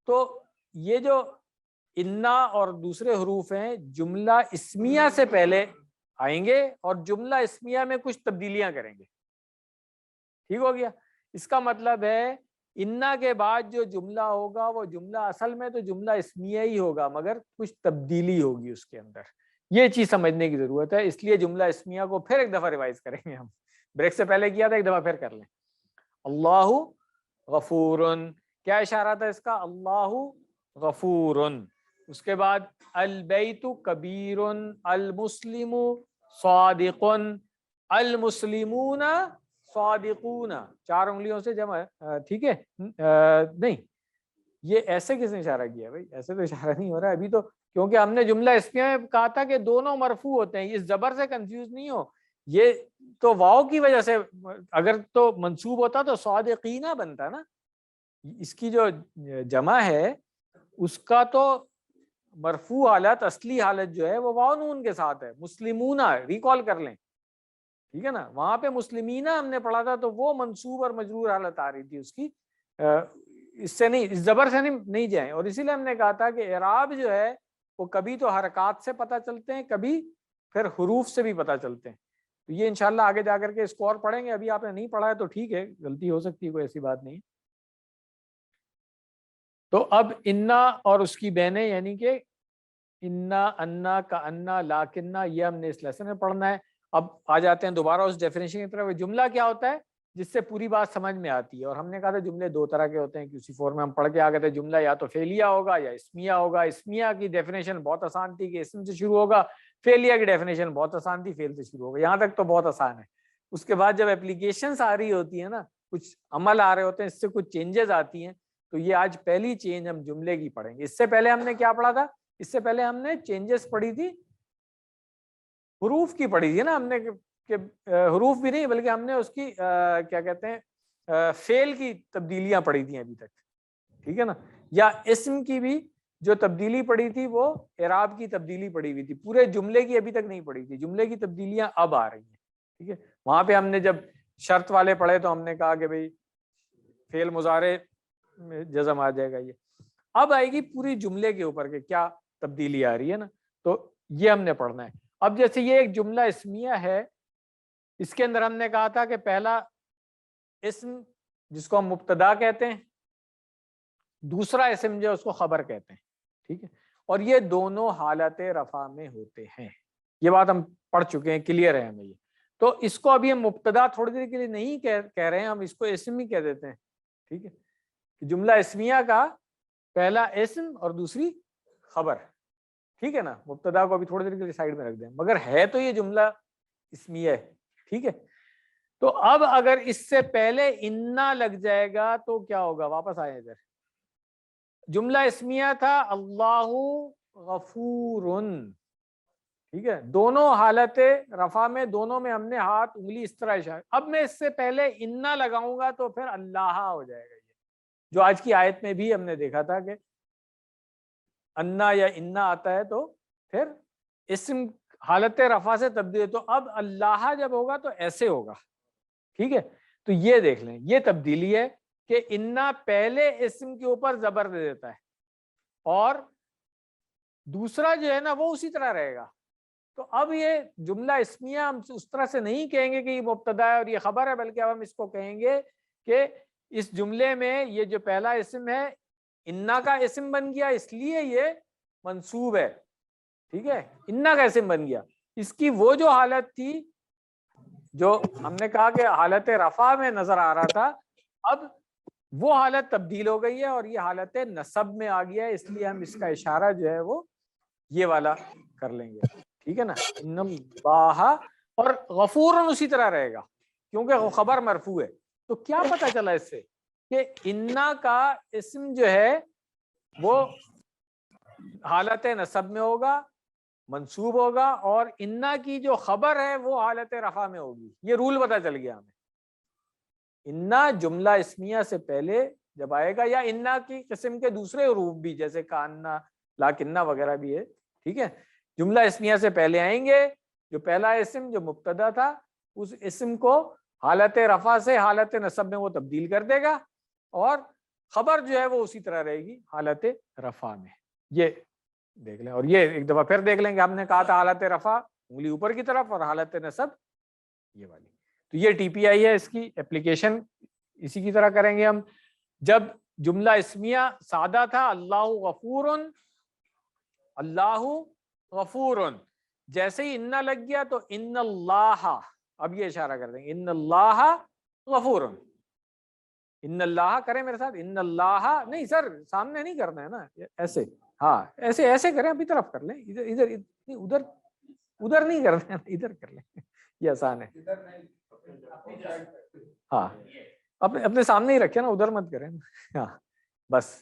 تو یہ جو انا اور دوسرے حروف ہیں جملہ اسمیہ سے پہلے آئیں گے اور جملہ اسمیہ میں کچھ تبدیلیاں کریں گے، ٹھیک ہو گیا۔ اس کا مطلب ہے انا کے بعد جو جملہ ہوگا وہ جملہ اصل میں تو جملہ اسمیہ ہی ہوگا، مگر کچھ تبدیلی ہوگی اس کے اندر، یہ چیز سمجھنے کی ضرورت ہے۔ اس لیے جملہ اسمیہ کو پھر ایک دفعہ ریوائز کریں گے، ہم بریک سے پہلے کیا تھا، ایک دفعہ پھر کر لیں۔ اللہ غفورن، کیا اشارہ تھا اس کا، اللہ غفورن۔ اس کے بعد البیت کبیر، المسلم صادق، المسلمون صادقون، 4 انگلیوں سے جمع ہے، ٹھیک ہے۔ نہیں، یہ ایسے کس نے اشارہ کیا بھائی، ایسے تو اشارہ نہیں ہو رہا ہے ابھی تو، کیونکہ ہم نے جملہ اسمیہ میں کہا تھا کہ دونوں مرفوع ہوتے ہیں، اس زبر سے کنفیوز نہیں ہو، یہ تو واو کی وجہ سے، اگر تو منصوب ہوتا تو صادقینہ بنتا نا، اس کی جو جمع ہے اس کا تو مرفوع حالت، اصلی حالت جو ہے وہ واو نون کے ساتھ ہے، مسلمونہ، ریکال کر لیں، ٹھیک ہے نا۔ وہاں پہ مسلمینہ ہم نے پڑھا تھا تو وہ منصوب اور مجرور حالت آ رہی تھی اس کی، اس سے نہیں، اس زبر سے نہیں جائیں۔ اور اسی لیے ہم نے کہا تھا کہ اعراب جو ہے وہ کبھی تو حرکات سے پتہ چلتے ہیں، کبھی پھر حروف سے بھی پتہ چلتے ہیں۔ تو یہ انشاءاللہ آگے جا کر کے اس کو اور پڑھیں گے، ابھی آپ نے نہیں پڑھا ہے تو ٹھیک ہے، غلطی ہو سکتی ہے، کوئی ایسی بات نہیں۔ تو اب انا اور اس کی بہنیں، یعنی کہ انا، انا، کا انا، لاکنہ، یہ ہم نے اس لیسن میں پڑھنا ہے۔ اب آ جاتے ہیں دوبارہ اس ڈیفینیشن کی طرف۔ جملہ کیا ہوتا ہے جس سے پوری بات سمجھ میں آتی ہے، اور ہم نے کہا تھا جملے 2 طرح کے ہوتے ہیں، QC4 میں ہم پڑھ کے آ گئے تھے، جملہ یا تو فعلیہ ہوگا یا اسمیہ ہوگا۔ اسمیہ کی ڈیفینیشن بہت آسان تھی کہ اسم سے شروع ہوگا، فعلیہ کی ڈیفینیشن بہت آسان تھی، فعل سے شروع ہوگا، یہاں تک تو بہت آسان ہے۔ اس کے بعد جب اپلیکیشنز آ رہی ہوتی ہیں نا، کچھ عمل آ رہے ہوتے ہیں، اس سے کچھ چینجز آتی ہیں، تو یہ آج پہلی چینج ہم جملے کی پڑھیں گے۔ اس سے پہلے ہم نے کیا پڑھا تھا، اس سے پہلے ہم نے چینجز پڑھی تھی، حروف کی پڑھی تھی نا ہم نے، کہ حروف بھی نہیں بلکہ ہم نے اس کی کیا کہتے ہیں فعل کی تبدیلیاں پڑھی تھیں ابھی تک، ٹھیک ہے نا۔ یا اسم کی بھی جو تبدیلی پڑھی تھی وہ اعراب کی تبدیلی پڑھی ہوئی تھی، پورے جملے کی ابھی تک نہیں پڑھی تھی، جملے کی تبدیلیاں اب آ رہی ہیں، ٹھیک ہے۔ وہاں پہ ہم نے جب شرط والے پڑھے تو ہم نے کہا کہ بھئی فعل مضارع میں جزم آ جائے گا، یہ اب آئے گی پوری جملے کے اوپر کہ کیا تبدیلی آ رہی ہے نا، تو یہ ہم نے پڑھنا ہے۔ اب جیسے یہ ایک جملہ اسمیہ ہے، اس کے اندر ہم نے کہا تھا کہ پہلا اسم جس کو ہم مبتدا کہتے ہیں، دوسرا اسم جو ہے اس کو خبر کہتے ہیں، ٹھیک ہے، اور یہ دونوں حالت رفع میں ہوتے ہیں، یہ بات ہم پڑھ چکے ہیں، کلیئر ہے ہمیں یہ۔ تو اس کو ابھی ہم مبتدا تھوڑی دیر کے لیے نہیں کہہ رہے ہیں، ہم اس کو اسم ہی کہہ دیتے ہیں، ٹھیک ہے۔ جملہ اسمیہ کا پہلا اسم اور دوسری خبر، ٹھیک ہے نا، مبتدا کو ابھی تھوڑی دیر کے لیے سائڈ میں رکھ دیں، مگر ہے تو یہ جملہ اسمیہ ہے، ٹھیک ہے۔ تو اب اگر اس سے پہلے انا لگ جائے گا تو کیا ہوگا، واپس آئے ادھر، جملہ اسمیہ تھا اللہ غفورن، ٹھیک ہے، دونوں حالت رفع میں، دونوں میں ہم نے ہاتھ انگلی اس طرح اشارہ، اب میں اس سے پہلے انا لگاؤں گا تو پھر اللہ ہو جائے گا، یہ جو آج کی آیت میں بھی ہم نے دیکھا تھا کہ انا یا انا آتا ہے تو پھر اسم حالت رفع سے تبدیل، تو اب اللہ جب ہوگا تو ایسے ہوگا، ٹھیک ہے۔ تو یہ دیکھ لیں، یہ تبدیلی ہے کہ انا پہلے اسم کے اوپر زبر دے دیتا ہے، اور دوسرا جو ہے نا وہ اسی طرح رہے گا۔ تو اب یہ جملہ اسمیہ ہم اس طرح سے نہیں کہیں گے کہ یہ مبتدا ہے اور یہ خبر ہے، بلکہ اب ہم اس کو کہیں گے کہ اس جملے میں یہ جو پہلا اسم ہے انا کا اسم بن گیا اس لیے یہ منصوب ہے، ٹھیک ہے، انا کا اسم بن گیا. اس کی وہ جو حالت تھی جو ہم نے کہا کہ حالت رفع میں نظر آ رہا تھا، اب وہ حالت تبدیل ہو گئی ہے اور یہ حالت نصب میں آ گیا ہے، اس لیے ہم اس کا اشارہ جو ہے وہ یہ والا کر لیں گے، ٹھیک ہے نا. ان اللہ، اور غفور اسی طرح رہے گا کیونکہ وہ خبر مرفوع ہے. تو کیا پتہ چلا اس سے کہ انا کا اسم جو ہے وہ حالت نصب میں ہوگا، منصوب ہوگا، اور انا کی جو خبر ہے وہ حالت رفع میں ہوگی. یہ رول پتہ چل گیا ہمیں. انا جملہ اسمیہ سے پہلے جب آئے گا، یا انا کی قسم کے دوسرے حروف بھی جیسے کاننا، لاکنہ وغیرہ بھی ہے، ٹھیک ہے، جملہ اسمیہ سے پہلے آئیں گے. جو پہلا اسم جو مبتدا تھا اس اسم کو حالت رفع سے حالت نصب میں وہ تبدیل کر دے گا، اور خبر جو ہے وہ اسی طرح رہے گی حالت رفع میں. یہ دیکھ لیں، اور یہ ایک دفعہ پھر دیکھ لیں کہ ہم نے کہا تھا حالت رفع انگلی اوپر کی طرف اور حالت نصب یہ والی. تو یہ ٹی پی آئی ہے، اس کی اپلیکیشن اسی کی طرح کریں گے ہم. جب جملہ اسمیہ سادہ تھا اللہ غفور، اللہ غفور، جیسے ہی انا لگ گیا تو ان اللہ، اب یہ اشارہ کر دیں گے ان اللہ غفور. ان اللہ کریں میرے ساتھ، ان اللہ، نہیں سر سامنے نہیں کرنا ہے نا، ایسے، ہاں ایسے ایسے کریں، ابھی طرف کر لیں، ادھر ادھر ادھر ادھر نہیں کرنا ہے، ادھر کر لیں، یہ آسان ہے. ہاں اپنے سامنے ہی رکھے نا، ادھر مت کریں. ہاں بس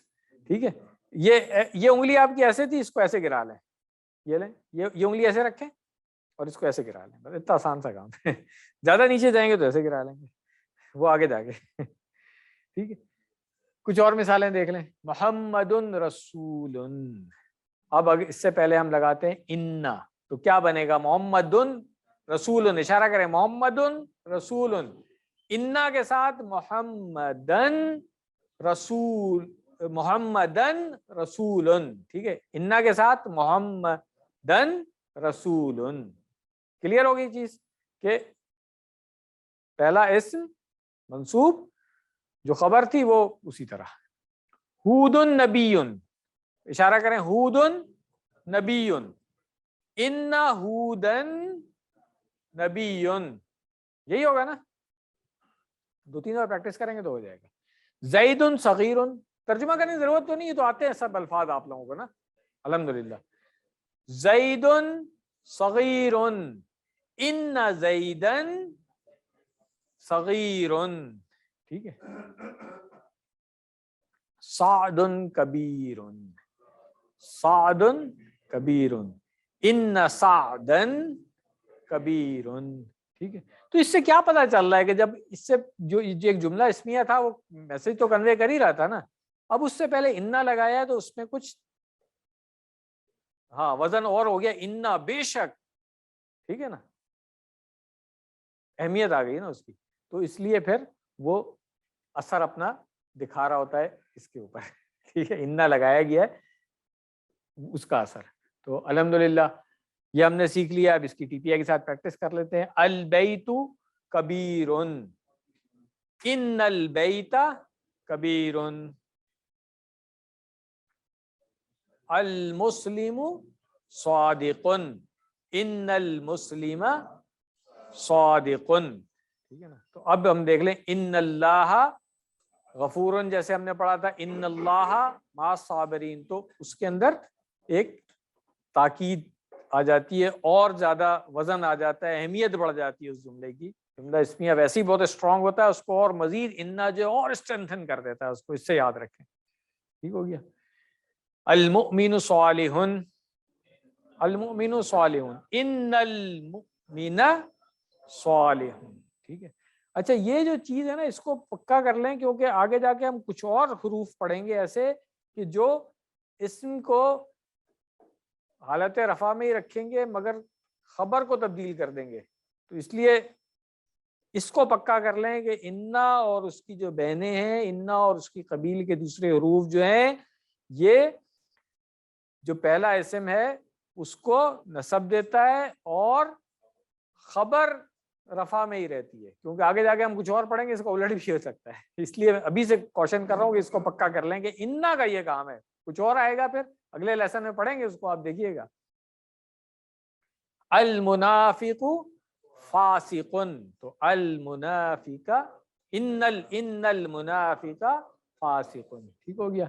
ٹھیک ہے. یہ انگلی آپ کی ایسے تھی، اس کو ایسے گرا لیں، یہ لیں، یہ انگلی ایسے رکھیں اور اس کو ایسے گرا لیں. بس اتنا آسان سا کام ہے. زیادہ نیچے جائیں گے تو ایسے گرا لیں گے، وہ آگے جا کے. ٹھیک ہے، کچھ اور مثالیں دیکھ لیں. محمد رسول، اب اس سے پہلے ہم لگاتے ہیں انا، تو کیا بنے گا؟ محمد رسول، اشارہ کریں محمد رسول، انا کے ساتھ محمدن رسول، محمدن رسول، ٹھیک ہے، انا کے ساتھ محمدن رسول. کلیئر ہوگی چیز کہ پہلا اسم منصوب، جو خبر تھی وہ اسی طرح. ہود نبی، اشارہ کریں ہود نبی، ان ہودن نبی، یہی ہوگا نا. 2-3 بار پریکٹس کریں گے تو ہو جائے گا. زید صغیر، ترجمہ کرنے کی ضرورت تو نہیں، یہ تو آتے ہیں سب الفاظ آپ لوگوں کو نا الحمدللہ. زید صغیر، ان زیدن صغیر، ٹھیک ہے. سعد کبیر، سعد کبیر، ان سعدن کبیر، ٹھیک ہے. تو اس سے کیا پتا چل رہا ہے کہ جب اس سے جو ایک جملہ اسمیہ تھا وہ میسج تو کنوے کر ہی رہا تھا نا، اب اس سے پہلے انا لگایا ہے تو اس میں کچھ ہاں وزن اور ہو گیا، انا بے شک، ٹھیک ہے نا، اہمیت آ گئی نا اس کی. تو اس لیے پھر وہ اثر اپنا دکھا رہا ہوتا ہے اس کے اوپر، ٹھیک ہے، انا لگایا گیا ہے اس کا اثر. تو الحمدللہ یہ ہم نے سیکھ لیا. اب اس کی ٹی پی آئی کے ساتھ پریکٹس کر لیتے ہیں. البیت کبیر، ان البیت کبیر، المسلم صادق، ان المسلم صادق، ٹھیک ہے نا. تو اب ہم دیکھ لیں ان اللہ غفور، جیسے ہم نے پڑھا تھا ان اللہ مع الصابرین، تو اس کے اندر ایک تاکید آ جاتی ہے اور زیادہ وزن آ جاتا ہے، اہمیت بڑھ جاتی ہے اس جملے کی. جملہ اسمیہ ویسے ہی بہت اسٹرانگ ہوتا ہے، اس کو اور مزید انا جو اور اسٹرینتھن کر دیتا ہے اس کو. اس سے یاد رکھیں، ٹھیک ہو گیا. المؤمن صالح، المؤمن صالح، ان المؤمن صالح، ٹھیک ہے. اچھا یہ جو چیز ہے نا اس کو پکا کر لیں، کیونکہ آگے جا کے ہم کچھ اور حروف پڑھیں گے ایسے کہ جو اسم کو حالت رفع میں ہی رکھیں گے مگر خبر کو تبدیل کر دیں گے. تو اس لیے اس کو پکا کر لیں کہ انا اور اس کی جو بہنیں ہیں، انا اور اس کی قبیل کے دوسرے حروف جو ہیں، یہ جو پہلا اسم ہے اس کو نصب دیتا ہے اور خبر رفع میں ہی رہتی ہے، کیونکہ آگے جا کے ہم کچھ اور پڑھیں گے، اس کو الٹ بھی ہو سکتا ہے، اس لیے ابھی سے کوشچن کر رہا ہوں کہ اس کو پکا کر لیں کہ انا کا یہ کام ہے، کچھ اور آئے گا پھر اگلے لیسن میں پڑھیں گے، اس کو آپ دیکھیے گا۔ المنافق فاسق، تو المنافق ان المنافق فاسق، ٹھیک ہو گیا۔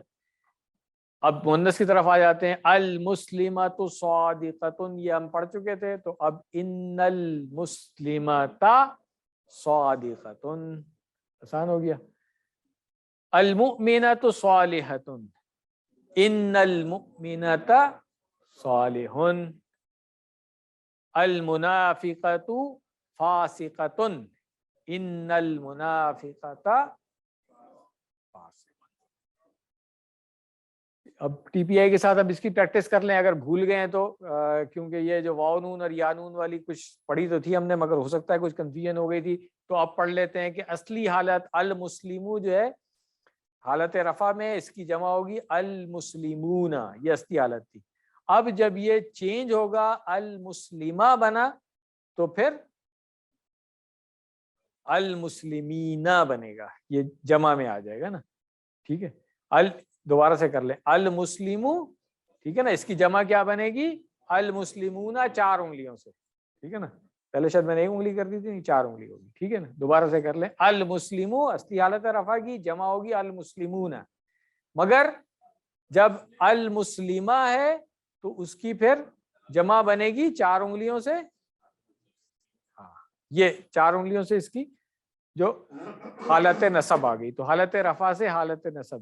اب مؤنث کی طرف آ جاتے ہیں، المسلمۃ صادقۃ، یہ ہم پڑھ چکے تھے، تو اب ان المسلمۃ صادقۃ، آسان ہو گیا۔ المؤمنۃ صالحۃ، ان المؤمنۃ صالح، المنافقۃ فاسقۃ، ان المنافقۃ فاسقۃ۔ اب ٹی پی آئی کے ساتھ اب اس کی پریکٹس کر لیں، اگر بھول گئے ہیں تو کیونکہ یہ جو واو نون اور یا نون والی کچھ پڑھی تو تھی ہم نے، مگر ہو سکتا ہے کچھ کنفیوژن ہو گئی تھی، تو اب پڑھ لیتے ہیں کہ اصلی حالت المسلمو جو ہے حالت رفع میں، اس کی جمع ہوگی المسلمون، یہ اصلی حالت تھی۔ اب جب یہ چینج ہوگا المسلمہ بنا تو پھر المسلمین بنے گا، یہ جمع میں آ جائے گا نا، ٹھیک ہے۔ دوبارہ سے کر لیں، المسلم، ٹھیک ہے نا، اس کی جمع کیا بنے گی؟ المسلمون، 4 انگلیوں سے، ٹھیک ہے نا، پہلے شاید میں نے 1 انگلی کر دی تھی، 4 انگلی ہوگی، ٹھیک ہے نا۔ دوبارہ سے کر لیں، المسلم اصلی حالت رفع کی جمع ہوگی المسلمون، مگر جب المسلمہ ہے تو اس کی پھر جمع بنے گی 4 انگلیوں سے، ہاں یہ 4 انگلیوں سے اس کی جو حالت نصب آ گئی، تو حالت رفع سے حالت نصب۔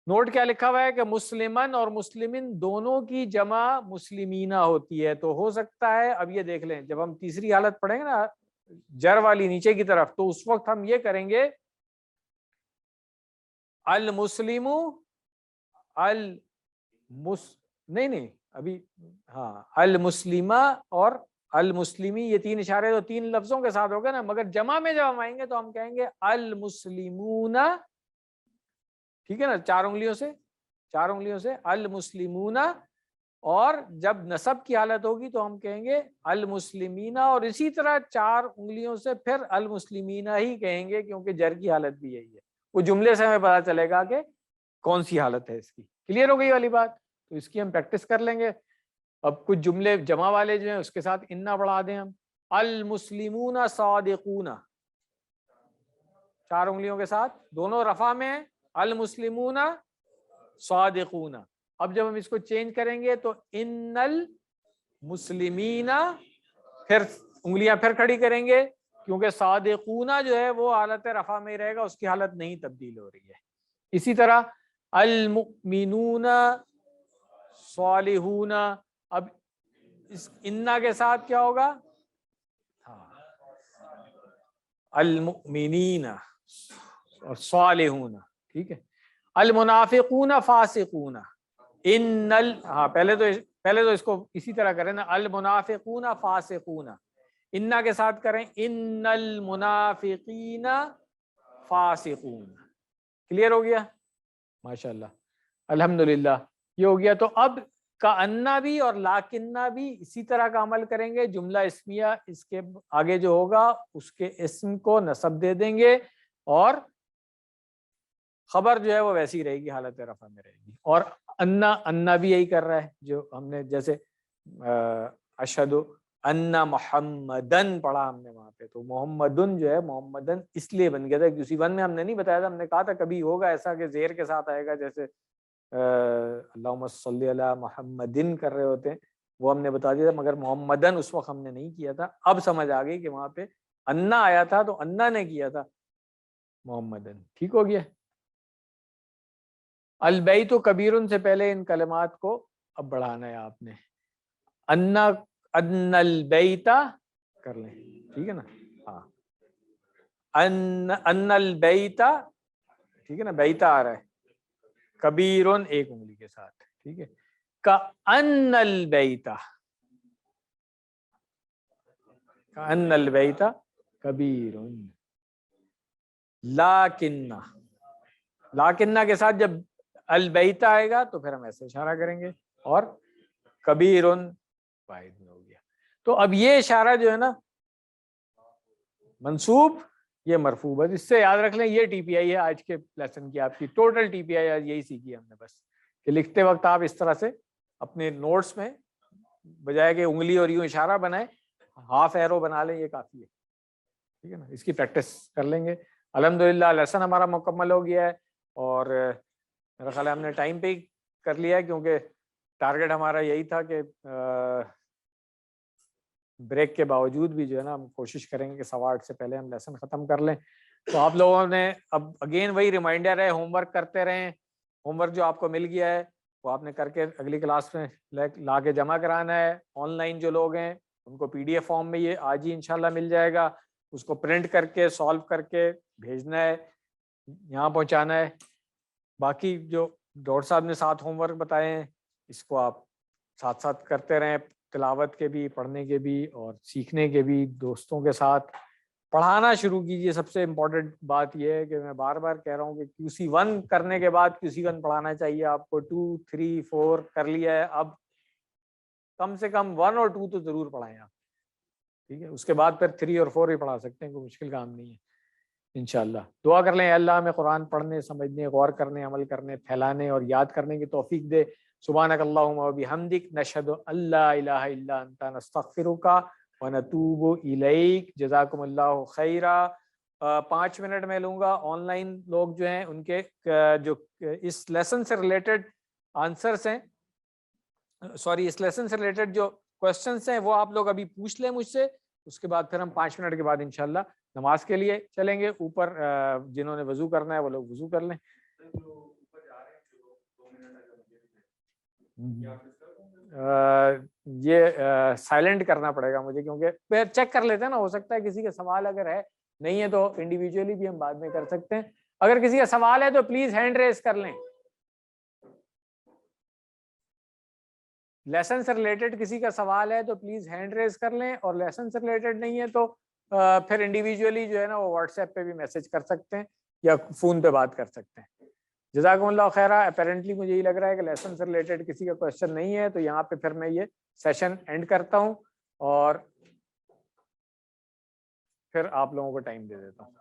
نوٹ کیا لکھا ہوا ہے کہ مسلمن اور مسلمین دونوں کی جمع مسلمینہ ہوتی ہے، تو ہو سکتا ہے، اب یہ دیکھ لیں، جب ہم تیسری حالت پڑھیں گے نا جر والی نیچے کی طرف، تو اس وقت ہم یہ کریں گے المسلم نہیں ابھی، ہاں المسلمہ اور المسلمی، یہ 3 اشارے تو 3 لفظوں کے ساتھ ہوگا نا، مگر جمع میں جب ہم آئیں گے تو ہم کہیں گے المسلمون، ٹھیک ہے نا، 4 انگلیوں سے المسلمون، اور جب نصب کی حالت ہوگی تو ہم کہیں گے المسلمین، اور اسی طرح 4 انگلیوں سے پھر المسلمین ہی کہیں گے، کیونکہ جر کی حالت بھی یہی ہے، وہ جملے سے ہمیں پتا چلے گا کہ کون سی حالت ہے اس کی۔ کلیئر ہو گئی والی بات؟ تو اس کی ہم پریکٹس کر لیں گے۔ اب کچھ جملے جمع والے جو ہیں اس کے ساتھ انا بڑھا دیں ہم، المسلمون صادقون، 4 انگلیوں کے ساتھ، دونوں رفع میں ہیں، المسلمون صادقون۔ اب جب ہم اس کو چینج کریں گے تو ان المسلمین، پھر انگلیاں پھر کھڑی کریں گے، کیونکہ صادقون جو ہے وہ حالت رفع میں ہی رہے گا، اس کی حالت نہیں تبدیل ہو رہی ہے۔ اسی طرح المؤمنون صالحون، اب اس انا کے ساتھ کیا ہوگا؟ المؤمنین اور صالحون، ٹھیک ہے۔ المنافقون فاسقون، پہلے تو اس کو اسی طرح کریں نا، المنافقون فاسقون، انا کے ساتھ کریں ان المنافقین فاسقون۔ کلیئر ہو گیا؟ ماشاءاللہ، الحمدللہ، یہ ہو گیا۔ تو اب کا انا بھی اور لاکنہ بھی اسی طرح کا عمل کریں گے، جملہ اسمیہ اس کے آگے جو ہوگا اس کے اسم کو نصب دے دیں گے، اور خبر جو ہے وہ ویسی رہے گی، حالت رفع میں رہے گی۔ اور انا بھی یہی کر رہا ہے جو ہم نے، جیسے اشہد ان محمدن پڑھا ہم نے وہاں پہ، تو محمدن جو ہے محمدن اس لیے بن گیا تھا کہ اسی ون میں ہم نے نہیں بتایا تھا، ہم نے کہا تھا کبھی ہوگا ایسا کہ زیر کے ساتھ آئے گا، جیسے اللہم صلی علی محمدن کر رہے ہوتے ہیں، وہ ہم نے بتا دیا تھا، مگر محمدن اس وقت ہم نے نہیں کیا تھا۔ اب سمجھ آ گئی کہ وہاں پہ انا آیا تھا تو انا نے کیا تھا محمدن، ٹھیک ہو گیا۔ البیت کبیر سے پہلے ان کلمات کو اب بڑھانا ہے آپ نے، ان البیت کر لیں، ٹھیک ہے نا، ہاں ان البیت، ٹھیک ہے نا، بیتا آ رہا ہے، کبیرن 1 انگلی کے ساتھ، ٹھیک ہے، کأن البیت، کأن البیت کبیرن، لاکنہ کے ساتھ جب البیت آئے گا تو پھر ہم ایسے اشارہ کریں گے، اور کبیرن واحد میں ہو گیا۔ تو اب یہ اشارہ جو ہے نا منصوب یہ مرفوع. بس اس سے یاد رکھ لیں یہ ٹی پی آئی ہے آج کے لیسن کی. آپ کی ٹوٹل ٹی پی آئی آج یہی سیکھی ہم نے بس, کہ لکھتے وقت آپ اس طرح سے اپنے نوٹس میں بجائے کہ انگلی اور یوں اشارہ بنائیں, ہاف ایرو بنا لیں, یہ کافی ہے. ٹھیک ہے نا, اس کی پریکٹس کر لیں گے. الحمدللہ لیسن ہمارا مکمل ہو گیا ہے, اور میرا خیال ہے ہم نے ٹائم پہ ہی کر لیا ہے, کیونکہ ٹارگیٹ ہمارا یہی تھا کہ بریک کے باوجود بھی جو ہے نا ہم کوشش کریں گے کہ 8:15 سے پہلے ہم لیسن ختم کر لیں. تو آپ لوگوں نے اب اگین وہی ریمائنڈر ہے, ہوم ورک کرتے رہیں. ہوم ورک جو آپ کو مل گیا ہے وہ آپ نے کر کے اگلی کلاس میں لا کے جمع کرانا ہے. آن لائن جو لوگ ہیں ان کو پی ڈی ایف فارم میں یہ آج ہی انشاءاللہ مل جائے گا, اس کو پرنٹ کر کے سالو کر کے بھیجنا ہے, یہاں پہنچانا ہے. باقی جو ڈاکٹر صاحب نے ساتھ ہوم ورک بتائے ہیں اس کو آپ ساتھ ساتھ کرتے رہیں, تلاوت کے بھی, پڑھنے کے بھی اور سیکھنے کے بھی. دوستوں کے ساتھ پڑھانا شروع کیجیے. سب سے امپورٹنٹ بات یہ ہے کہ میں بار بار کہہ رہا ہوں کہ QC1 کرنے کے بعد QC1 پڑھانا چاہیے آپ کو. 2, 3, 4 کر لیا ہے, اب کم سے کم 1 اور 2 تو ضرور پڑھائیں آپ. ٹھیک ہے, اس کے بعد پھر 3 اور 4 ہی پڑھا سکتے ہیں, کوئی مشکل کام نہیں ہے. انشاءاللہ دعا کر لیں اللہ ہمیں قرآن پڑھنے, سمجھنے, غور کرنے, عمل کرنے, پھیلانے اور یاد کرنے کی توفیق دے. سبحانک اللہم و بحمدک, نشہد ان لا الہ الا انت, نستغفرک ونتوب الیک. جزاکم اللہ خیرا. 5 منٹ میں لوں گا. آن لائن لوگ جو ہیں ان کے جو اس لیسن سے ریلیٹڈ آنسرس ہیں, سوری اس لیسن سے ریلیٹڈ جو کوشچنس ہیں وہ آپ لوگ ابھی پوچھ لیں مجھ سے. اس کے بعد پھر ہم 5 منٹ کے بعد انشاءاللہ نماز کے لیے چلیں گے. اوپر جنہوں نے وضو کرنا ہے وہ لوگ وضو کر لیں. یہ سائلنٹ کرنا پڑے گا مجھے, کیونکہ پھر چیک کر لیتے ہیں نا, ہو سکتا ہے کسی کا سوال اگر ہے, نہیں ہے تو انڈیویجولی بھی ہم بعد میں کر سکتے ہیں. اگر کسی کا سوال ہے تو پلیز ہینڈ ریز کر لیں. لیسن سے ریلیٹڈ کسی کا سوال ہے تو پلیز ہینڈ ریز کر لیں, اور لیسن سے ریلیٹڈ نہیں ہے تو پھر انڈیویجولی جو ہے نا وہ واٹس ایپ پہ بھی میسج کر سکتے ہیں یا فون پہ بات کر سکتے ہیں. جزاکم اللہ خیرہ. اپیرنٹلی مجھے یہ لگ رہا ہے کہ لیسن سے ریلیٹڈ کسی کا کوشچن نہیں ہے, تو یہاں پہ پھر میں یہ سیشن اینڈ کرتا ہوں اور پھر آپ لوگوں کو ٹائم دے دیتا ہوں.